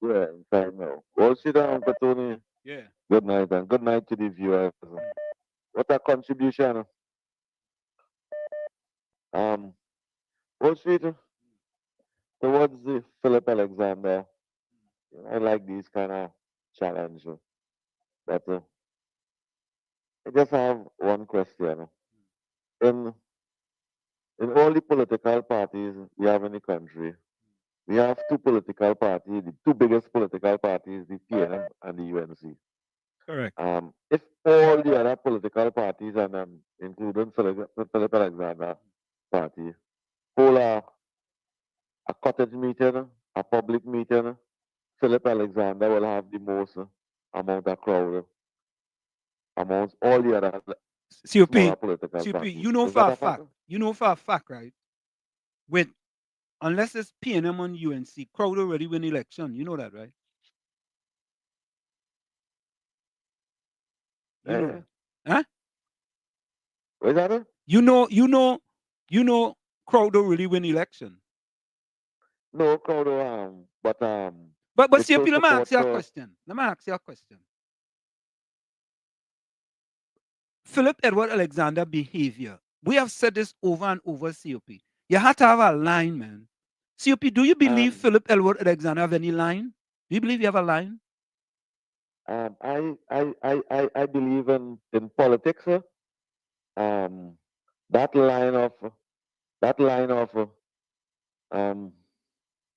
Speaker 11: Yeah, inside now. Well, sit down, Uncle Tony.
Speaker 7: Yeah.
Speaker 11: Good night, and good night to the viewers. What a contribution. Wall Street, towards the Philip Alexander. I like these kind of challenges. But I just have one question. In all the political parties we have in the country, we have two political parties, the two biggest political parties, the PNM and the UNC.
Speaker 7: Correct.
Speaker 11: If all the other political parties, and including Philip Alexander party, hold a cottage meeting, a public meeting, Philip Alexander will have the most amount of crowd amongst all the other smaller political
Speaker 7: COP,
Speaker 11: parties.
Speaker 7: you know
Speaker 11: Is
Speaker 7: for
Speaker 11: that
Speaker 7: a
Speaker 11: a
Speaker 7: fact. You know for a fact, right? With unless it's PNM on UNC, crowd already win election. You know that, right? You know that. Huh?
Speaker 11: Is that it?
Speaker 7: You know crowd already win election.
Speaker 11: No, crowd, but
Speaker 7: But
Speaker 11: it's
Speaker 7: COP,
Speaker 11: still
Speaker 7: let me ask you a
Speaker 11: support,
Speaker 7: question. Let me ask you a question. Philip Edward Alexander behavior. We have said this over and over, COP. You have to have a line, man. COP, do you believe Philip Edward Alexander have any line? Do you believe you have a line?
Speaker 11: I believe in politics. That line of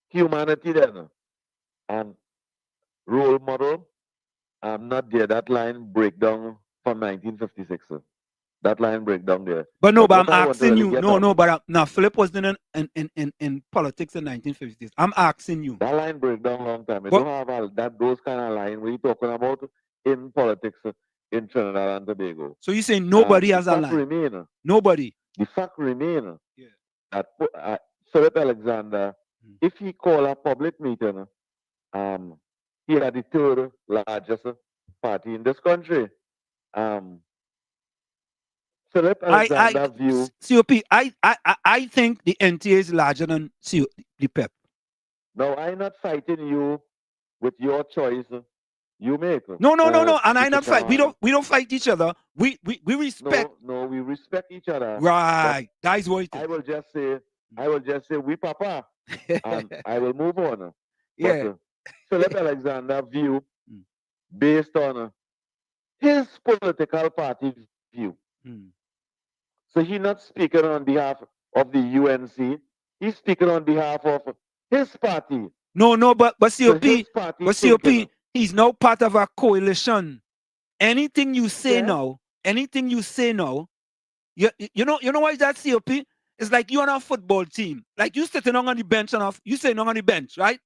Speaker 11: humanity then and role model. Not there. That line breakdown from 1956. That line breakdown there.
Speaker 7: But no, but
Speaker 11: what
Speaker 7: I'm
Speaker 11: I want to
Speaker 7: asking
Speaker 11: really
Speaker 7: you.
Speaker 11: get
Speaker 7: No,
Speaker 11: at,
Speaker 7: no, but now Philip wasn't in politics in 1950s. I'm asking you.
Speaker 11: that line breakdown long time. You
Speaker 7: But-
Speaker 11: don't have those kind of line we talking about in politics in Trinidad and Tobago.
Speaker 7: So you saying nobody has a
Speaker 11: fact
Speaker 7: line?
Speaker 11: Remain,
Speaker 7: Nobody.
Speaker 11: the fact remain that Philip Alexander, if he call a public meeting, he had the third largest party in this country. Philip Alexander view.
Speaker 7: COP, I think the NTA is larger than the PEP.
Speaker 11: No, I'm not fighting you with your choice you make.
Speaker 7: No. And I
Speaker 11: Mr.
Speaker 7: not fight. We
Speaker 11: Shaman.
Speaker 7: don't fight each other. We respect.
Speaker 11: No, we respect each other.
Speaker 7: Right. That is what it is.
Speaker 11: I will just say we papa, and I will move on.
Speaker 7: Yeah.
Speaker 11: But Philip Alexander view based on his political party view. So he's not speaking on behalf of the UNC. He's speaking on behalf of his party.
Speaker 7: No, but COP,
Speaker 11: So
Speaker 7: he's now part of a coalition. Anything you say now, you know why is that, COP? It's like you on a football team. Like you sitting on the bench you sitting on the bench, right?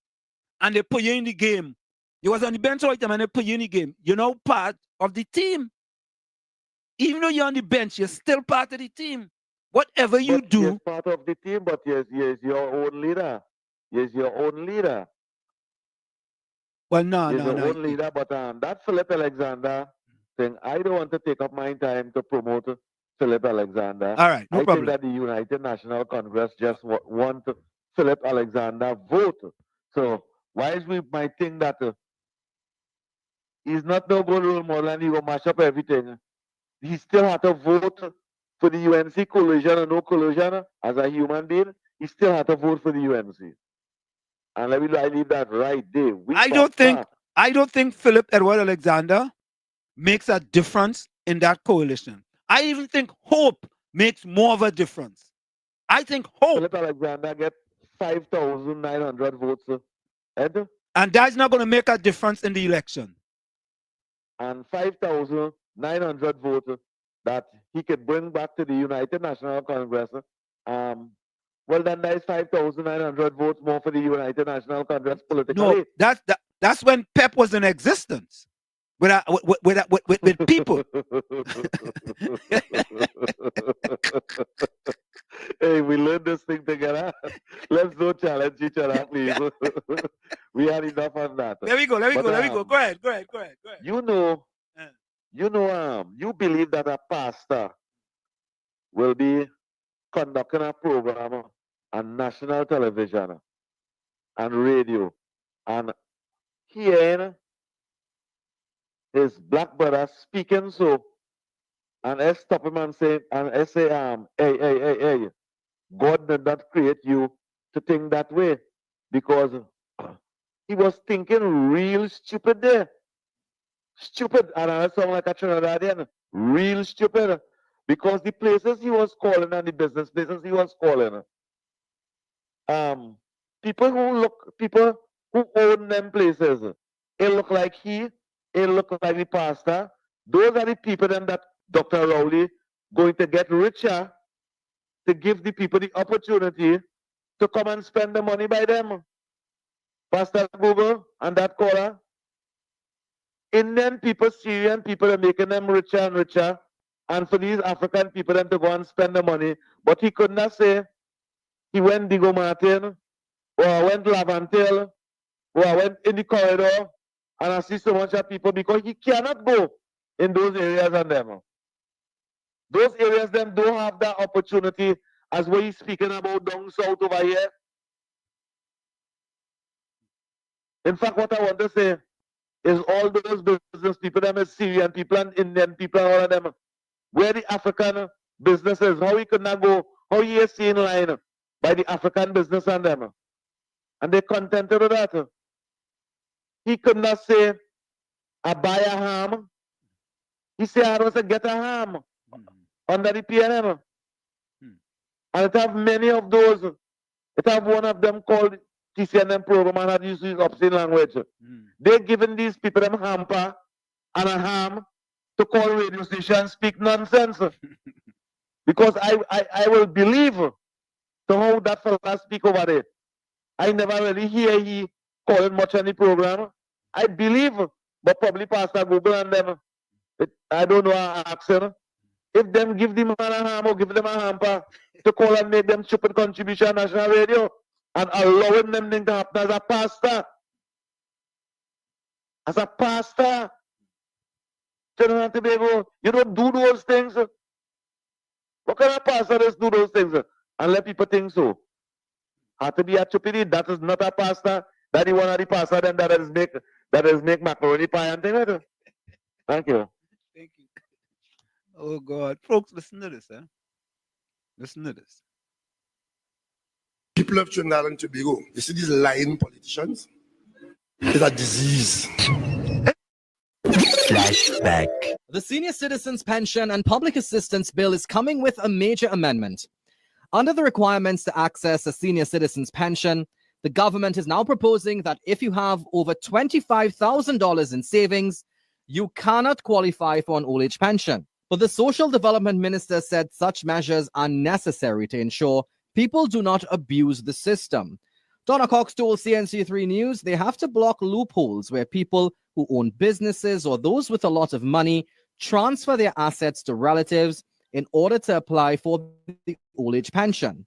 Speaker 7: And they put you in the game. You was on the bench all the time and they put you in the game. You're now part of the team. Even though you're on the bench, you're still part of the team. Whatever you do.
Speaker 11: You're part of the team, but yes, your own leader. Yes, your own leader.
Speaker 7: Well, no.
Speaker 11: Own leader, but that Philip Alexander thing, I don't want to take up my time to promote Philip Alexander.
Speaker 7: All right, no
Speaker 11: I
Speaker 7: problem.
Speaker 11: think that the United National Congress just want Philip Alexander vote. So why is we might think that he's not no good role model and he will mash up everything? He still had to vote for the UNC collusion or no collusion as a human being. He still had to vote for the UNC. And I leave that right there.
Speaker 7: I don't think Philip Edward Alexander makes a difference in that coalition. I even think Hope makes more of a difference. I think Hope.
Speaker 11: Philip Alexander get 5,900 votes. Ed?
Speaker 7: And that's not going to make a difference in the election.
Speaker 11: And 5,900 votes that he could bring back to the United National Congress, well, then there's 5,900 votes more for the United National Congress politically.
Speaker 7: No, that's when PEP was in existence with people.
Speaker 11: Hey, we learned this thing together. Let's don't challenge each other, please. We had enough on that.
Speaker 7: Let me go. Go ahead.
Speaker 11: You believe that a pastor will be conducting a program on national television and radio and hearing his black brother speaking so, and I stop him and say, hey, God did not create you to think that way, because he was thinking real stupid there. Stupid, and I sound like a Trinidadian. Real stupid, because the places he was calling and the business places he was calling, people who own them places, it look like it look like the pastor. Those are the people then that Dr. Rowley going to get richer to give the people the opportunity to come and spend the money by them. Pastor Google and that caller. Indian people, Syrian people are making them richer and richer. And for these African people then to go and spend the money. But he could not say he went Digo Martin, or I went Lavantel, or I went in the corridor and I see so much of people, because he cannot go in those areas and them. Those areas them don't have that opportunity as what he's speaking about down south over here. In fact, what I want to say is all those business people, them is Syrian people and Indian people, and all of them, where the African businesses, how he could not go, how he is seen in line by the African business and them. And they contented with that. He could not say, I buy a ham. He said, I was to get a ham under the PNM. And it have many of those. It have one of them called TCNM program and had used obscene language. They're giving these people them hamper and a ham to call radio stations speak nonsense. Because I will believe to how that fella speak over there. I never really hear he calling much on the program. I believe, but probably Pastor Google and them, I don't know how accent. If them give them a ham or give them a hamper to call and make them stupid contribution on national radio and allowing them things to happen as a pastor. As a pastor. Trinidad and Tobago, you don't do those things. What kind of pastor does do those things and let people think so? Have to be a stupidity. That is not a pastor. That is one of the pastor then that is make macaroni pie and things like that. Thank you.
Speaker 7: Thank you. Oh God, folks, listen to this, huh? Listen to this.
Speaker 18: People of Trinidad and Tobago, you see these lying politicians? It's a disease.
Speaker 19: Flashback. The Senior Citizens Pension and Public Assistance Bill is coming with a major amendment. Under the requirements to access a senior citizen's pension, the government is now proposing that if you have over $25,000 in savings, you cannot qualify for an old age pension. But the Social Development Minister said such measures are necessary to ensure people do not abuse the system. Donna Cox told CNC3 News they have to block loopholes where people who own businesses or those with a lot of money transfer their assets to relatives in order to apply for the old age pension.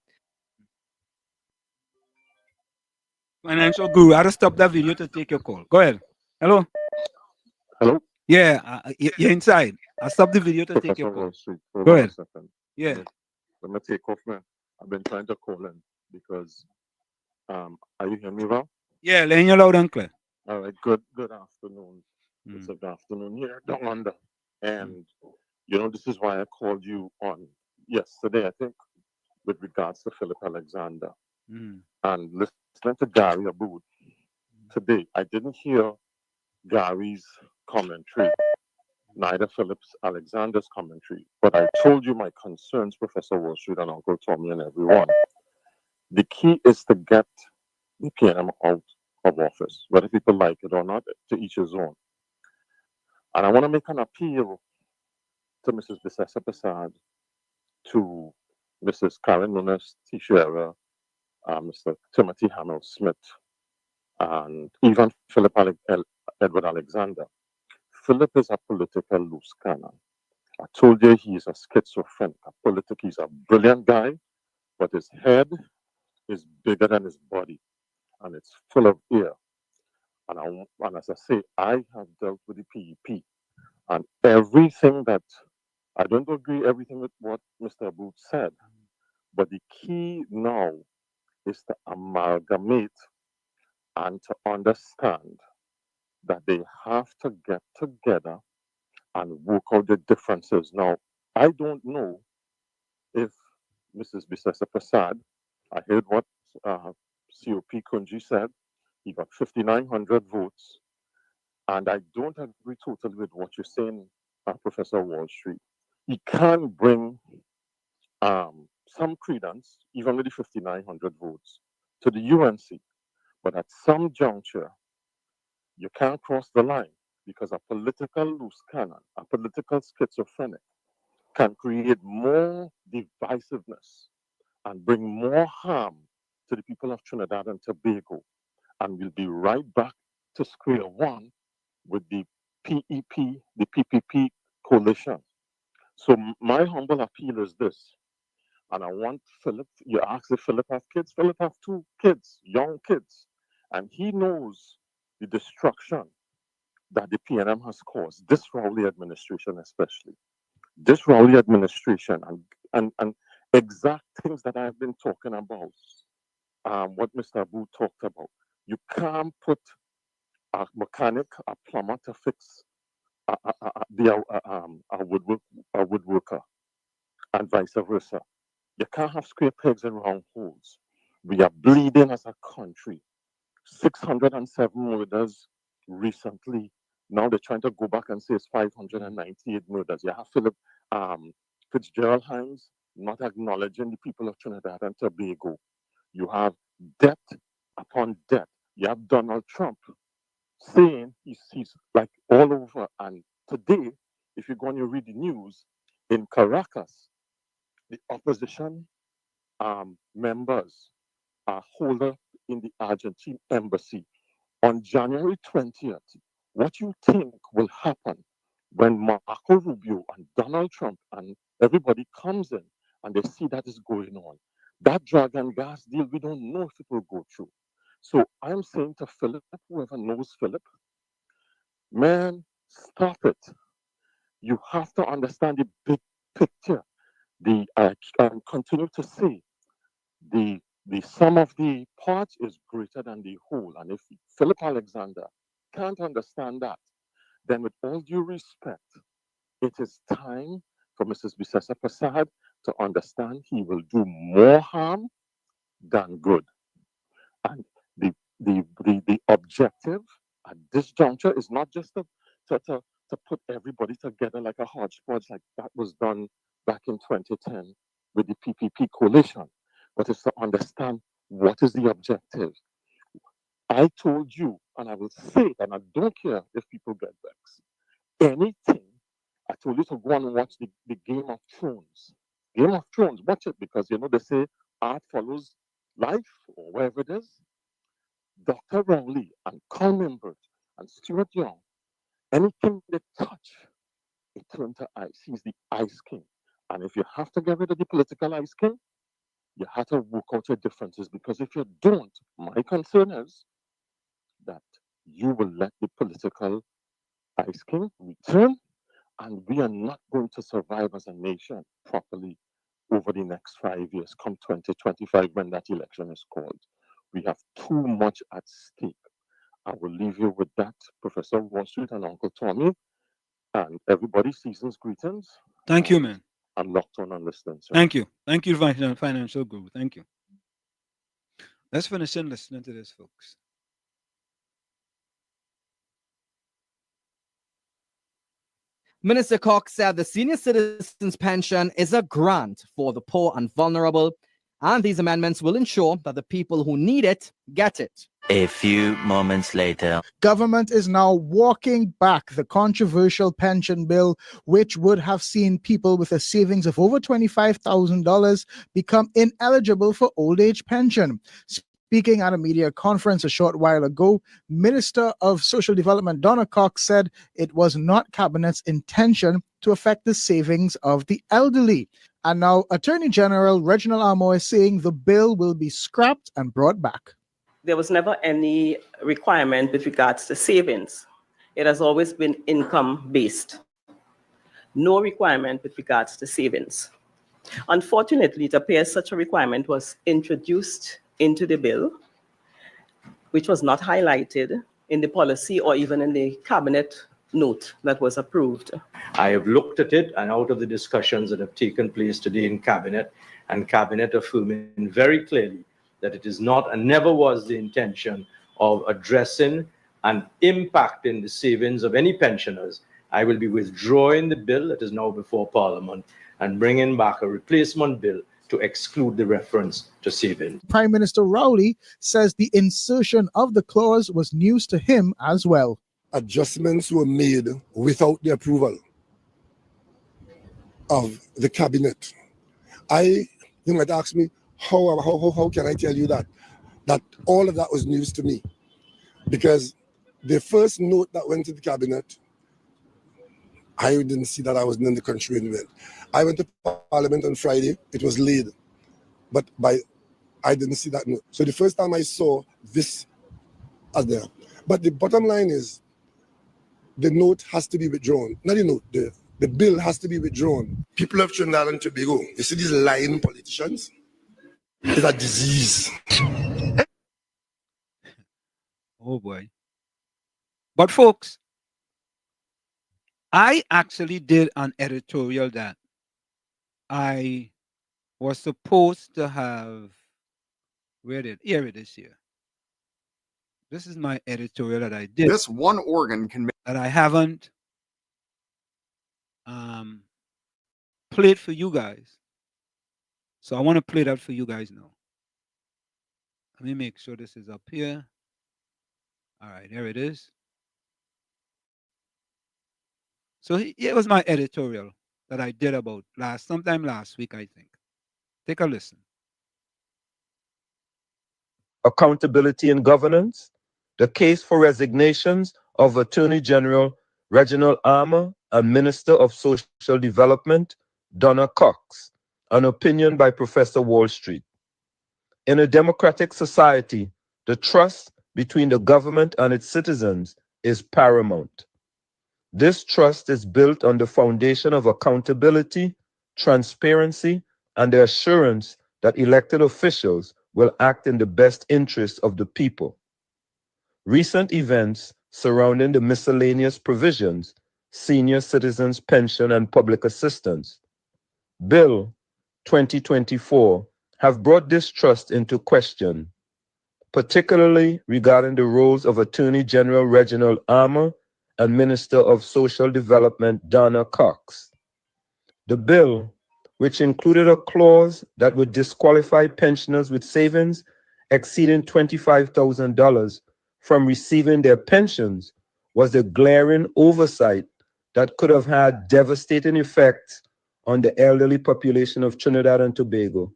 Speaker 7: Financial guru, I had to stop that video to take your call. Go ahead. Hello.
Speaker 11: Hello.
Speaker 7: Yeah, you're inside. I stopped the video to take your call. Go ahead. Yeah.
Speaker 11: Let me take off, man. I've been trying to call in because are you hearing me well?
Speaker 7: Yeah, laying you loud and clear.
Speaker 11: All right, good afternoon. It's a good afternoon here down under. And you know, this is why I called you on yesterday, I think, with regards to Philip Alexander. And listening to Gary Aboud today, I didn't hear Gary's commentary, neither Philip Alexander's commentary. But I told you my concerns, Professor Wall Street and Uncle Tommy and everyone. The key is to get the PNM out of office, whether people like it or not, to each his own. And I want to make an appeal to Mrs. Bissessa Prasad, to Mrs. Karen Nunes Teixeira, Mr. Timothy Hamill Smith, and even Philip Edward Alexander. Philip is a political loose cannon. I told you he's a schizophrenic, he's a brilliant guy, but his head is bigger than his body, and it's full of air. And as I say, I have dealt with the PEP, and everything that I don't agree everything with what Mr. Booth said, but the key now is to amalgamate and to understand that they have to get together and work out the differences. Now, I don't know if Mrs. Bissessa Prasad, I heard what COP Kunji said, he got 5,900 votes, and I don't agree totally with what you're saying, Professor Wall Street. He can bring some credence, even with the 5,900 votes, to the UNC, but at some juncture, you can't cross the line because a political loose cannon, a political schizophrenic, can create more divisiveness and bring more harm to the people of Trinidad and Tobago. And we'll be right back to square one with the PEP, the PPP coalition. So my humble appeal is this, and I want Philip, you asked if Philip has kids. Philip has 2 kids, young kids, and he knows the destruction that the PNM has caused, this Rowley administration especially. This Rowley administration and exact things that I've been talking about, what Mr. Abu talked about. You can't put a mechanic, a plumber to fix a woodworker, and vice versa. You can't have square pegs in round holes. We are bleeding as a country. 607 murders recently. Now they're trying to go back and say it's 598 murders. You have Philip Fitzgerald Hines not acknowledging the people of Trinidad and Tobago. You have debt upon debt. You have Donald Trump saying he's like all over. And today, if you go and you read the news, in Caracas, the opposition members are holder in the Argentine embassy on January 20th. What you think will happen when Marco Rubio and Donald Trump and everybody comes in and they see that is going on? That drug and gas deal, we don't know if it will go through. So I'm saying to Philip, whoever knows Philip, man, stop it. You have to understand the big picture. Continue to say the sum of the parts is greater than the whole. And if Philip Alexander can't understand that, then with all due respect, it is time for Mrs. Bissessa Prasad to understand he will do more harm than good. And the objective at this juncture is not just to put everybody together like a hodgepodge like that was done back in 2010 with the PPP coalition, but it's to understand what is the objective. I told you, and I will say it, and I don't care if people get vexed. Anything, I told you to go and watch the Game of Thrones. Game of Thrones, watch it, because you know they say art follows life, or wherever it is. Dr. Rowley and Carl Mimbert and Stuart Young, anything they touch, it turns to ice. He's the ice king. And if you have to get rid of the political ice king, you have to work out your differences, because if you don't, my concern is that you will let the political ice king return, and we are not going to survive as a nation properly over the next 5 years, come 2025, when that election is called. We have too much at stake. I will leave you with that, Professor Wall Street and Uncle Tommy, and everybody, season's greetings.
Speaker 7: Thank you, man.
Speaker 11: I'm locked on this thing, sir.
Speaker 7: Thank you. Thank you, Financial Guru. Thank you. Let's finish in listening to this, folks.
Speaker 19: Minister Cox said the senior citizens pension is a grant for the poor and vulnerable, and these amendments will ensure that the people who need it get it.
Speaker 20: A few moments later.
Speaker 5: Government is now walking back the controversial pension bill, which would have seen people with a savings of over $25,000 become ineligible for old age pension. Speaking at a media conference a short while ago, Minister of Social Development Donna Cox said it was not Cabinet's intention to affect the savings of the elderly. And now Attorney General Reginald Amo is saying the bill will be scrapped and brought back.
Speaker 21: There was never any requirement with regards to savings. It has always been income-based. No requirement with regards to savings. Unfortunately, it appears such a requirement was introduced into the bill, which was not highlighted in the policy or even in the cabinet note that was approved.
Speaker 22: I have looked at it, and out of the discussions that have taken place today in cabinet, and cabinet affirming very clearly that it is not and never was the intention of addressing and impacting the savings of any pensioners, I will be withdrawing the bill that is now before Parliament and bringing back a replacement bill to exclude the reference to savings.
Speaker 5: Prime Minister Rowley says the insertion of the clause was news to him as well.
Speaker 18: Adjustments were made without the approval of the cabinet. You might ask me, how can I tell you that? That all of that was news to me. Because the first note that went to the cabinet, I didn't see that. I wasn't in the country when it went. I went to Parliament on Friday, it was laid. But I didn't see that note. So the first time I saw this as there. But the bottom line is, the note has to be withdrawn. Not the note, the bill has to be withdrawn. People of Trinidad and Tobago, you see these lying politicians? It's a disease.
Speaker 7: Oh boy. But folks, I actually did an editorial that I was supposed to have, here it is here. This is my editorial that I did.
Speaker 23: This one organ can make
Speaker 7: that I haven't played for you guys. So I want to play that for you guys now. Let me make sure this is up here. All right, here it is. So here was my editorial that I did about sometime last week, I think. Take a listen.
Speaker 24: Accountability and governance, the case for resignations of Attorney General Reginald Armour and Minister of Social Development Donna Cox, an opinion by Professor Wall Street. In a democratic society, the trust between the government and its citizens is paramount. This trust is built on the foundation of accountability, transparency, and the assurance that elected officials will act in the best interest of the people. Recent events surrounding the miscellaneous provisions, Senior Citizens Pension and Public Assistance, Bill 2024 have brought this trust into question, particularly regarding the roles of Attorney General Reginald Armour and Minister of Social Development Donna Cox. The bill, which included a clause that would disqualify pensioners with savings exceeding $25,000 from receiving their pensions, was a glaring oversight that could have had devastating effects on the elderly population of Trinidad and Tobago.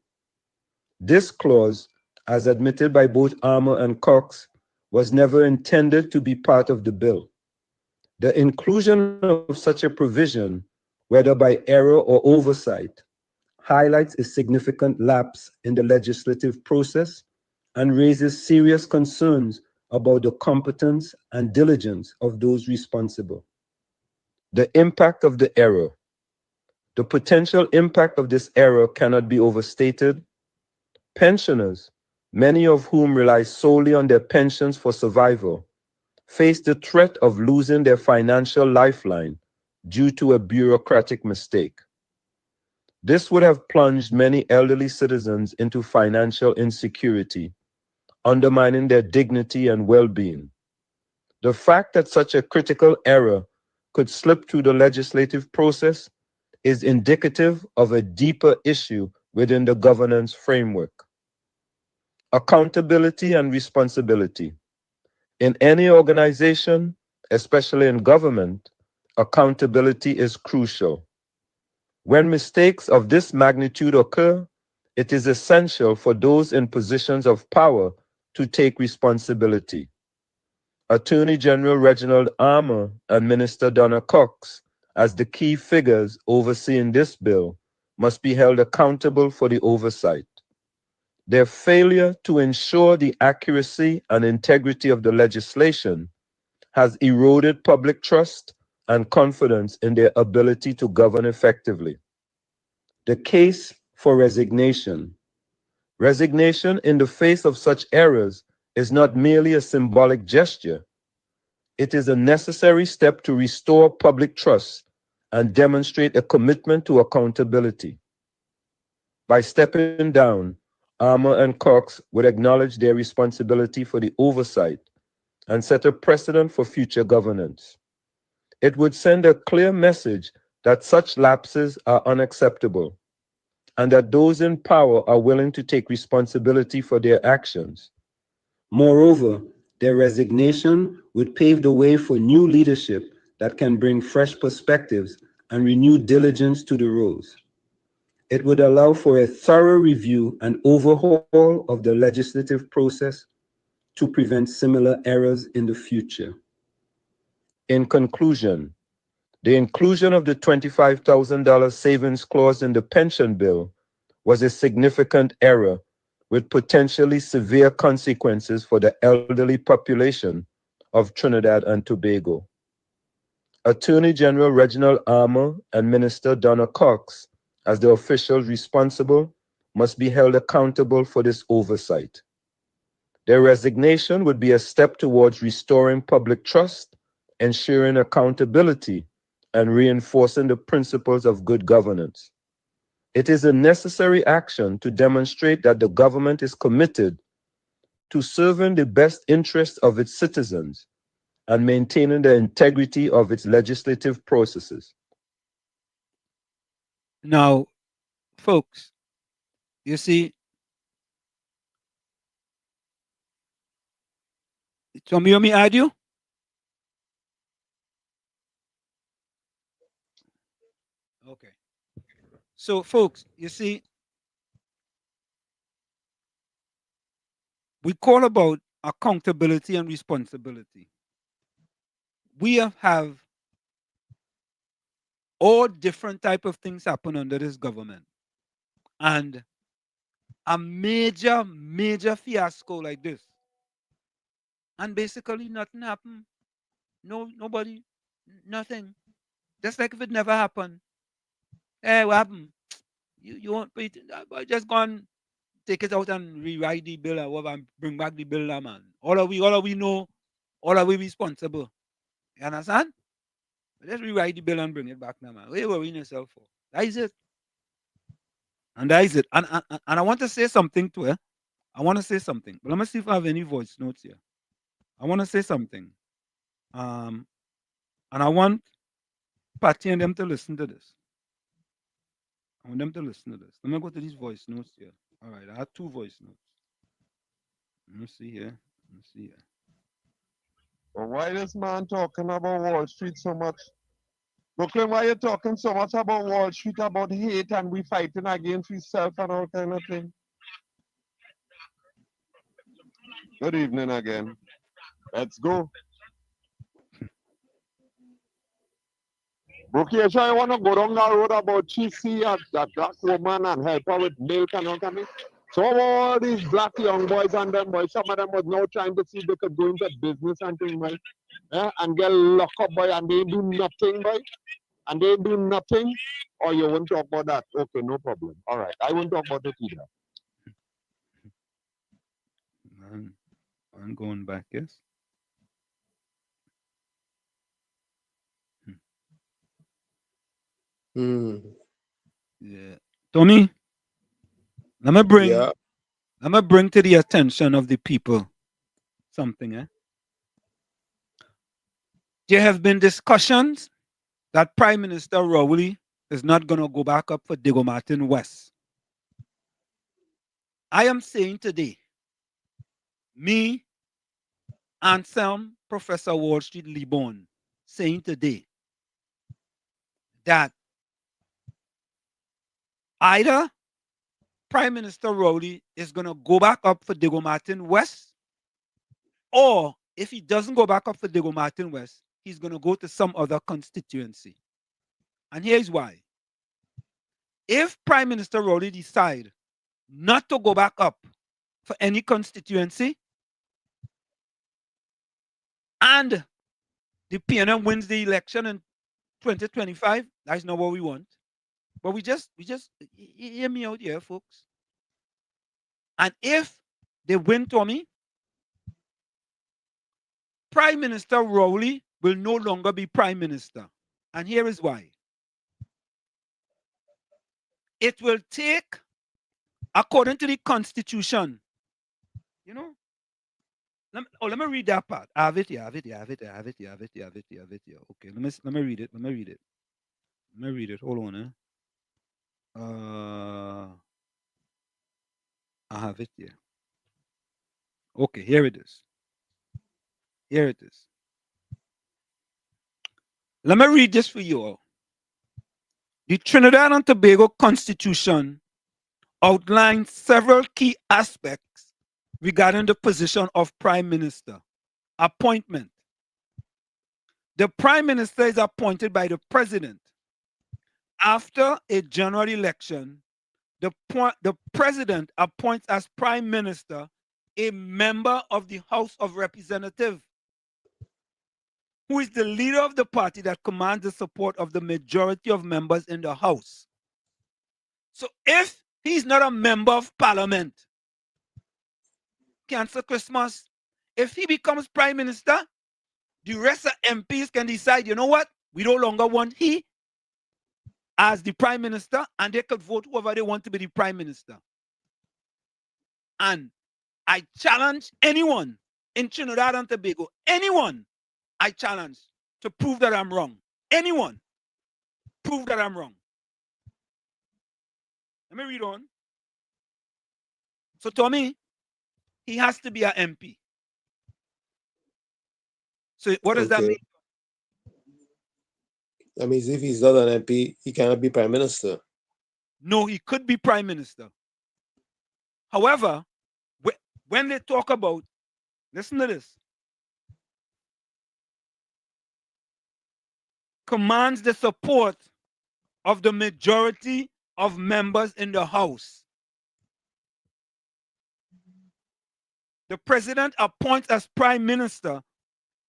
Speaker 24: This clause, as admitted by both Armour and Cox, was never intended to be part of the bill. The inclusion of such a provision, whether by error or oversight, highlights a significant lapse in the legislative process and raises serious concerns about the competence and diligence of those responsible. The impact of the error. The potential impact of this error cannot be overstated. Pensioners, many of whom rely solely on their pensions for survival, face the threat of losing their financial lifeline due to a bureaucratic mistake. This would have plunged many elderly citizens into financial insecurity, undermining their dignity and well-being. The fact that such a critical error could slip through the legislative process is indicative of a deeper issue within the governance framework. Accountability and responsibility. In any organization, especially in government, accountability is crucial. When mistakes of this magnitude occur, it is essential for those in positions of power to take responsibility. Attorney General Reginald Armour and Minister Donna Cox, as the key figures overseeing this bill, must be held accountable for the oversight. Their failure to ensure the accuracy and integrity of the legislation has eroded public trust and confidence in their ability to govern effectively. The case for resignation. Resignation in the face of such errors is not merely a symbolic gesture. It is a necessary step to restore public trust and demonstrate a commitment to accountability. By stepping down, Armour and Cox would acknowledge their responsibility for the oversight and set a precedent for future governance. It would send a clear message that such lapses are unacceptable and that those in power are willing to take responsibility for their actions. Moreover, their resignation would pave the way for new leadership that can bring fresh perspectives and renewed diligence to the roles. It would allow for a thorough review and overhaul of the legislative process to prevent similar errors in the future. In conclusion, the inclusion of the $25,000 savings clause in the pension bill was a significant error with potentially severe consequences for the elderly population of Trinidad and Tobago. Attorney General Reginald Armour and Minister Donna Cox, as the officials responsible, must be held accountable for this oversight. Their resignation would be a step towards restoring public trust, ensuring accountability, and reinforcing the principles of good governance. It is a necessary action to demonstrate that the government is committed to serving the best interests of its citizens and maintaining the integrity of its legislative processes.
Speaker 7: Now, folks, you see, somebody want me add you? Okay. So, folks, you see, we call about accountability and responsibility. We have all different type of things happen under this government. And a major fiasco like this. And basically nothing happened. Nobody, nothing. Just like if it never happened. Hey, what happened? You won't pay just go and take it out and rewrite the bill or whatever and bring back the bill, man. All of we know, all of we responsible. You understand? Let's rewrite the bill and bring it back now, man. What are you worrying yourself for? That is it. And that is it. And I want to say something to her. I want to say something. But let me see if I have any voice notes here. I want to say something. And I want Patty and them to listen to this. I want them to listen to this. Let me go to these voice notes here. All right, I have 2 voice notes. Let me see here. Let me see here.
Speaker 2: Well, why this man talking about Wall Street so much? Brooklyn, why you talking so much about Wall Street, about hate, and we fighting against ourselves and all kind of thing? Good evening again. Let's go. Brookie, you sure you want to go down that road about Chissy, that black woman, and help her with milk and all kind of thing? So all these black young boys and them boys, some of them was now trying to see if they could go into business and things, boy. Yeah, and get locked up, boy, and they do nothing, boy. And they do nothing, or you won't talk about that. Okay, no problem. All right, I won't talk about it either.
Speaker 7: I'm going back, yes? Yeah. Tommy, let me bring to the attention of the people something, eh? There have been discussions that Prime Minister Rowley is not going to go back up for Diego Martin West. I am saying today me, Anselm, Professor Wall Street Libon, saying today that either Prime Minister Rowley is going to go back up for Diego Martin West, or if he doesn't go back up for Diego Martin West, he's going to go to some other constituency. And here's why. If Prime Minister Rowley decides not to go back up for any constituency, and the PNM wins the election in 2025, that's not what we want. But we just hear me out here, folks. And if they win, Tommy, Prime Minister Rowley will no longer be Prime Minister. And here is why. It will take, according to the Constitution, you know, let me read that part. I have it here. Okay, let me read it. Let me read it. Hold on. I have it here. Okay, here it is. Let me read this for you all. The Trinidad and Tobago Constitution outlines several key aspects regarding the position of Prime Minister. Appointment. The Prime Minister is appointed by the President. After a general election, the President appoints as Prime Minister a member of the House of Representatives, who is the leader of the party that commands the support of the majority of members in the House. So if he's not a member of Parliament, cancel Christmas, if he becomes Prime Minister, the rest of MPs can decide, you know what, we no longer want he as the Prime Minister, and they could vote whoever they want to be the Prime Minister. And I challenge anyone in Trinidad and Tobago, anyone I challenge to prove that I'm wrong. Anyone, prove that I'm wrong. Let me read on. So Tommy, he has to be an MP. So what does that mean?
Speaker 10: That means if he's not an MP, he cannot be Prime Minister.
Speaker 7: No, he could be Prime Minister. However, when they talk about, listen to this, commands the support of the majority of members in the House. The President appoints as Prime Minister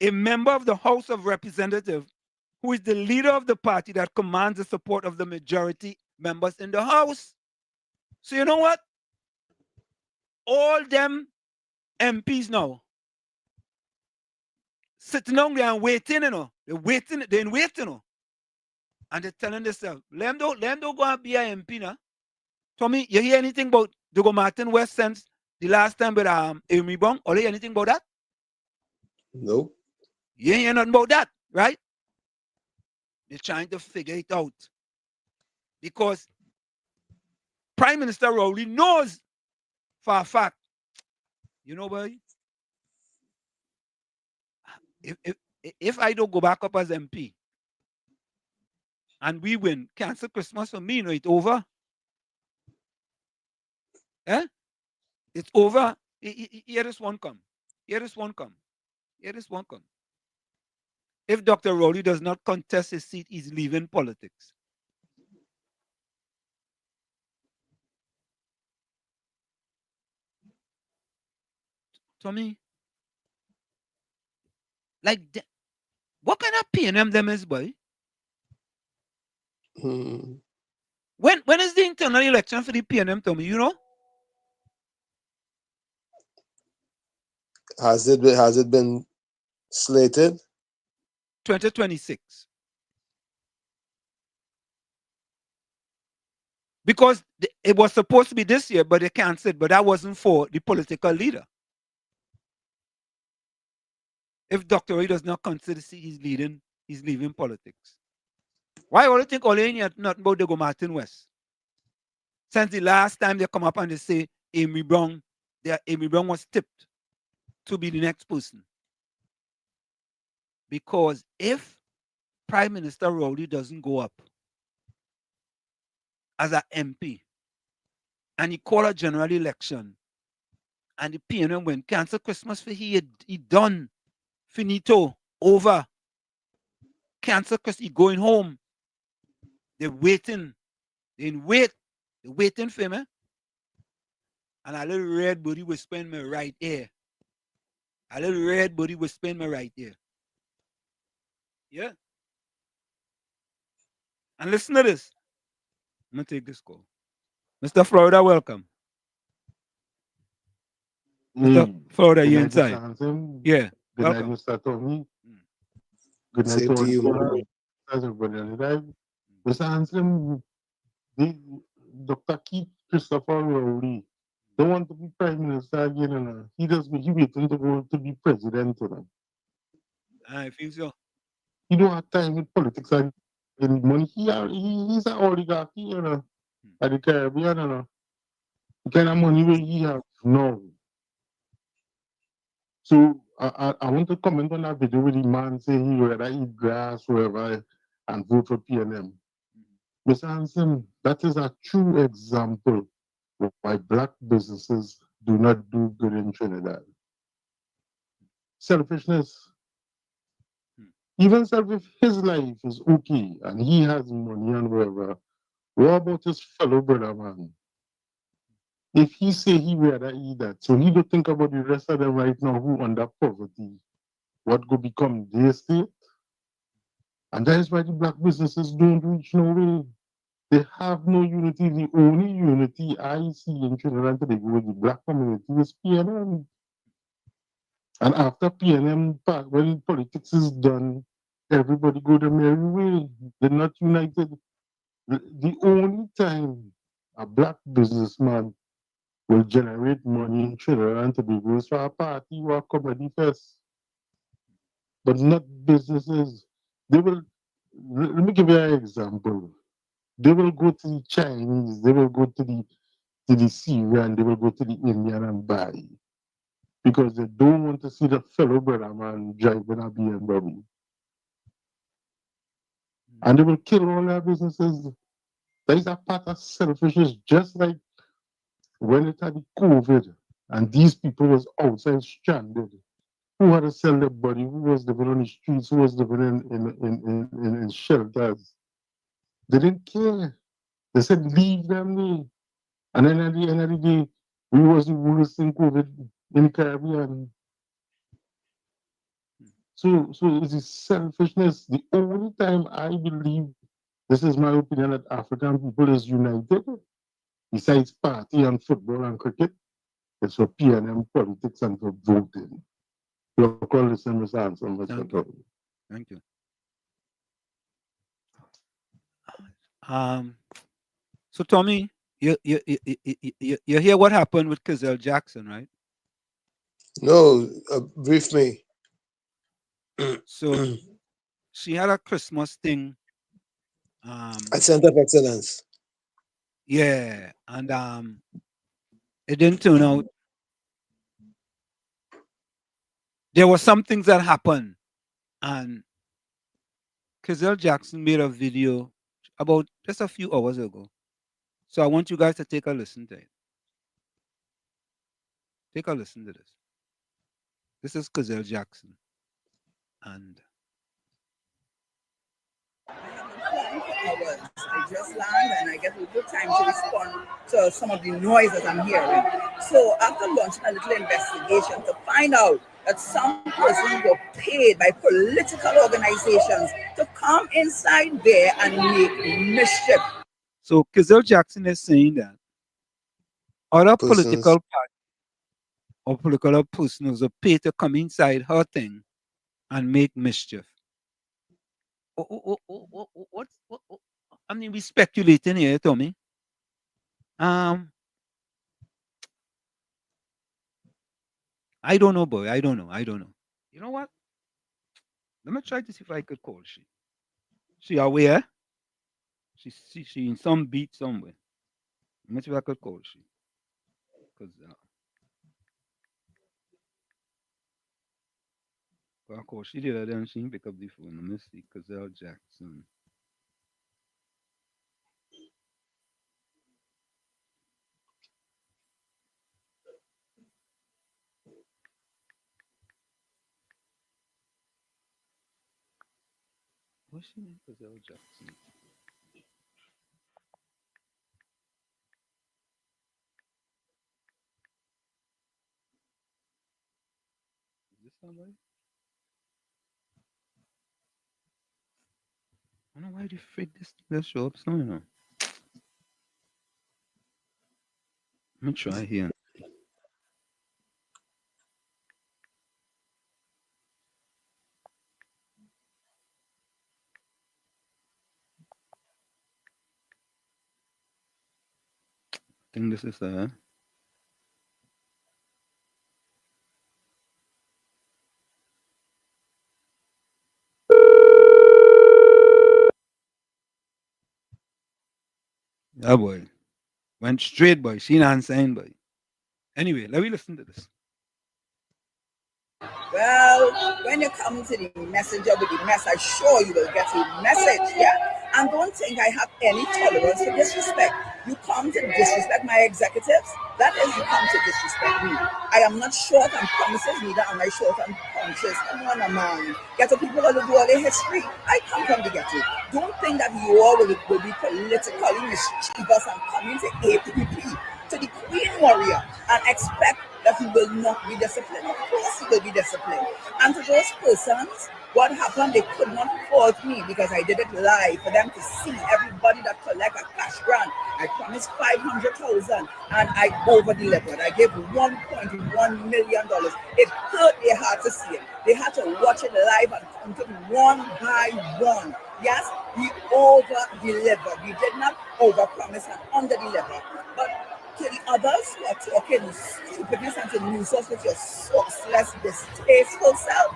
Speaker 7: a member of the House of Representatives who is the leader of the party that commands the support of the majority members in the House. So you know what? All them MPs now sitting down there and waiting, you know. They're waiting, you know. And they're telling themselves, let them go and be an MP now. Tommy, you hear anything about Diego Martin West since the last time with Amy Bong? Or you hear anything about that?
Speaker 10: No.
Speaker 7: You ain't hear nothing about that, right? They're trying to figure it out. Because Prime Minister Rowley knows for a fact, you know, boy, if I don't go back up as MP and we win, cancel Christmas for me, you know, it's over. Eh? It's over. Here this one come. If Dr. Rowley does not contest his seat, he's leaving politics. Tommy, like, what kind of PNM them is, boy? When is the internal election for the PNM, Tommy? You know?
Speaker 10: Has it been slated?
Speaker 7: 2026. Because it was supposed to be this year, but they canceled. But that wasn't for the political leader. If Dr. Ray does not consider he's leaving politics. Why all you think all you hear nothing about Diego Martin West? Since the last time they come up and they say Amy Brown was tipped. to be the next person. Because if Prime Minister Rowley doesn't go up as an MP and he call a general election and the PNM win, cancel Christmas for he done. Finito. Over. Cancel Christmas. He going home. They're waiting. They're waiting for me. And a little red body whisper in my right ear. A little red body whisper in my right ear. Yeah. And listen to this. I'm going to take this call. Mr. Florida, welcome. Mr. Florida, you inside? Yeah.
Speaker 3: Good night,
Speaker 7: Welcome.
Speaker 3: Mr. Tommy. Good night
Speaker 10: Same
Speaker 3: to
Speaker 10: to you, man.
Speaker 3: all. Everybody on the live. Mr. Anselm, Dr. Keith Christopher Rowley don't want to be prime minister again. He waiting to go to be president.
Speaker 7: I feel so.
Speaker 3: He don't have time with politics and money. He's an oligarch, at the Caribbean. The kind of money where he have now. So I want to comment on that video where the man say he rather eat grass, wherever, and vote for PNM. Mr. Hansen, that is a true example of why black businesses do not do good in Trinidad. Selfishness. Even if his life is okay and he has money and whatever, what about his fellow brother, man? If he say he rather eat that, so he don't think about the rest of them right now who under poverty, what go become their state? And that is why the black businesses don't reach no way. They have no unity. The only unity I see in Trinidad today with the black community is PNM. And after PNM, when politics is done, everybody go their merry way. They're not united. The only time a black businessman will generate money in Trinidad and Tobago is for a party or a comedy fest, but not businesses. They will. Let me give you an example. They will go to the Chinese, they will go to the Syrian, they will go to the Indian and buy because they don't want to see the fellow brother man driving a BMW. And they will kill all their businesses. That is a part of selfishness, just like when it had the COVID and these people was outside stranded. Who had to sell their body? Who was living on the streets? Who was living in shelters? They didn't care. They said, leave them there. And then at the end of the day, we was the worst in COVID in the Caribbean. So it is selfishness. The only time I believe, this is my opinion, that African people is united, besides party and football and cricket, it's for PNM politics and for voting. You're calling this Mr. Anson, Mr. Tony.
Speaker 7: Thank you. So Tommy, you hear what happened with Kizelle Jackson, right?
Speaker 10: No, brief me.
Speaker 7: So she had a Christmas thing.
Speaker 10: At Center of Excellence.
Speaker 7: Yeah, and it didn't turn out. There were some things that happened, and Kizelle Jackson made a video about just a few hours ago. So I want you guys to take a listen to it. Take a listen to this. This is Kizelle Jackson. And
Speaker 4: hours. I just land and I get a good time to respond to some of the noises I'm hearing. So after launching a little investigation to find out that some persons were paid by political organizations to come inside there and make mischief.
Speaker 7: so Kizelle Jackson is saying that other political parties or political persons are paid to come inside her thing and make mischief. What? I mean, we speculating here, Tommy. I don't know, boy. I don't know. You know what? Let me try to see if I could call she. She aware? She in some beat somewhere. Let me see if I could call she. Because Of course, she did that, then she didn't pick up the phone. Let me see, Gazelle Jackson. What's she name? Gazelle Jackson. Is this somebody? I don't know why the freak this show up so, you know. Let me try here. I think this is yeah, boy. Went straight, boy. She not saying, boy. Anyway, let me listen to this.
Speaker 4: Well, when you come to the messenger with the message, sure you will get a message, yeah? And don't think I have any tolerance for disrespect. You come to disrespect my executives, that is, you come to disrespect me. I am not short on promises, neither am I short on punches. Come on, man. Ghetto people are to do all their history. I come from the ghetto. Don't think that you all will be politically mischievous and coming to APP, to the Queen Warrior, and expect that you will not be disciplined. Of course you will be disciplined. And to those persons, what happened, they could not fault me because I did it live for them to see everybody that collect a cash grant. I promised 500,000 and I over-delivered. I gave $1.1 million. It hurt their heart to see it. They had to watch it live and count it one by one. Yes, we over-delivered. We did not over-promise and under-deliver. But to the others who are talking stupidness and to news us with your sauceless, distasteful self,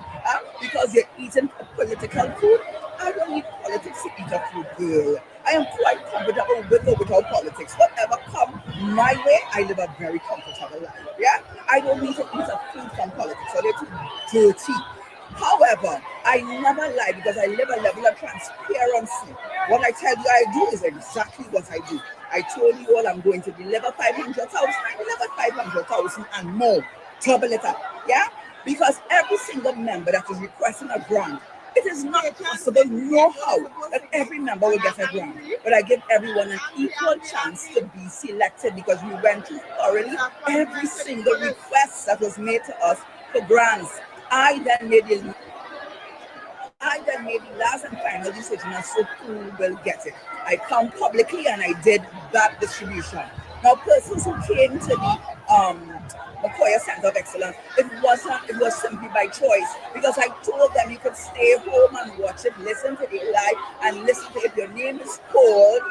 Speaker 4: because you're eating political food. I don't need politics to eat a food, girl. I am quite comfortable with or without politics. Whatever come my way, I live a very comfortable life. Yeah, I don't need to eat a food from politics, or they're too dirty. However, I never lie because I live a level of transparency. What I tell you I do is exactly what I do. I told you all I'm going to deliver 500,000. I delivered 500,000 and more. Double it up. Yeah? Because every single member that is requesting a grant, it is not possible, no how, that every member will get a grant. But I give everyone an equal chance to be selected because we went through thoroughly every single request that was made to us for grants. I then made the last and final decision as to who will get it. I come publicly and I did that distribution. Now, persons who came to the McCoy Center of Excellence, it was simply by choice because I told them you could stay home and watch it, listen to the live, and listen to if your name is called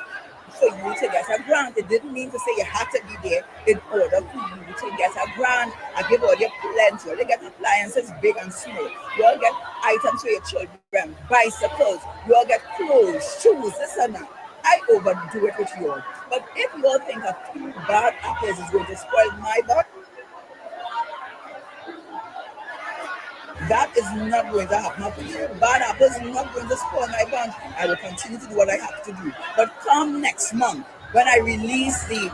Speaker 4: for you to get a grant. It didn't mean to say you had to be there in order for you to get a grant. I give all your plenty. You all get appliances big and small. You all get items for your children, bicycles. You all get clothes, shoes, this and that. I overdo it with you all. But if you all think a few bad apples is going to spoil my butt, that is not going to happen. Bad apples is not going to spoil my bunch. I will continue to do what I have to do. But come next month, when I release the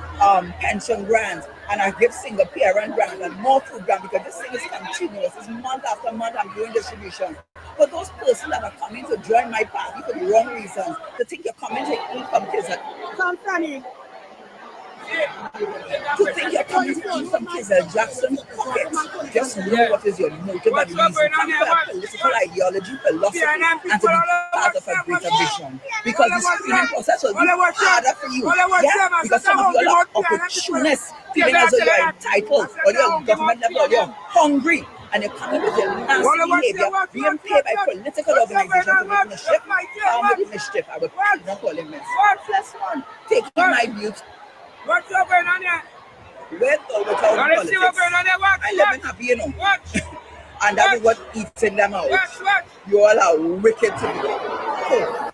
Speaker 4: pension grant and I give single parent grant and more food grant, because this thing is continuous. It's month after month I'm doing distribution. For those persons that are coming to join my party for the wrong reasons, to think you're coming to eat from Kizzer. To think you're coming to eat from Kizzer Jackson's pocket, just know what is your motive and reason. Come for a political ideology, philosophy, and to be part of a greater vision. Because the screening process will be harder for you. Yeah? Because some of you are opportunists, feeling as though you're entitled, or you're government level, or you're hungry, and you're coming with your nasty behavior, being paid by political organizations to make mischief. Come with the mischief. I will not call him miss. Plus one, taking my beauty. What's going on here? With or without politics. I live in happy, you know. And that is what eating them out. You all are wicked to me. Oh.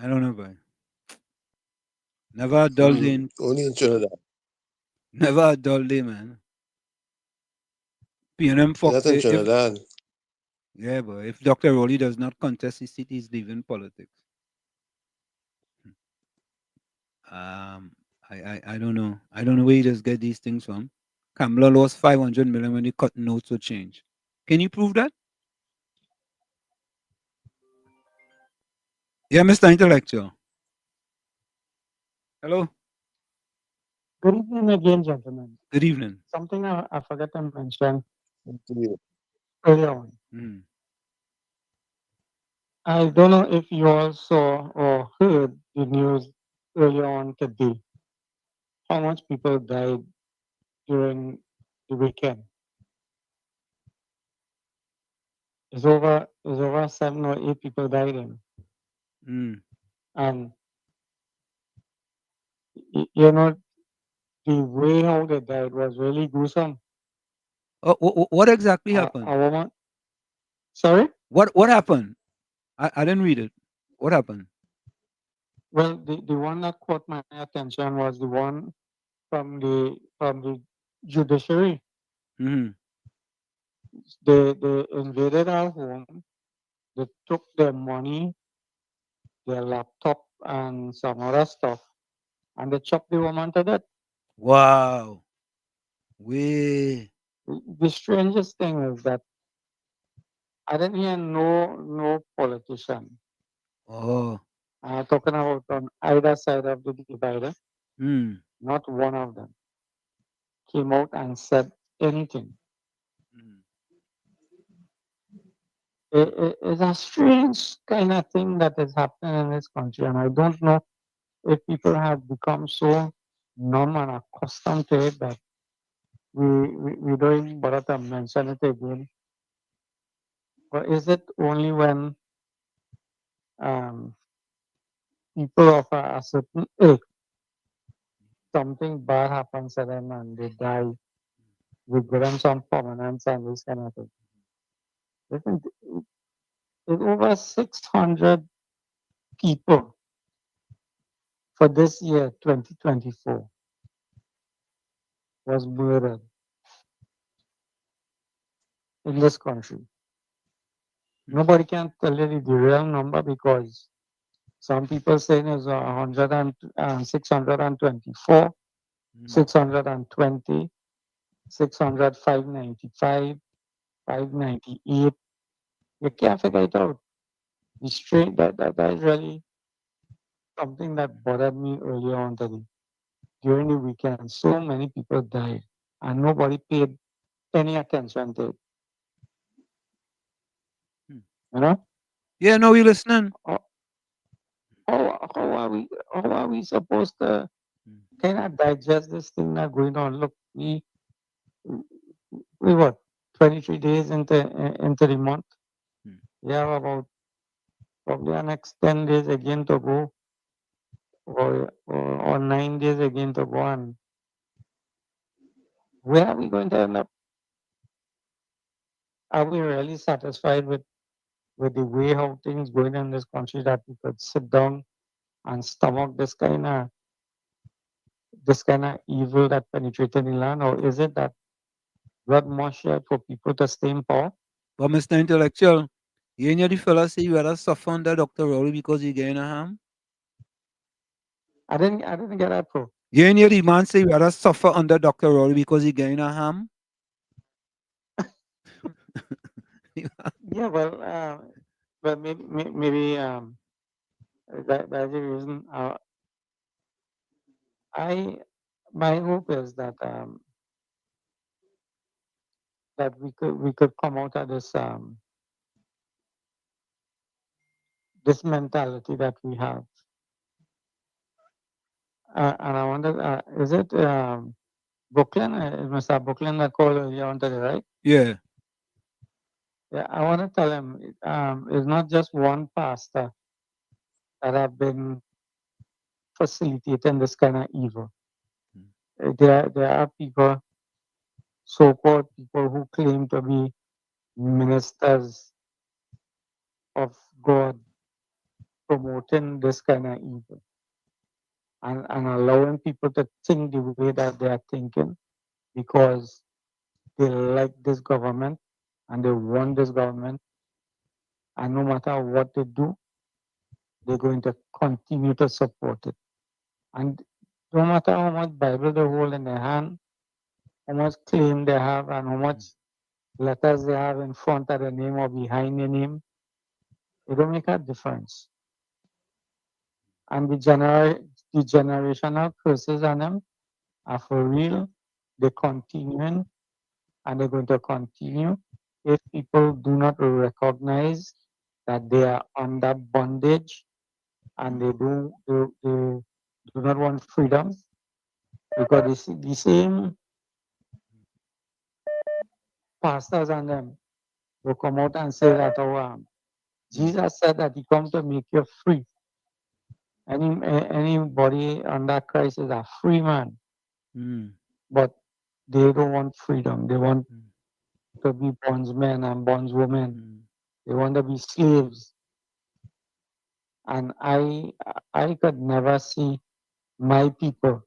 Speaker 7: I don't know, boy. Never a dull day.
Speaker 10: Only in Trinidad.
Speaker 7: Never a dull day, man. PNM
Speaker 10: Not
Speaker 7: Fox,
Speaker 10: in
Speaker 7: if
Speaker 10: Trinidad.
Speaker 7: yeah, but if Dr. Rowley does not contest his seat, he's leaving politics. I don't know. I don't know where he just get these things from. Kamala lost 500 million when he cut notes to change. Can you prove that? Yeah, Mr. Intellectual. Hello.
Speaker 16: Good evening again, gentlemen.
Speaker 7: Good evening.
Speaker 16: Something I forgot to mention earlier on. I don't know if you all saw or heard the news earlier on today. How much people died during the weekend? It's over 7 or 8 people died in. And you know, the way how they died was really gruesome.
Speaker 7: What exactly happened?
Speaker 16: A woman. Sorry?
Speaker 7: What happened? I didn't read it. What happened?
Speaker 16: Well, the one that caught my attention was the one from the judiciary.
Speaker 7: Mm-hmm.
Speaker 16: They invaded our home. They took their money, their laptop, and some other stuff, and they chopped the woman to death.
Speaker 7: Wow. We.
Speaker 16: The strangest thing is that I didn't hear no politician
Speaker 7: Oh.
Speaker 16: talking about on either side of the divider.
Speaker 7: Hmm.
Speaker 16: Not one of them came out and said anything. It's a strange kind of thing that is happening in this country, and I don't know if people have become so numb and accustomed to it that we don't even bother to mention it again. Or is it only when people of a certain age, something bad happens to them and they die, we give them some permanence and this kind of thing? Listen, it's over 600 people for this year, 2024, was murdered in this country. Nobody can tell you the real number because some people saying it's 624, 620, 600, 595, 598. You can't figure it out. The straight that is really something that bothered me earlier on today. During the weekend, so many people died and nobody paid any attention to it. You know?
Speaker 7: Yeah, no, we listening.
Speaker 16: How are we supposed to kind of digest this thing that's going on? Look, we what 23 days into the month. We have about probably the next 10 days again to go, or 9 days again to go. And where are we going to end up? Are we really satisfied with the way how things going in this country that we could sit down and stomach this kind of evil that penetrated the land, or is it that blood must shed for people to stay in power?
Speaker 7: But Mr. Intellectual, you and the fella say you rather suffer under Dr. Rowley because he getting a ham?
Speaker 16: I didn't get that, bro.
Speaker 7: You and the man say you rather suffer under Dr. Rowley because he getting a ham?
Speaker 16: Yeah, well, maybe that's the reason. My hope is that that we could come out of this mentality that we have. And I wonder, is it Brooklyn? Mr. Brooklyn that called earlier on today, right?
Speaker 7: Yeah.
Speaker 16: Yeah, I want to tell him it's not just one pastor that have been facilitating this kind of evil. There are people, so-called people, who claim to be ministers of God, promoting this kind of evil and allowing people to think the way that they are thinking because they like this government and they want this government. And no matter what they do, they're going to continue to support it. And no matter how much Bible they hold in their hand, how much claim they have, and how much letters they have in front of the name or behind the name, it don't make a difference. And the generational curses on them are for real. They're continuing and they're going to continue if people do not recognize that they are under bondage and they do not want freedom because the same pastors and them will come out and say that Jesus said that he come to make you free. Anybody under Christ is a free man, but they don't want freedom. They want to be bondsmen and bondswomen. They want to be slaves. And I could never see my people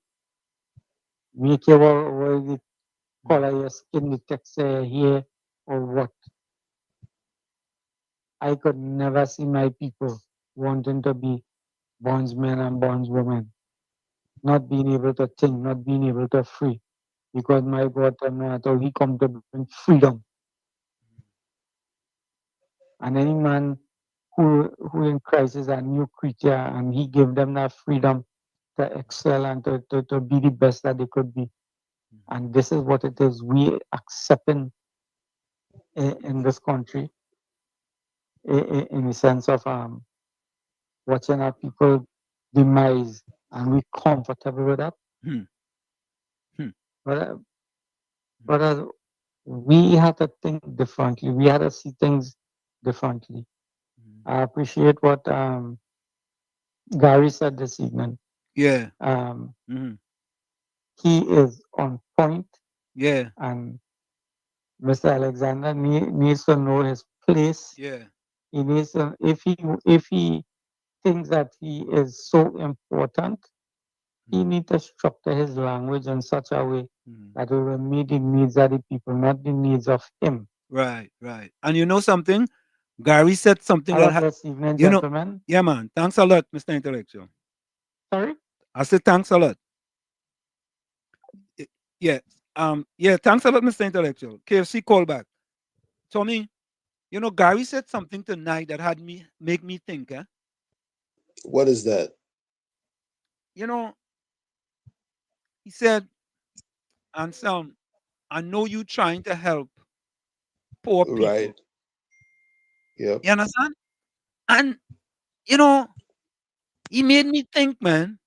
Speaker 16: make you over the color your skin, the texture here or what. I could never see my people wanting to be bondsmen and bondswomen, not being able to think, not being able to free. Because my God, no matter he come to bring freedom. And any man who in Christ is a new creature and he gave them that freedom to excel and to be the best that they could be. And this is what it is we accepting in this country in the sense of watching our people demise and we comfortable with that. But we have to think differently. We have to see things differently. I appreciate what Gary said this evening.
Speaker 7: Yeah.
Speaker 16: He is on point.
Speaker 7: Yeah.
Speaker 16: And Mr. Alexander needs to know his place.
Speaker 7: Yeah.
Speaker 16: He needs to, if he thinks that he is so important, he needs to structure his language in such a way that it will meet the needs of the people, not the needs of him.
Speaker 7: Right, right. And you know something? Gary said something
Speaker 16: Have
Speaker 7: that
Speaker 16: a blessed evening,
Speaker 7: you know,
Speaker 16: gentlemen.
Speaker 7: yeah, man. Thanks a lot, Mr. Intellectual.
Speaker 16: Sorry?
Speaker 7: I said thanks a lot. Yeah. Yeah, thanks a lot, Mr. Intellectual. KFC call back. Tommy, you know, Gary said something tonight that had me make me think, eh?
Speaker 10: What is that?
Speaker 7: You know, he said, Anselm, I know you trying to help poor people.
Speaker 10: Right. Yep.
Speaker 7: You understand? And you know, he made me think, man.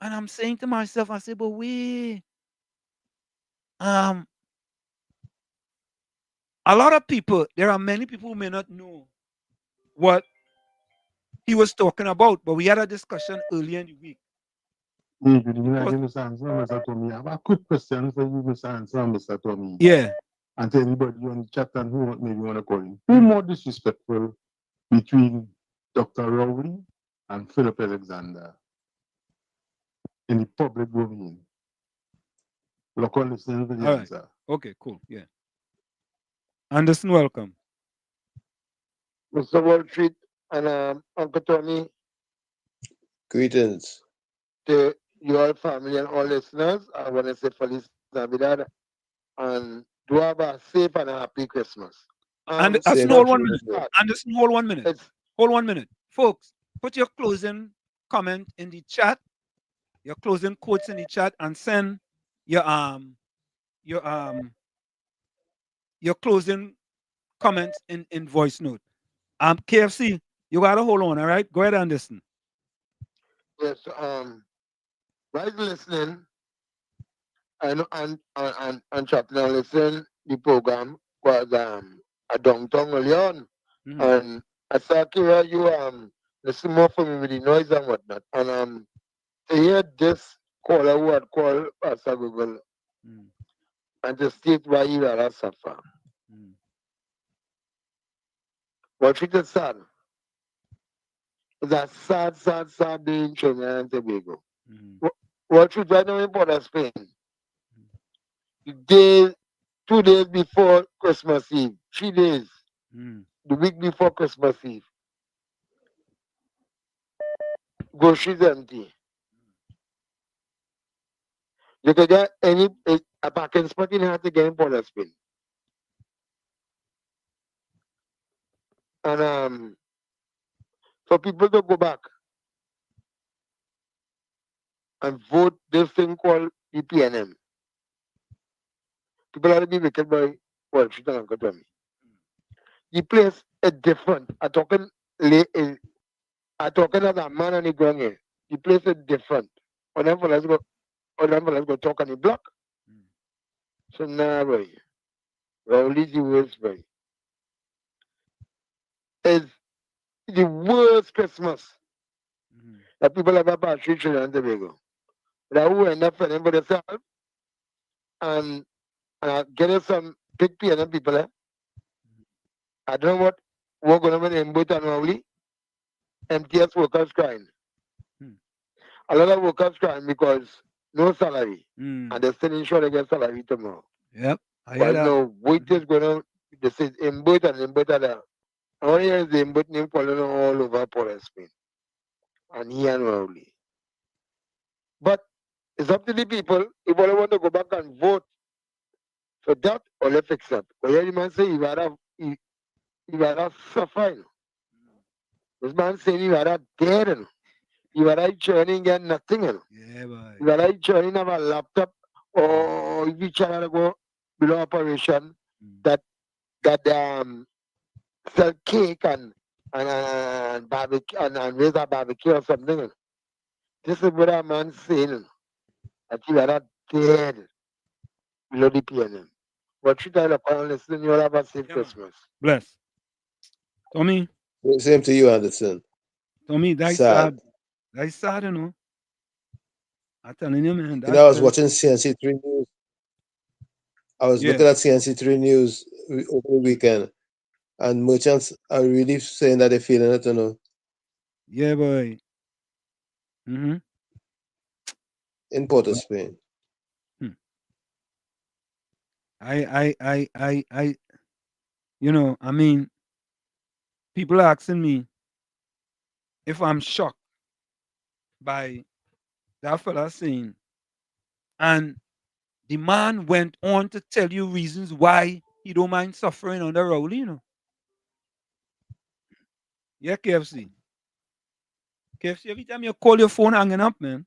Speaker 7: And I'm saying to myself, I said, but a lot of people, there are many people who may not know what he was talking about, but we had a discussion earlier in the week.
Speaker 3: Good evening again, Mr. Anselm, Mr. Tommy. I have a quick question for you, Mr. Anselm, Mr. Tommy.
Speaker 7: Yeah.
Speaker 3: And to anybody on the chat and who maybe want to call in. Who more disrespectful between Dr. Rowley and Philip Alexander in the public domain? Look on listening to the
Speaker 7: All
Speaker 3: answer.
Speaker 7: right. Okay, cool. Yeah. Anderson, welcome.
Speaker 17: Mr. Wall Street and Uncle Tony,
Speaker 10: Greetings.
Speaker 17: to your family and all listeners. I want to say Feliz Navidad and do have a safe and a happy Christmas.
Speaker 7: Anderson, hold 1 minute. Anderson, hold 1 minute. Hold 1 minute. Folks, put your closing comment in the chat, your closing quotes in the chat, and send your closing comments in voice note. KFC, you gotta hold on, all right? Go ahead, Anderson.
Speaker 17: Yes, while listening and chatting and listening the program was a downtown early on. And I saw Kira, you listen more for me with the noise and whatnot. And to hear this caller who had called Pastor Google and to state why he rather suffer. But it is sad. It's a sad, sad, sad day in Trinidad and Tobago. What should I know in Port of Spain? The day, 2 days before Christmas Eve, 3 days, the week before Christmas Eve, groceries empty. You could get a parking spot in have to get in Port of Spain. And for people to go back and vote this thing called the PNM. People are to be wicked by Wall Street and Uncle Tommy. The place is different. I'm talking as a man on the ground here. The place is different. Whenever let's go talk on the block. So nah boy. Well, the worst boy. It's the worst Christmas that people ever passed through Trinidad and Tobago. That who end up fending for themselves and getting some big PNM people. I don't know what going on in Boot and Rowley. MTS workers crying. A lot of workers crying because no salary. And they're still insured they get salary tomorrow.
Speaker 7: Yep. I
Speaker 17: But
Speaker 7: hear that.
Speaker 17: no, what is going on? This is in Boot and in Boot there. All here is the Boot name calling all over Port of Spain. And here and Rowley. But it's up to the people if they want to go back and vote for that or let's fix it. But here the man say you rather suffer. This man saying you rather dead. You rather journey get nothing.
Speaker 7: Yeah, boy.
Speaker 17: You rather journey have a laptop or if you try to go below operation that sell cake and barbecue and raise a barbecue or something. This is what a man saying. That you rather dead below the PNM. But you tell the panel listen, you'll have a safe Christmas.
Speaker 7: Bless. Tommy.
Speaker 10: Same to you, Anderson.
Speaker 7: Tommy, that's
Speaker 10: Sad.
Speaker 7: sad. That's sad, you know. I'm telling you, man.
Speaker 10: You know, I was watching CNC3 News. I was
Speaker 7: Yeah.
Speaker 10: looking at CNC3 News over the weekend, and merchants are really saying that they're feeling it, you know.
Speaker 7: Yeah, boy.
Speaker 10: In Port of Spain.
Speaker 7: You know, I mean, people are asking me if I'm shocked by that fella saying, and the man went on to tell you reasons why he don't mind suffering on the road, you know. Yeah, KFC. KFC, every time you call your phone hanging up, man.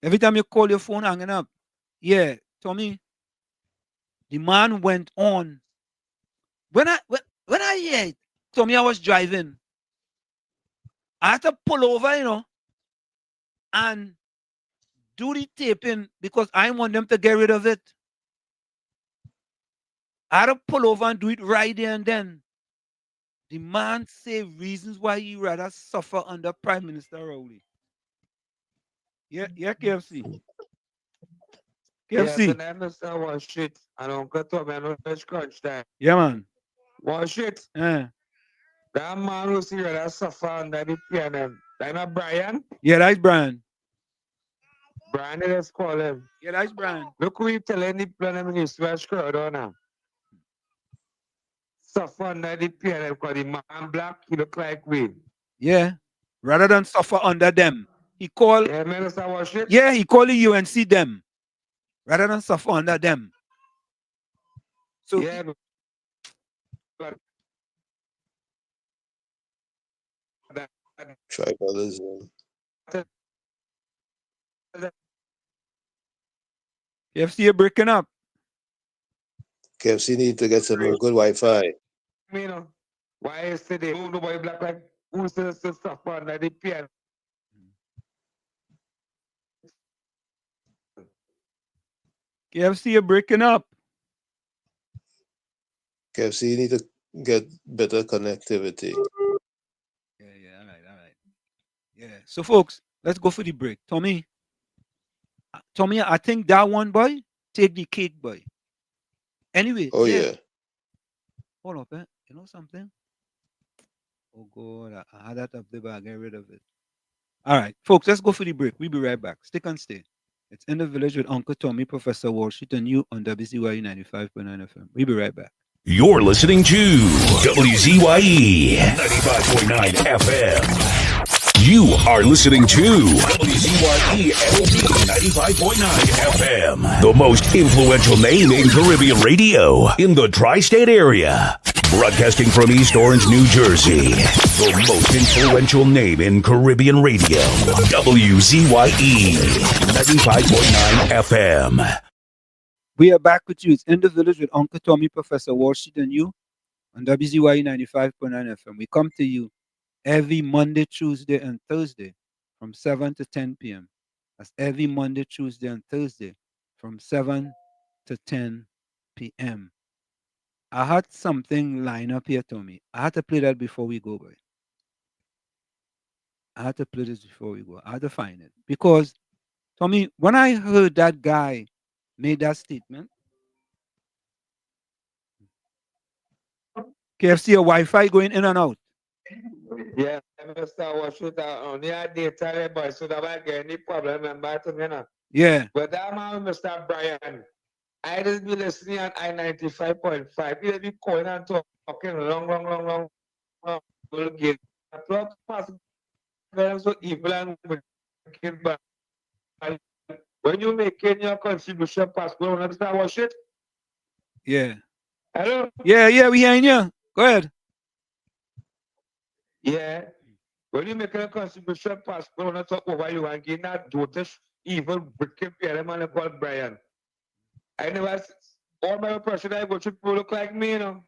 Speaker 7: Every time you call your phone hanging up. Yeah, Tommy. The man went on. When I hear it, Tommy, I was driving. I had to pull over, you know, and do the taping because I want them to get rid of it. I had to pull over and do it right there and then. The man say reasons why he rather suffer under Prime Minister Rowley. Yeah, KFC.
Speaker 13: Yes,
Speaker 7: KFC.
Speaker 13: and I understand one shit. And Uncle Tommy, I know it's crunch time.
Speaker 7: Yeah, man.
Speaker 13: One shit.
Speaker 7: Yeah.
Speaker 13: That man who's here that suffer under the PNM. That not Brian?
Speaker 7: Yeah, that's Brian.
Speaker 13: Brian, let's call him.
Speaker 7: Yeah, that's Brian.
Speaker 13: Look who you telling the PNM in his West crowd on now. Suffer under the PNM because the man black, he look like we.
Speaker 7: Yeah. Rather than suffer under them. He called.
Speaker 13: Yeah, Minister, what shit?
Speaker 7: Yeah, he called the UNC them. Rather than suffer under them. So
Speaker 13: yeah, but
Speaker 10: Tribalism.
Speaker 7: KFC, you're breaking up.
Speaker 10: KFC need to get some good Wi-Fi.
Speaker 13: You know, why is today nobody black like who's to suffer under the PNM?
Speaker 7: KFC, you're breaking up.
Speaker 10: KFC need to get better connectivity.
Speaker 7: Yeah, all right. Yeah. So folks, let's go for the break. Tommy, I think that one boy, take the cake, boy. Anyway.
Speaker 10: Oh yeah.
Speaker 7: Hold up, eh? You know something? Oh God, I had that up there, but I get rid of it. All right, folks, let's go for the break. We'll be right back. Stick and stay. It's In the Village with Uncle Tommy, Professor Walshit, and you on WZYE 95.9 FM. We'll be right back.
Speaker 1: You're listening to WZYE 95.9 FM. You are listening to WZYE 95.9 FM, the most influential name in Caribbean radio in the tri-state area. Broadcasting from East Orange, New Jersey, the most influential name in Caribbean radio, WZYE 95.9 FM.
Speaker 7: We are back with you. It's In the Village with Uncle Tommy, Professor Walshit, and you on WZYE 95.9 FM. We come to you every Monday, Tuesday, and Thursday from 7 to 10 p.m. That's every Monday, Tuesday, and Thursday from 7 to 10 p.m. I had something line up here, Tommy. I had to play that before we go, boy. I had to play this before we go. I had to find it. Because, Tommy, when I heard that guy made that statement, KFC, your Wi-Fi going in and out.
Speaker 13: Yeah, Mr. Washington, only a data, but so that I get any problem, and
Speaker 7: Yeah.
Speaker 13: But that man, Mr. Brian, I just be listening on I-95.5. He'll be calling and talking long. Will get so evil and wicked, but when you making your contribution passport, understand what shit?
Speaker 7: Yeah.
Speaker 13: Hello?
Speaker 7: Yeah, we hearing you. Go ahead.
Speaker 13: Yeah. When you make a contribution passport, on top of why you want to get that dotish, evil, wicked man called Brian. I never, all my person I go to people look like me, you know.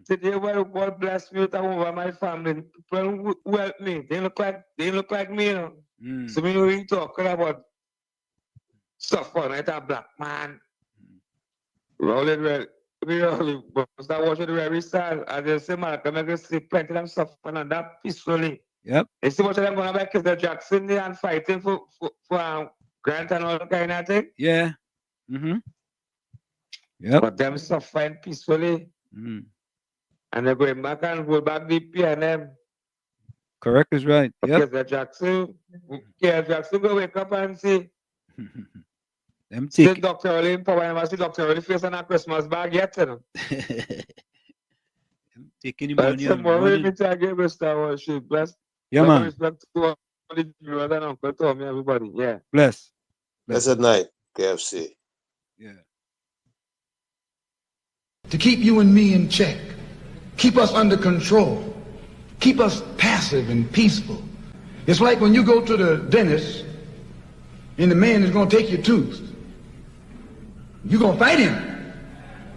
Speaker 13: Today, well, God bless me with over my family. People who help me, they look like me, you know. So when we talking about stuff on it, a black man. Rolling red. We only start watching the very sad. I just say, man, I can see plenty of them suffering on that peacefully.
Speaker 7: Yep.
Speaker 13: You see what I'm going to back is the Jackson there and fighting for grant and all that kind of thing?
Speaker 7: Yeah. Mm-hmm. Yep.
Speaker 13: But them suffering peacefully. And they're going back and hold back the PNM.
Speaker 7: Correct is right.
Speaker 13: Because the Jackson go wake up and see.
Speaker 7: Them
Speaker 13: take Dr. Early in power, I see Dr. Early face on a Christmas bag yet, you know.
Speaker 7: Taking him
Speaker 13: That's
Speaker 7: on
Speaker 13: some more way me to give Mr. Worship. Bless.
Speaker 7: Yeah, man.
Speaker 13: Respect to all the viewers and Uncle Tommy, everybody. Yeah.
Speaker 7: Bless.
Speaker 10: Blessed night, KFC.
Speaker 7: Yeah.
Speaker 5: To keep you and me in check, keep us under control, keep us passive and peaceful. It's like when you go to the dentist and the man is going to take your tooth. You're going to fight him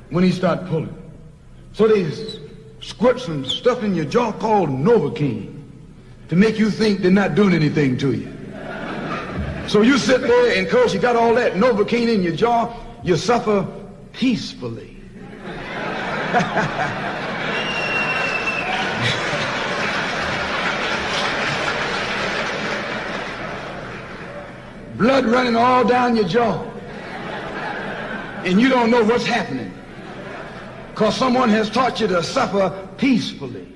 Speaker 5: when he start pulling. So they squirt some stuff in your jaw called Novocaine to make you think they're not doing anything to you. So you sit there and because you got all that Novocaine in your jaw, you suffer peacefully. Blood running all down your jaw. And you don't know what's happening. Because someone has taught you to suffer peacefully.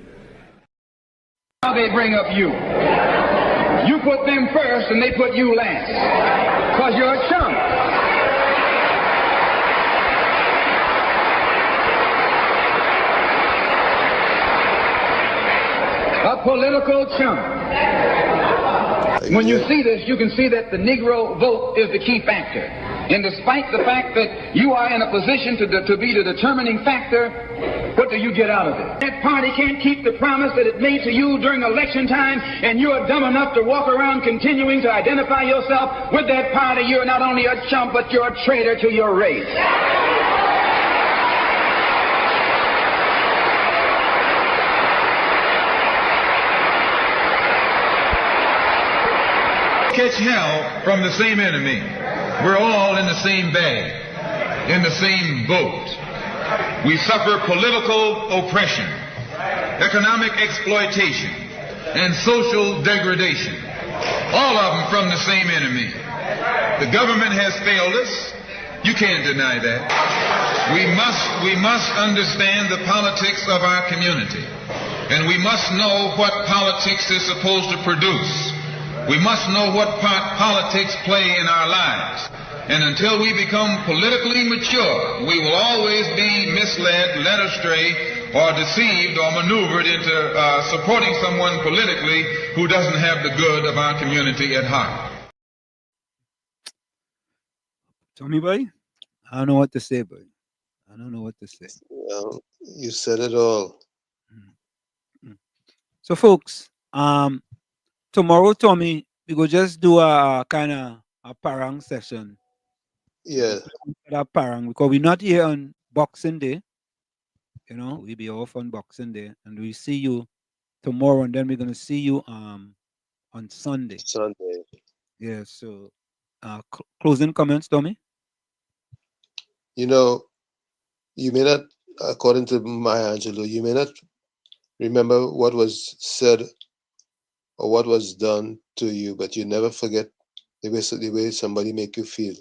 Speaker 5: Now they bring up you. You put them first and they put you last. Because you're a chump. A political chump. When you see this, you can see that the Negro vote is the key factor. And despite the fact that you are in a position to be the determining factor, what do you get out of it? That party can't keep the promise that it made to you during election time, and you are dumb enough to walk around continuing to identify yourself with that party. You're not only a chump, but you're a traitor to your race.
Speaker 6: Catch hell from the same enemy. We're all in the same bag, in the same boat. We suffer political oppression, economic exploitation, and social degradation. All of them from the same enemy. The government has failed us. You can't deny that. We must understand the politics of our community. And we must know what politics is supposed to produce. We must know what part politics play in our lives. And until we become politically mature, we will always be misled, led astray, or deceived or maneuvered into supporting someone politically who doesn't have the good of our community at heart.
Speaker 7: Tommy boy, I don't know what to say, boy. I don't know what to say.
Speaker 10: Well, you said it all.
Speaker 7: So, folks, tomorrow, Tommy, we go just do a kind of a parang session.
Speaker 10: Yeah.
Speaker 7: That parang because we're not here on Boxing Day. You know, we'll be off on Boxing Day, and we see you tomorrow, and then we're gonna see you on Sunday.
Speaker 10: Sunday.
Speaker 7: Yeah. So, closing comments, Tommy.
Speaker 10: You know, you may not, according to Maya Angelou, you may not remember what was said or what was done to you, but you never forget the way somebody make you feel.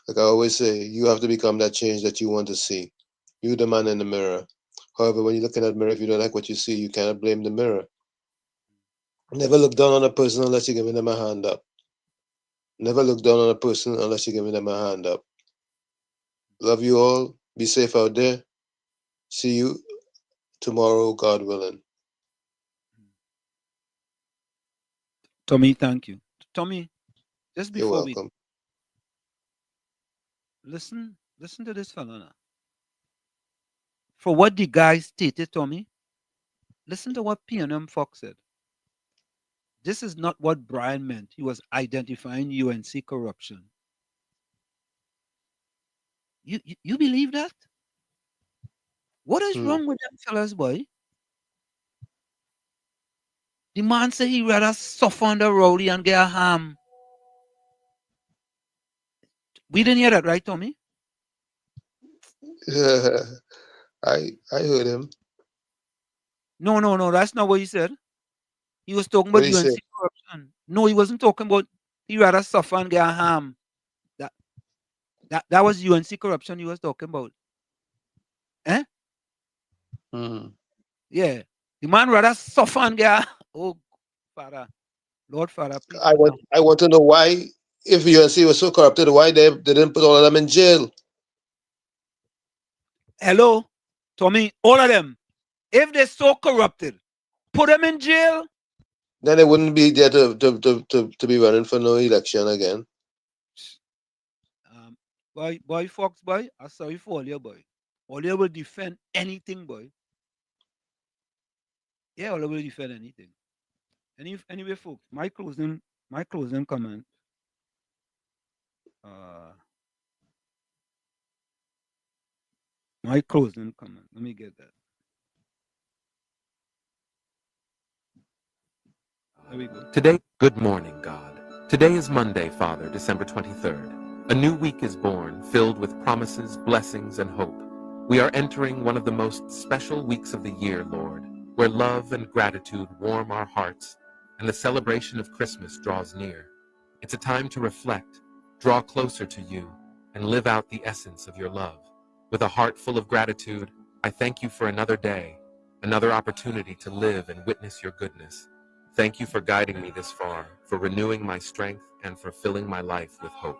Speaker 10: Like I always say, you have to become that change that you want to see. You the man in the mirror. However, when you look in that mirror, if you don't like what you see, you cannot blame the mirror. Never look down on a person unless you're giving them a hand up. Never look down on a person unless you're giving them a hand up. Love you all. Be safe out there. See you tomorrow, God willing.
Speaker 7: Tommy, thank you. Tommy, just
Speaker 10: You're
Speaker 7: before we
Speaker 10: welcome.
Speaker 7: listen to this fella now. For what the guy stated, Tommy, listen to what P&M Fox said. This is not what Brian meant. He was identifying UNC corruption. You believe that? What is wrong with them fellas, boy? The man said he rather suffer on the rowdy and get a ham. We didn't hear that, right, Tommy?
Speaker 10: I heard him.
Speaker 7: No, that's not what he said. He was talking
Speaker 10: What
Speaker 7: about
Speaker 10: he
Speaker 7: UNC
Speaker 10: say?
Speaker 7: corruption. No, he wasn't talking about he rather suffer and get a ham. That was UNC corruption he was talking about. Eh? Yeah. The man rather suffer and get oh Father. Lord Father, please.
Speaker 10: I want to know why, if UNC was so corrupted, why they didn't put all of them in jail.
Speaker 7: Hello, Tommy, all of them. If they're so corrupted, put them in jail.
Speaker 10: Then they wouldn't be there to be running for no election again.
Speaker 7: Boy, Fox, boy, I'm sorry for all your boy. All you will defend anything, boy. Yeah, all will defend anything. Anyway, folks, my closing comment. My closing comment. Let me get that. There we go.
Speaker 8: Today, good morning, God. Today is Monday, Father, December 23rd. A new week is born, filled with promises, blessings, and hope. We are entering one of the most special weeks of the year, Lord, where love and gratitude warm our hearts, and the celebration of Christmas draws near. It's a time to reflect, draw closer to you, and live out the essence of your love. With a heart full of gratitude, I thank you for another day, another opportunity to live and witness your goodness. Thank you for guiding me this far, for renewing my strength, and for filling my life with hope.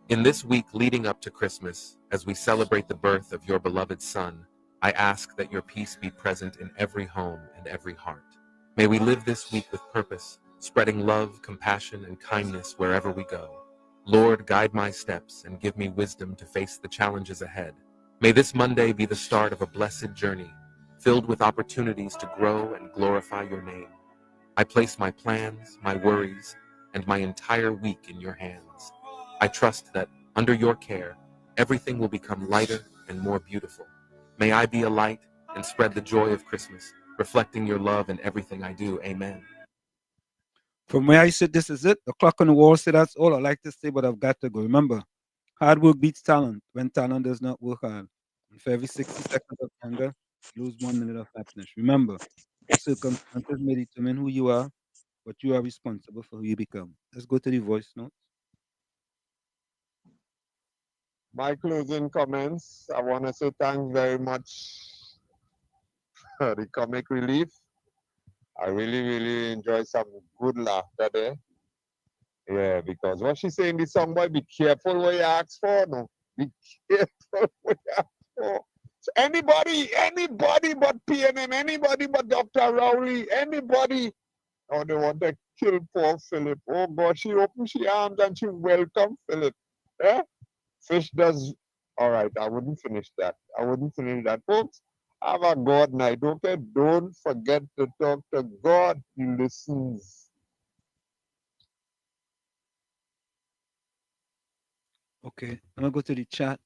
Speaker 8: In this week leading up to Christmas, as we celebrate the birth of your beloved Son, I ask that your peace be present in every home and every heart. May we live this week with purpose, spreading love, compassion, and kindness wherever we go. Lord, guide my steps and give me wisdom to face the challenges ahead. May this Monday be the start of a blessed journey, filled with opportunities to grow and glorify your name. I place my plans, my worries, and my entire week in your hands. I trust that, under your care, everything will become lighter and more beautiful. May I be a light and spread the joy of Christmas, reflecting your love in everything I do. Amen.
Speaker 7: From where I sit, this is it. The clock on the wall said that's all I like to say, but I've got to go. Remember, hard work beats talent when talent does not work hard. And for every 60 seconds of anger, you lose 1 minute of happiness. Remember, your circumstances may determine who you are, but you are responsible for who you become. Let's go to the voice notes.
Speaker 2: My closing comments, I want to say thanks very much the comic relief. I really enjoy some good laughter there. Yeah, because what she saying in the song, boy, be careful what you ask for. No, be careful what you ask for. So anybody but PNM, anybody but Dr. Rowley, anybody. Oh, they want to kill poor Philip. Oh God, she opened she arms and she welcomed Philip. Eh? Fish does. All right, I wouldn't finish that. Folks. Have a God night, okay? Don't forget to talk to God. He listens.
Speaker 7: Okay, I'm gonna go to the chat.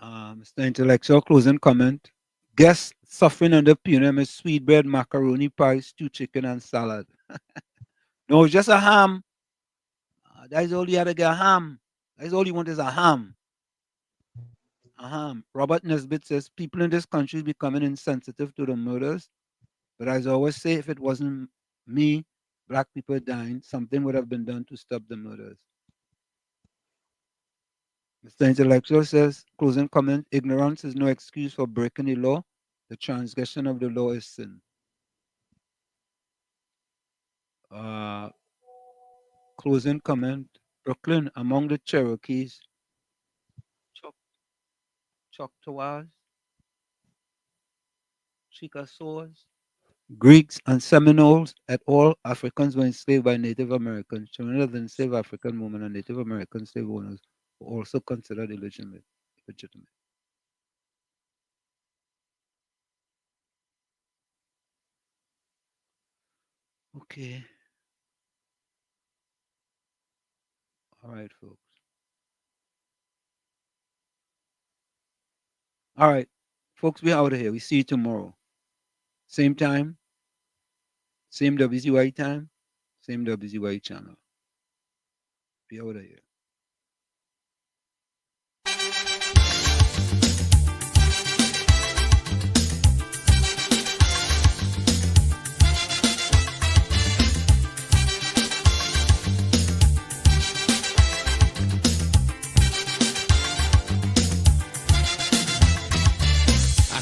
Speaker 7: Mr. Intellectual closing comment. Guests suffering under PNM is sweetbread, macaroni pie, stew chicken, and salad. No, just a ham. That is all you had to get, a ham. That is all you want is a ham. A ham. Robert Nesbitt says people in this country is becoming insensitive to the murders. But as I always say, if it wasn't me, black people dying, something would have been done to stop the murders. Mr. Intellectual says, closing comment, ignorance is no excuse for breaking the law. The transgression of the law is sin. Closing comment, Brooklyn, among the Cherokees, Choctaws, Chickasaws, Greeks, and Seminoles, and all Africans were enslaved by Native Americans. Children of the enslaved African women and Native American slave owners were also considered illegitimate. Okay. All right, folks. All right, folks, we're out of here. We see you tomorrow. Same time, same WZYE time, same WZYE channel. Be out of here.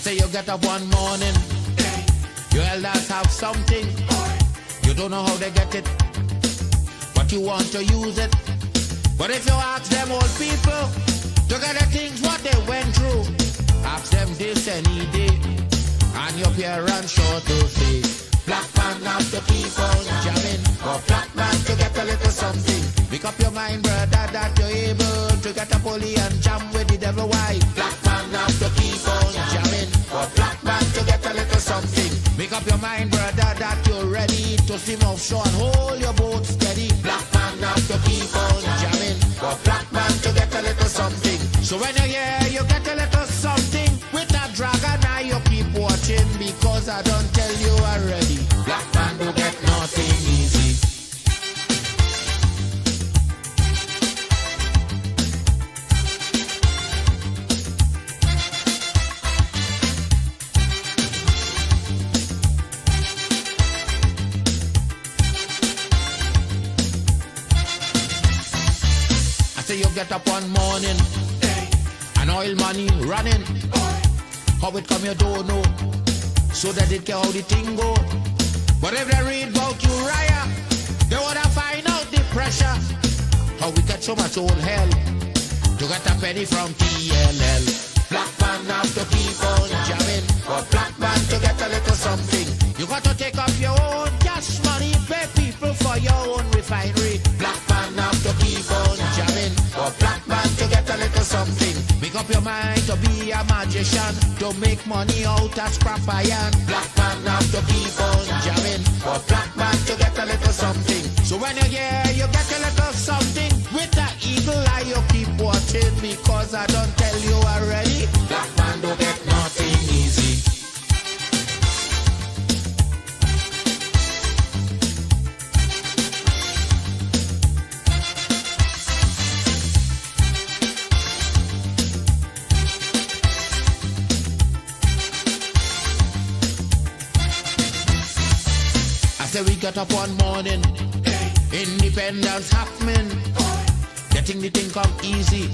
Speaker 9: Say you get up one morning, your elders have something, you don't know how they get it, but you want to use it. But if you ask them old people to get the things what they went through, ask them this any day, and your parents sure to say, black man have to keep on jamming, or black man to get a little something. Make up your mind, brother, that you're able to get a pulley and jam with the devil. Why? Black man have to keep on jamming, or black man to get a little something. Make up your mind, brother, that you're ready to swim offshore and hold your boat steady. Black man have to keep on jamming, or black man to get a little something. So when you're here, you get a little something. With a dragon eye, you keep watching, because I don't tell you already. Black man will get nothing easy. You get up one morning, and oil money running. How it come you don't know, so that it care how the thing go. But if they read about Uriah, they wanna find out the pressure. How we get so much old hell to get a penny from TLL. Black man have to keep on jamming, for black man to get a little something. You got to take up your own cash money, pay people for your own refinery. Black man have to keep on jamming, for black man to get a little something. Make up your mind to be a magician, to make money out of scrap iron. Black man have to keep on jamming, for black man to get a little something. So when you're here, you get a little something. With that eagle eye, you keep watching, because I don't tell you already. Black man don't get nothing easy. Say we get up one morning, independence happening. Getting the thing come easy.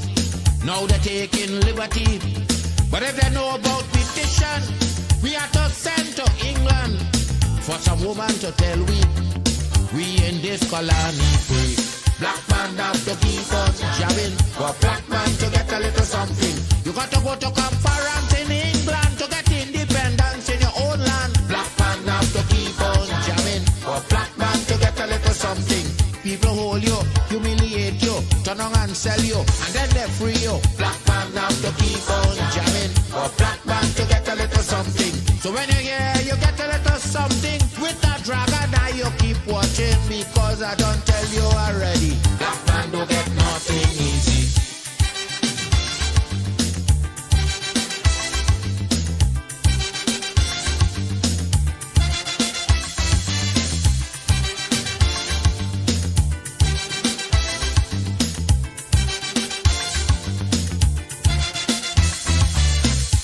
Speaker 9: Now they're taking liberty. But if they know about petition, we are to send to England for some woman to tell we in this colony free. Black man have to keep on jabbing, for black man to get a little something. You got to go to conference in England to get independence in your own land. Black man have to keep on jamming, for black man to get a little something. People hold you, humiliate you, turn on and sell you, and then they free you. Black man have to keep on jamming, for black man to get a little something. So when you hear you get a little something with that dragon, now you keep watching, because I don't tell you already. Black man don't get nothing easy.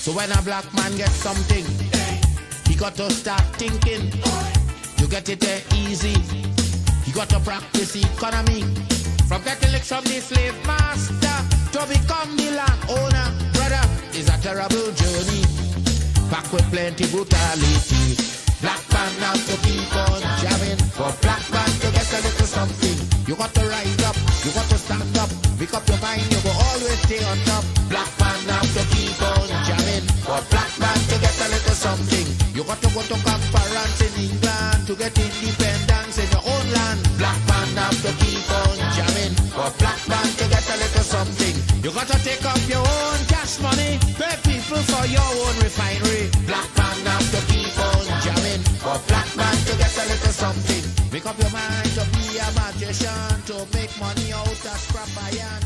Speaker 9: So when a black man gets something, he got to start thinking. You get it there easy. He got to practice economy. From getting licks from the slave master to become the land owner. Brother, is a terrible journey. Back with plenty brutality. Black man have to keep on jamming. For black man to get a little something, you got to rise up, you got to stand up. Make up your mind, you will always stay on top. Black man have to keep on jamming. For black man to get a little something, you got to go to conference in England to get independence in your own land. Black man have to keep on jamming. For black man to get a little something, you got to take up your own cash money, pay people for your own refinery. Black man have to keep on jamming. For black man to get a little something, make up your mind to be a magician, to make money out of scrap iron.